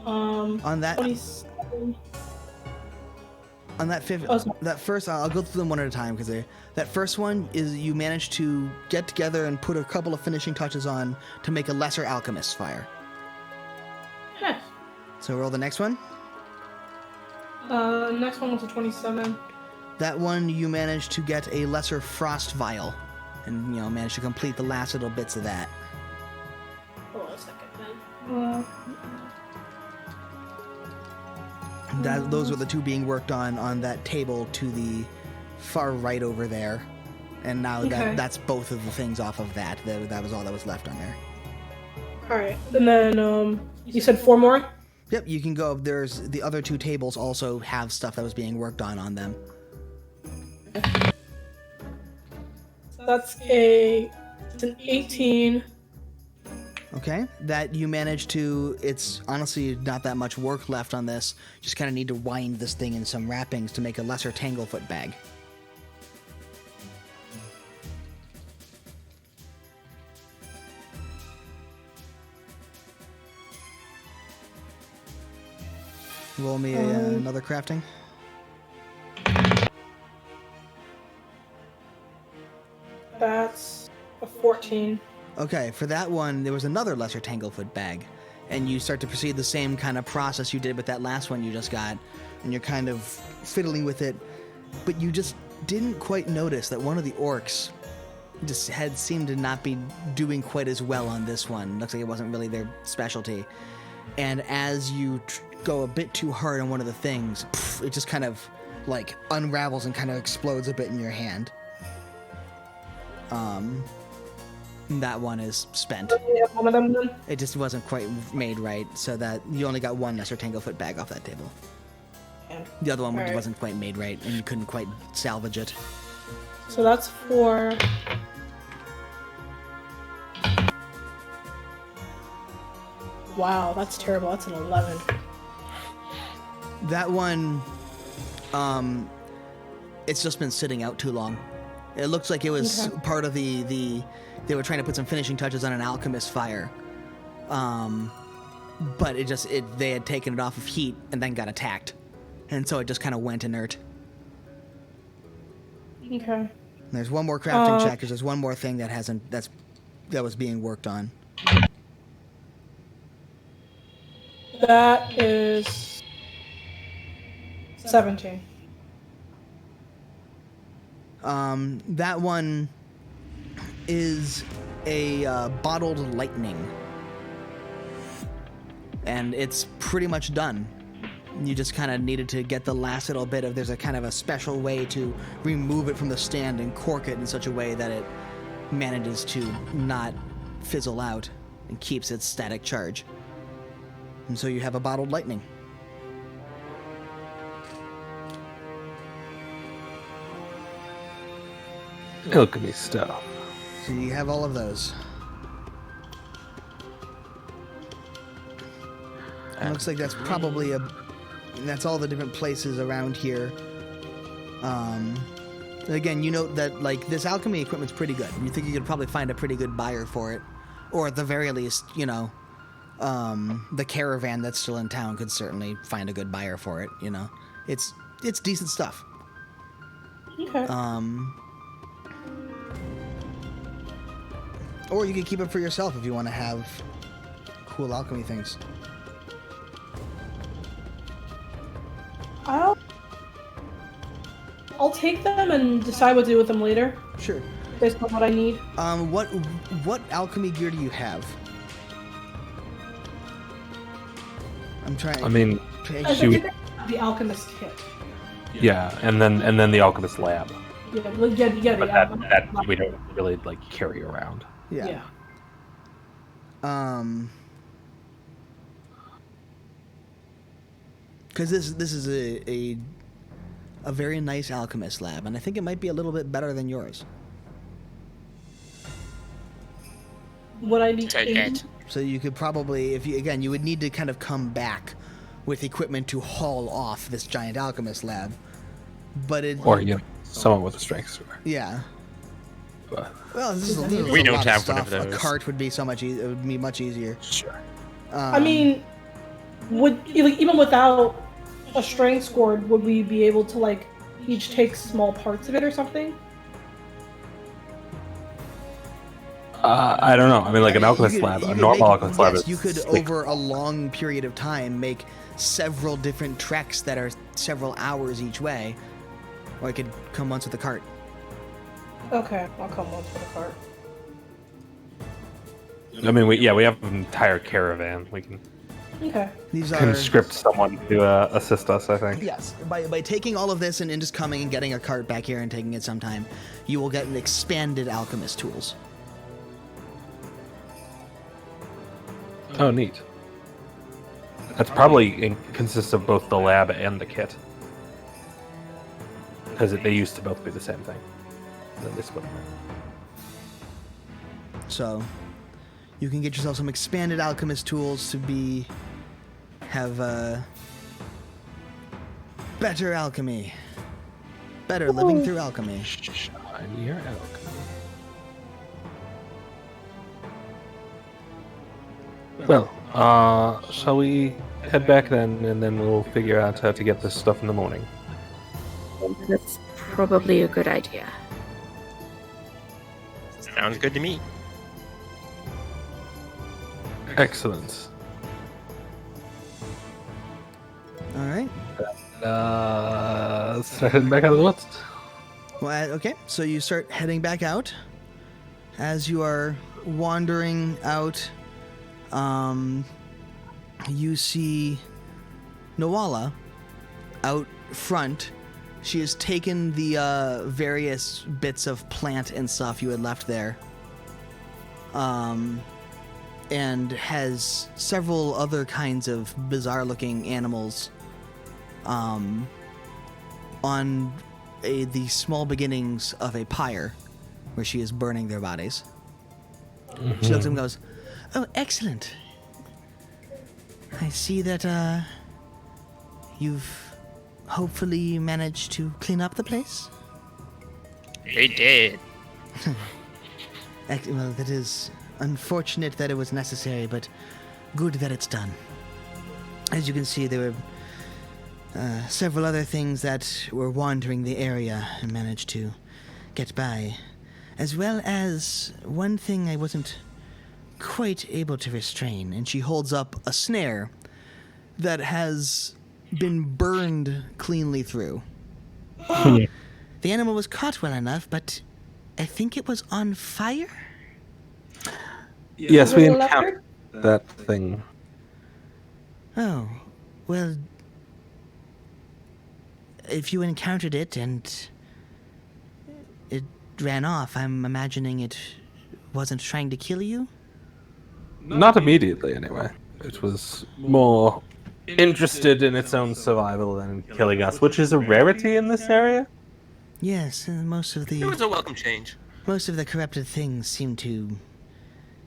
On that, 27. on that Oh, sorry. that first, I'll go through them one at a time because that first one is you managed to get together and put a couple of finishing touches on to make a lesser alchemist fire. Yes. So roll the next one. Next one was a 27. That one you managed to get a lesser frost vial, and managed to complete the last little bits of that. Hold on a second, man. Those were the 2 being worked on that table to the far right over there. And now Okay. that's both of the things off of that. That was all that was left on there. All right, and then you said 4 more. Yep, you can go. There's the other 2 tables also have stuff that was being worked on them. That's it's an 18. Okay, that you managed to. It's honestly not that much work left on this. Just kind of need to wind this thing in some wrappings to make a lesser tanglefoot bag. Roll me another crafting. That's a 14. Okay, for that one, there was another lesser tanglefoot bag. And you start to proceed the same kind of process you did with that last one you just got. And you're kind of fiddling with it. But you just didn't quite notice that one of the orcs just had seemed to not be doing quite as well on this one. Looks like it wasn't really their specialty. And as you go a bit too hard on one of the things, it just kind of like unravels and kind of explodes a bit in your hand. That one is spent. Yeah, one of them then. It just wasn't quite made right, so that you only got one lesser tanglefoot bag off that table. Yeah. The other one Alright. wasn't quite made right, and you couldn't quite salvage it. So that's 4. Wow, that's terrible. That's an 11. That one, it's just been sitting out too long. It looks like it was part of the they were trying to put some finishing touches on an alchemist fire. But they had taken it off of heat and then got attacked. And so it just kind of went inert. Okay. There's one more crafting check, because there's one more thing that was being worked on. That is 17. That one is a bottled lightning. And it's pretty much done. You just kind of needed to get the last little bit of, there's a kind of a special way to remove it from the stand and cork it in such a way that it manages to not fizzle out and keeps its static charge. And so you have a bottled lightning. Alchemy stuff. So you have all of those. It looks like that's probably that's all the different places around here. And again, you note that like this alchemy equipment's pretty good. You think you could probably find a pretty good buyer for it, or at the very least, the caravan that's still in town could certainly find a good buyer for it. It's decent stuff. Okay. Or you can keep it for yourself if you want to have cool alchemy things. I'll take them and decide what to do with them later, Sure. based on what I need. What alchemy gear do you have? I'm trying. I mean, I Should we- think the Alchemist kit. yeah, and then the Alchemist Lab. Yeah, the But Alchemist that Lab. we don't really like carry around. Yeah. Because this is a very nice Alchemist Lab, and I think it might be a little bit better than yours. What I need Take to it. So you could probably, you would need to kind of come back with equipment to haul off this giant Alchemist Lab. But it, Or someone with a strength sword. yeah. But Well, this is a little. We a don't lot have stuff. one of those. A cart would be so much. It would be much easier. sure. I mean, even without a strength sword, would we be able to each take small parts of it or something? I don't know. I mean, like an Alchemist You could- Lab, you a could normal make- Alchemist Lab yes, is you could slick. over a long period of time make several different treks that are several hours each way, or I could come once with the cart. Okay, I'll come once for the cart. I mean, we have an entire caravan. We can Okay. These are Conscript someone to assist us, I think. Yes, by taking all of this and just coming and getting a cart back here and taking it sometime, you will get an expanded alchemist tools. Oh, neat. That's probably consists of both the lab and the kit. Because they used to both be the same thing. Then they split them. So, you can get yourself some expanded alchemist tools to have better alchemy. Better living through alchemy. Shinier alchemy. Well, shall we head back then, and then we'll figure out how to get this stuff in the morning? That's probably a good idea. Sounds good to me. Excellent. All right. Start heading back out of the woods. Well, okay, so you start heading back out. As you are wandering out, you see Nawala out front. She has taken the various bits of plant and stuff you had left there, and has several other kinds of bizarre-looking animals on the small beginnings of a pyre where she is burning their bodies. Mm-hmm. She looks at him and goes, "Oh, excellent. I see that you've hopefully managed to clean up the place." They did. Well, that is unfortunate that it was necessary, but good that it's done. As you can see, there were several other things that were wandering the area and managed to get by, as well as one thing I wasn't quite able to restrain, and she holds up a snare that has been burned cleanly through. The animal was caught well enough, but I think it was on fire? Yes, we Was it a encountered that thing. Oh, well, if you encountered it and it ran off, I'm imagining it wasn't trying to kill you? Not immediately, anyway. It was more interested in its own survival than in killing us, which is a rarity in this area. Yes, most of It was the a welcome change. corrupted things seem to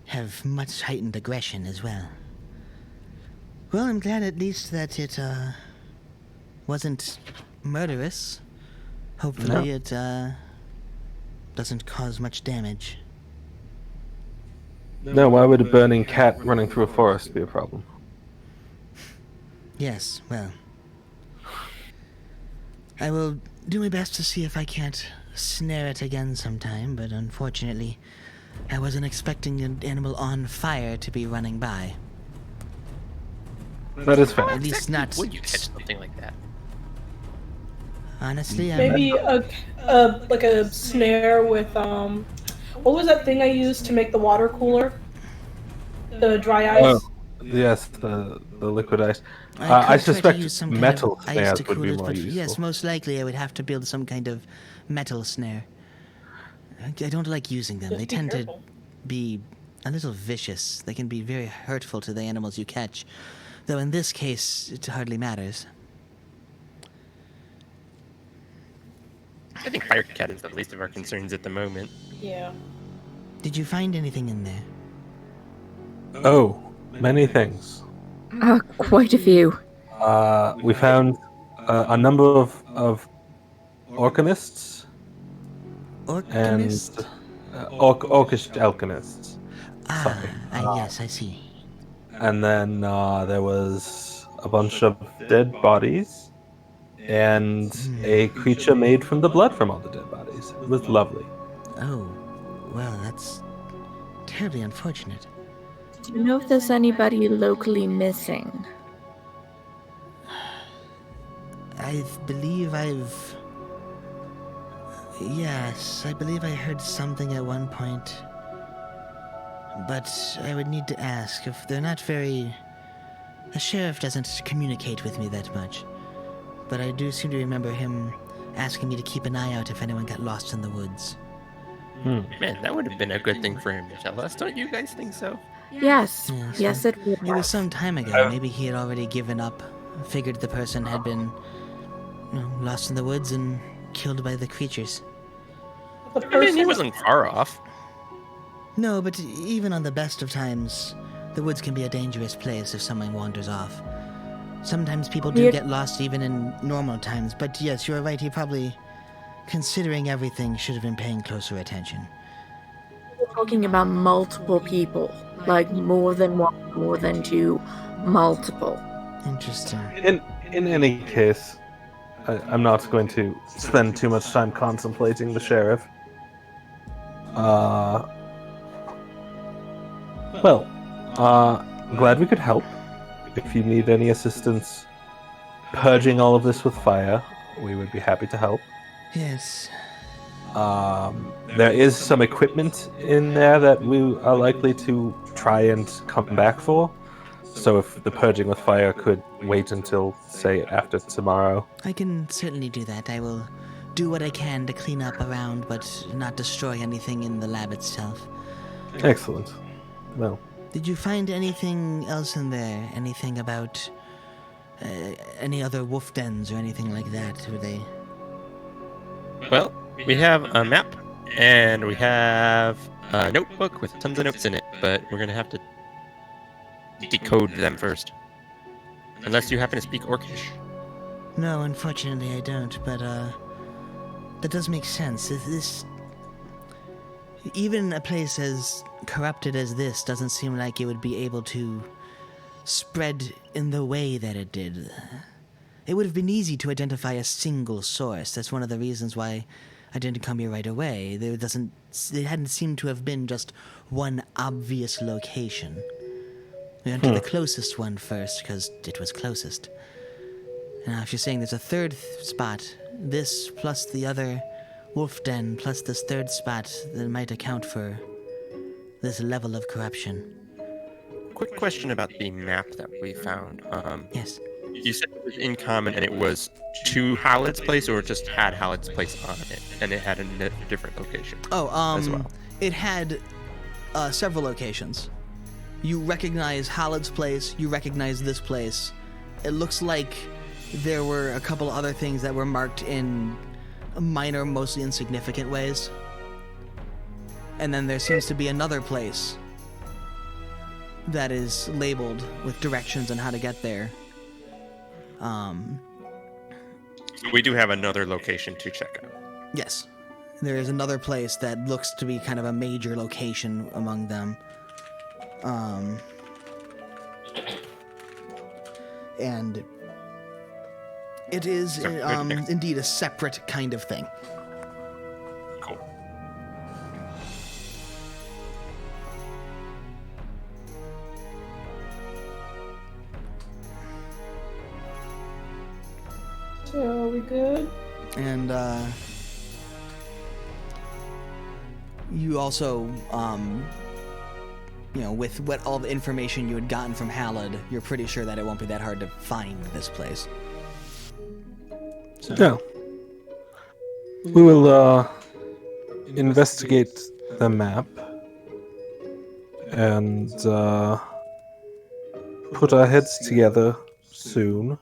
have much heightened aggression as well. Well, I'm glad at least that it wasn't murderous. Hopefully it doesn't cause much damage. No, why would a burning cat running through a forest be a problem? Yes, well, I will do my best to see if I can't snare it again sometime, but unfortunately, I wasn't expecting an animal on fire to be running by. That is fair. At least not. Would you catch something like that? Honestly, Maybe like a snare with what was that thing I used to make the water cooler? The dry ice. Oh, yes, the liquid ice. could I try to suspect use some kind metal of ice snares to would cool be it, more but useful. yes, most likely I would have to build some kind of metal snare. I don't like using them. They Be tend to careful. be a little vicious. They can be very hurtful to the animals you catch. Though in this case, it hardly matters. I think Firecat is the least of our concerns at the moment. Yeah. Did you find anything in there? Oh, many things. Quite a few. We found a number of alchemists Alchemist? and orcish alchemists. sorry. Yes, I see. And then there was a bunch of dead bodies and a creature made from the blood from all the dead bodies. It was lovely. Oh, well, that's terribly unfortunate. Do you know if there's anybody locally missing? Yes, I believe I heard something at one point. But I would need to ask. If they're not very The sheriff doesn't communicate with me that much, but I do seem to remember him asking me to keep an eye out if anyone got lost in the woods. Man, that would have been a good thing for him to tell us. Don't you guys think so? Yes. Yes, it would. It was some time ago. Maybe he had already given up, figured the person had been lost in the woods and killed by the creatures. The I mean, he person, wasn't far off. No, but even on the best of times, the woods can be a dangerous place if someone wanders off. Sometimes people do Yeah. get lost even in normal times, but yes, you're right, he probably, considering everything, should have been paying closer attention. We're talking about multiple people. Like more than one, more than two, multiple. Interesting. In any case, I'm not going to spend too much time contemplating the sheriff. Glad we could help. If you need any assistance purging all of this with fire, we would be happy to help. Yes. There is some equipment in there that we are likely to try and come back for. So if the purging with fire could wait until, say, after tomorrow. I can certainly do that. I will do what I can to clean up around, but not destroy anything in the lab itself. Excellent. Well, Did you find anything else in there? Anything about any other wolf dens or anything like that? Were they? Well, we have a map, and we have a notebook with tons of notes in it, but we're going to have to decode them first. Unless you happen to speak Orcish. No, unfortunately I don't, but that does make sense. This even a place as corrupted as this doesn't seem like it would be able to spread in the way that it did. It would have been easy to identify a single source. That's one of the reasons why I didn't come here right away. There hadn't seemed to have been just one obvious location. We went to the closest one first because it was closest. Now, if you're saying there's a third spot, this plus the other wolf den plus this third spot, that might account for this level of corruption. Quick question about the map that we found. Yes. You said it was in common and it was to Halled's place, or it just had Halled's place on it, and it had a different location as well? It had several locations. You recognize Halled's place, you recognize this place. It looks like there were a couple other things that were marked in minor, mostly insignificant ways. And then there seems to be another place that is labeled with directions on how to get there. We do have another location to check out. Yes. There is another place that looks to be kind of a major location among them. And it is indeed a separate kind of thing. Cool. so are we good? And you also, with what all the information you had gotten from Hallad, you're pretty sure that it won't be that hard to find this place. So, no. We will investigate the map and put our heads together soon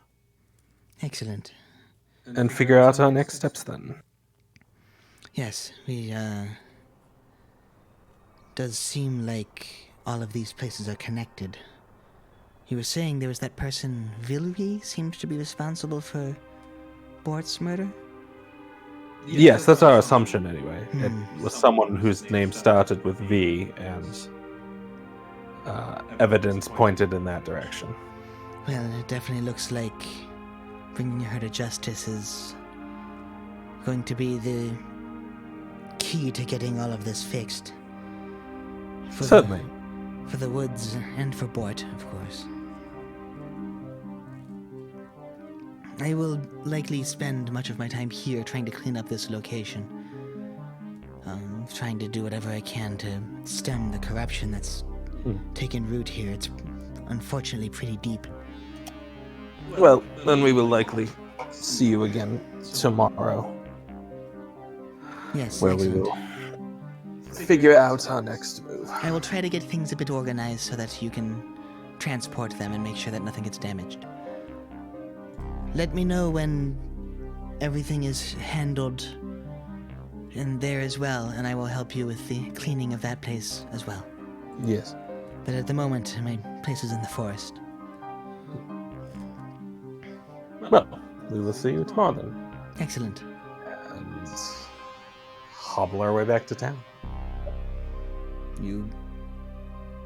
excellent. and figure out our next steps then. Yes, we, does seem like all of these places are connected. You were saying there was that person, Vilri, seemed to be responsible for Bort's murder? Yes, that's our assumption anyway. It was someone whose name started with V, and evidence pointed in that direction. Well, it definitely looks like bringing her to justice is going to be the key to getting all of this fixed. Certainly. For the woods and for Bort, of course. I will likely spend much of my time here trying to clean up this location. Trying to do whatever I can to stem the corruption that's taken root here. It's unfortunately pretty deep. Well, then we will likely see you again tomorrow, Yes, where excellent. we will figure out our next move. I will try to get things a bit organized so that you can transport them and make sure that nothing gets damaged. Let me know when everything is handled in there as well, and I will help you with the cleaning of that place as well. Yes. But at the moment, my place is in the forest. Well, we will see you tomorrow then. Excellent. And hobble our way back to town. You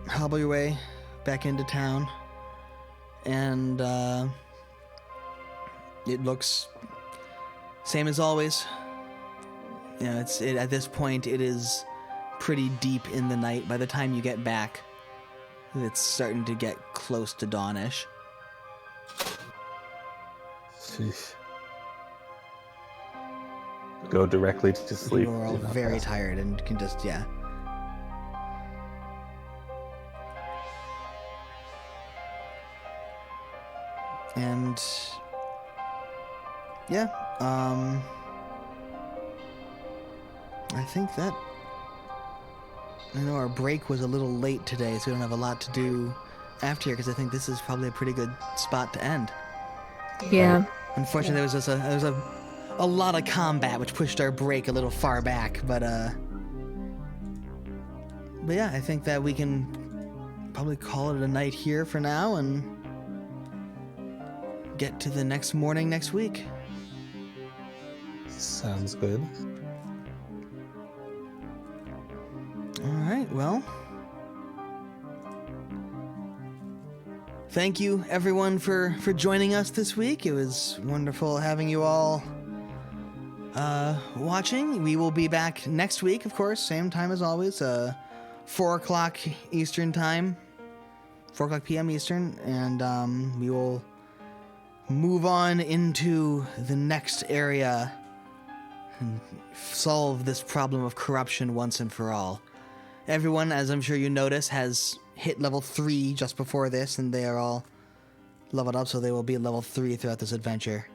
hobble your way back into town, and it looks same as always. You know, at this point it is pretty deep in the night. By the time you get back, it's starting to get close to dawnish. Sheesh. Go directly to sleep. You are all Do not very rest. tired and can just, yeah. And yeah, I think that, I know our break was a little late today, so we don't have a lot to do after here, because I think this is probably a pretty good spot to end. Yeah. Unfortunately, there was a lot of combat, which pushed our break a little far back, but yeah, I think that we can probably call it a night here for now and get to the next morning next week. Sounds good. All right, well, thank you everyone for joining us this week. It was wonderful having you all watching. We will be back next week, of course, same time as always, 4 o'clock Eastern time, 4 o'clock p.m. Eastern, and we will move on into the next area and solve this problem of corruption once and for all. Everyone, as I'm sure you notice, has hit level 3 just before this, and they are all leveled up, so they will be level 3 throughout this adventure.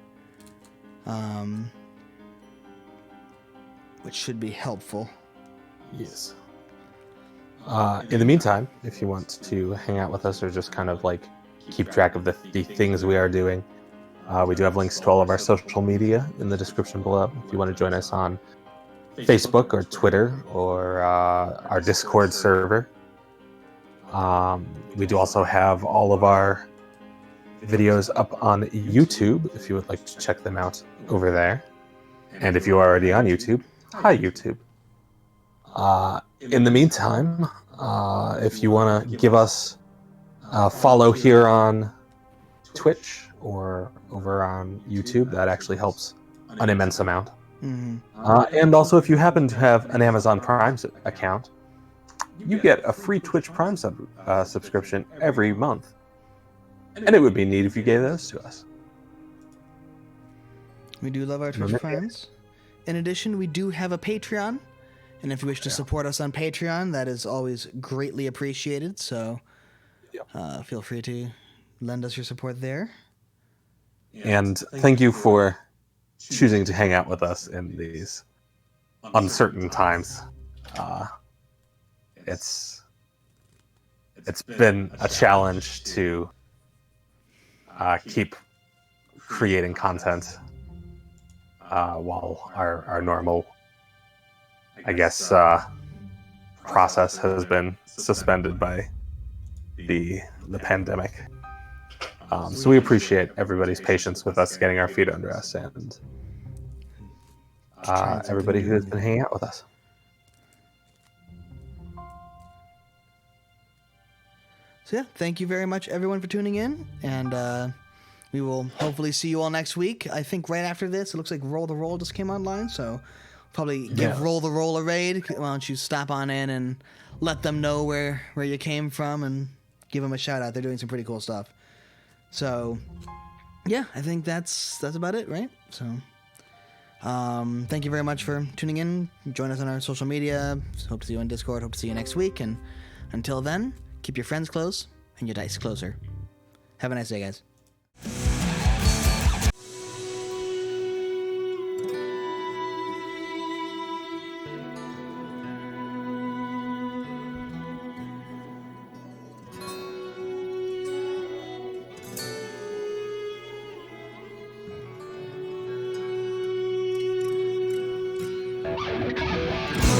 Which should be helpful. Yes. In the meantime, if you want to hang out with us or just kind of like keep track of the things we are doing, we do have links to all of our social media in the description below. If you want to join us on Facebook or Twitter or our Discord server. We do also have all of our videos up on YouTube if you would like to check them out over there. And if you're already on YouTube, hi YouTube. In the meantime, if you want to give us a follow here on Twitch or over on YouTube, that actually helps an immense amount. Mm-hmm. And also, if you happen to have an Amazon Prime account, you get a free Twitch Prime subscription every month. And it would be neat if you gave those to us. We do love our Twitch friends. In addition, we do have a Patreon. And if you wish to support us on Patreon, that is always greatly appreciated. So feel free to lend us your support there. And thank you for choosing to hang out with us in these uncertain times. It's been a challenge to keep creating content while our normal, I guess, process has been suspended by the pandemic. So we appreciate everybody's patience with us getting our feet under us and everybody who has been hanging out with us. So yeah, thank you very much everyone for tuning in, and we will hopefully see you all next week. I think right after this, it looks like Roll the Roll just came online, so probably give Roll the Roll a raid. Why don't you stop on in and let them know where you came from and give them a shout out. They're doing some pretty cool stuff. So yeah, I think that's about it, right? So thank you very much for tuning in. Join us on our social media. Hope to see you on Discord. Hope to see you next week. And until then, keep your friends close and your dice closer. Have a nice day, guys.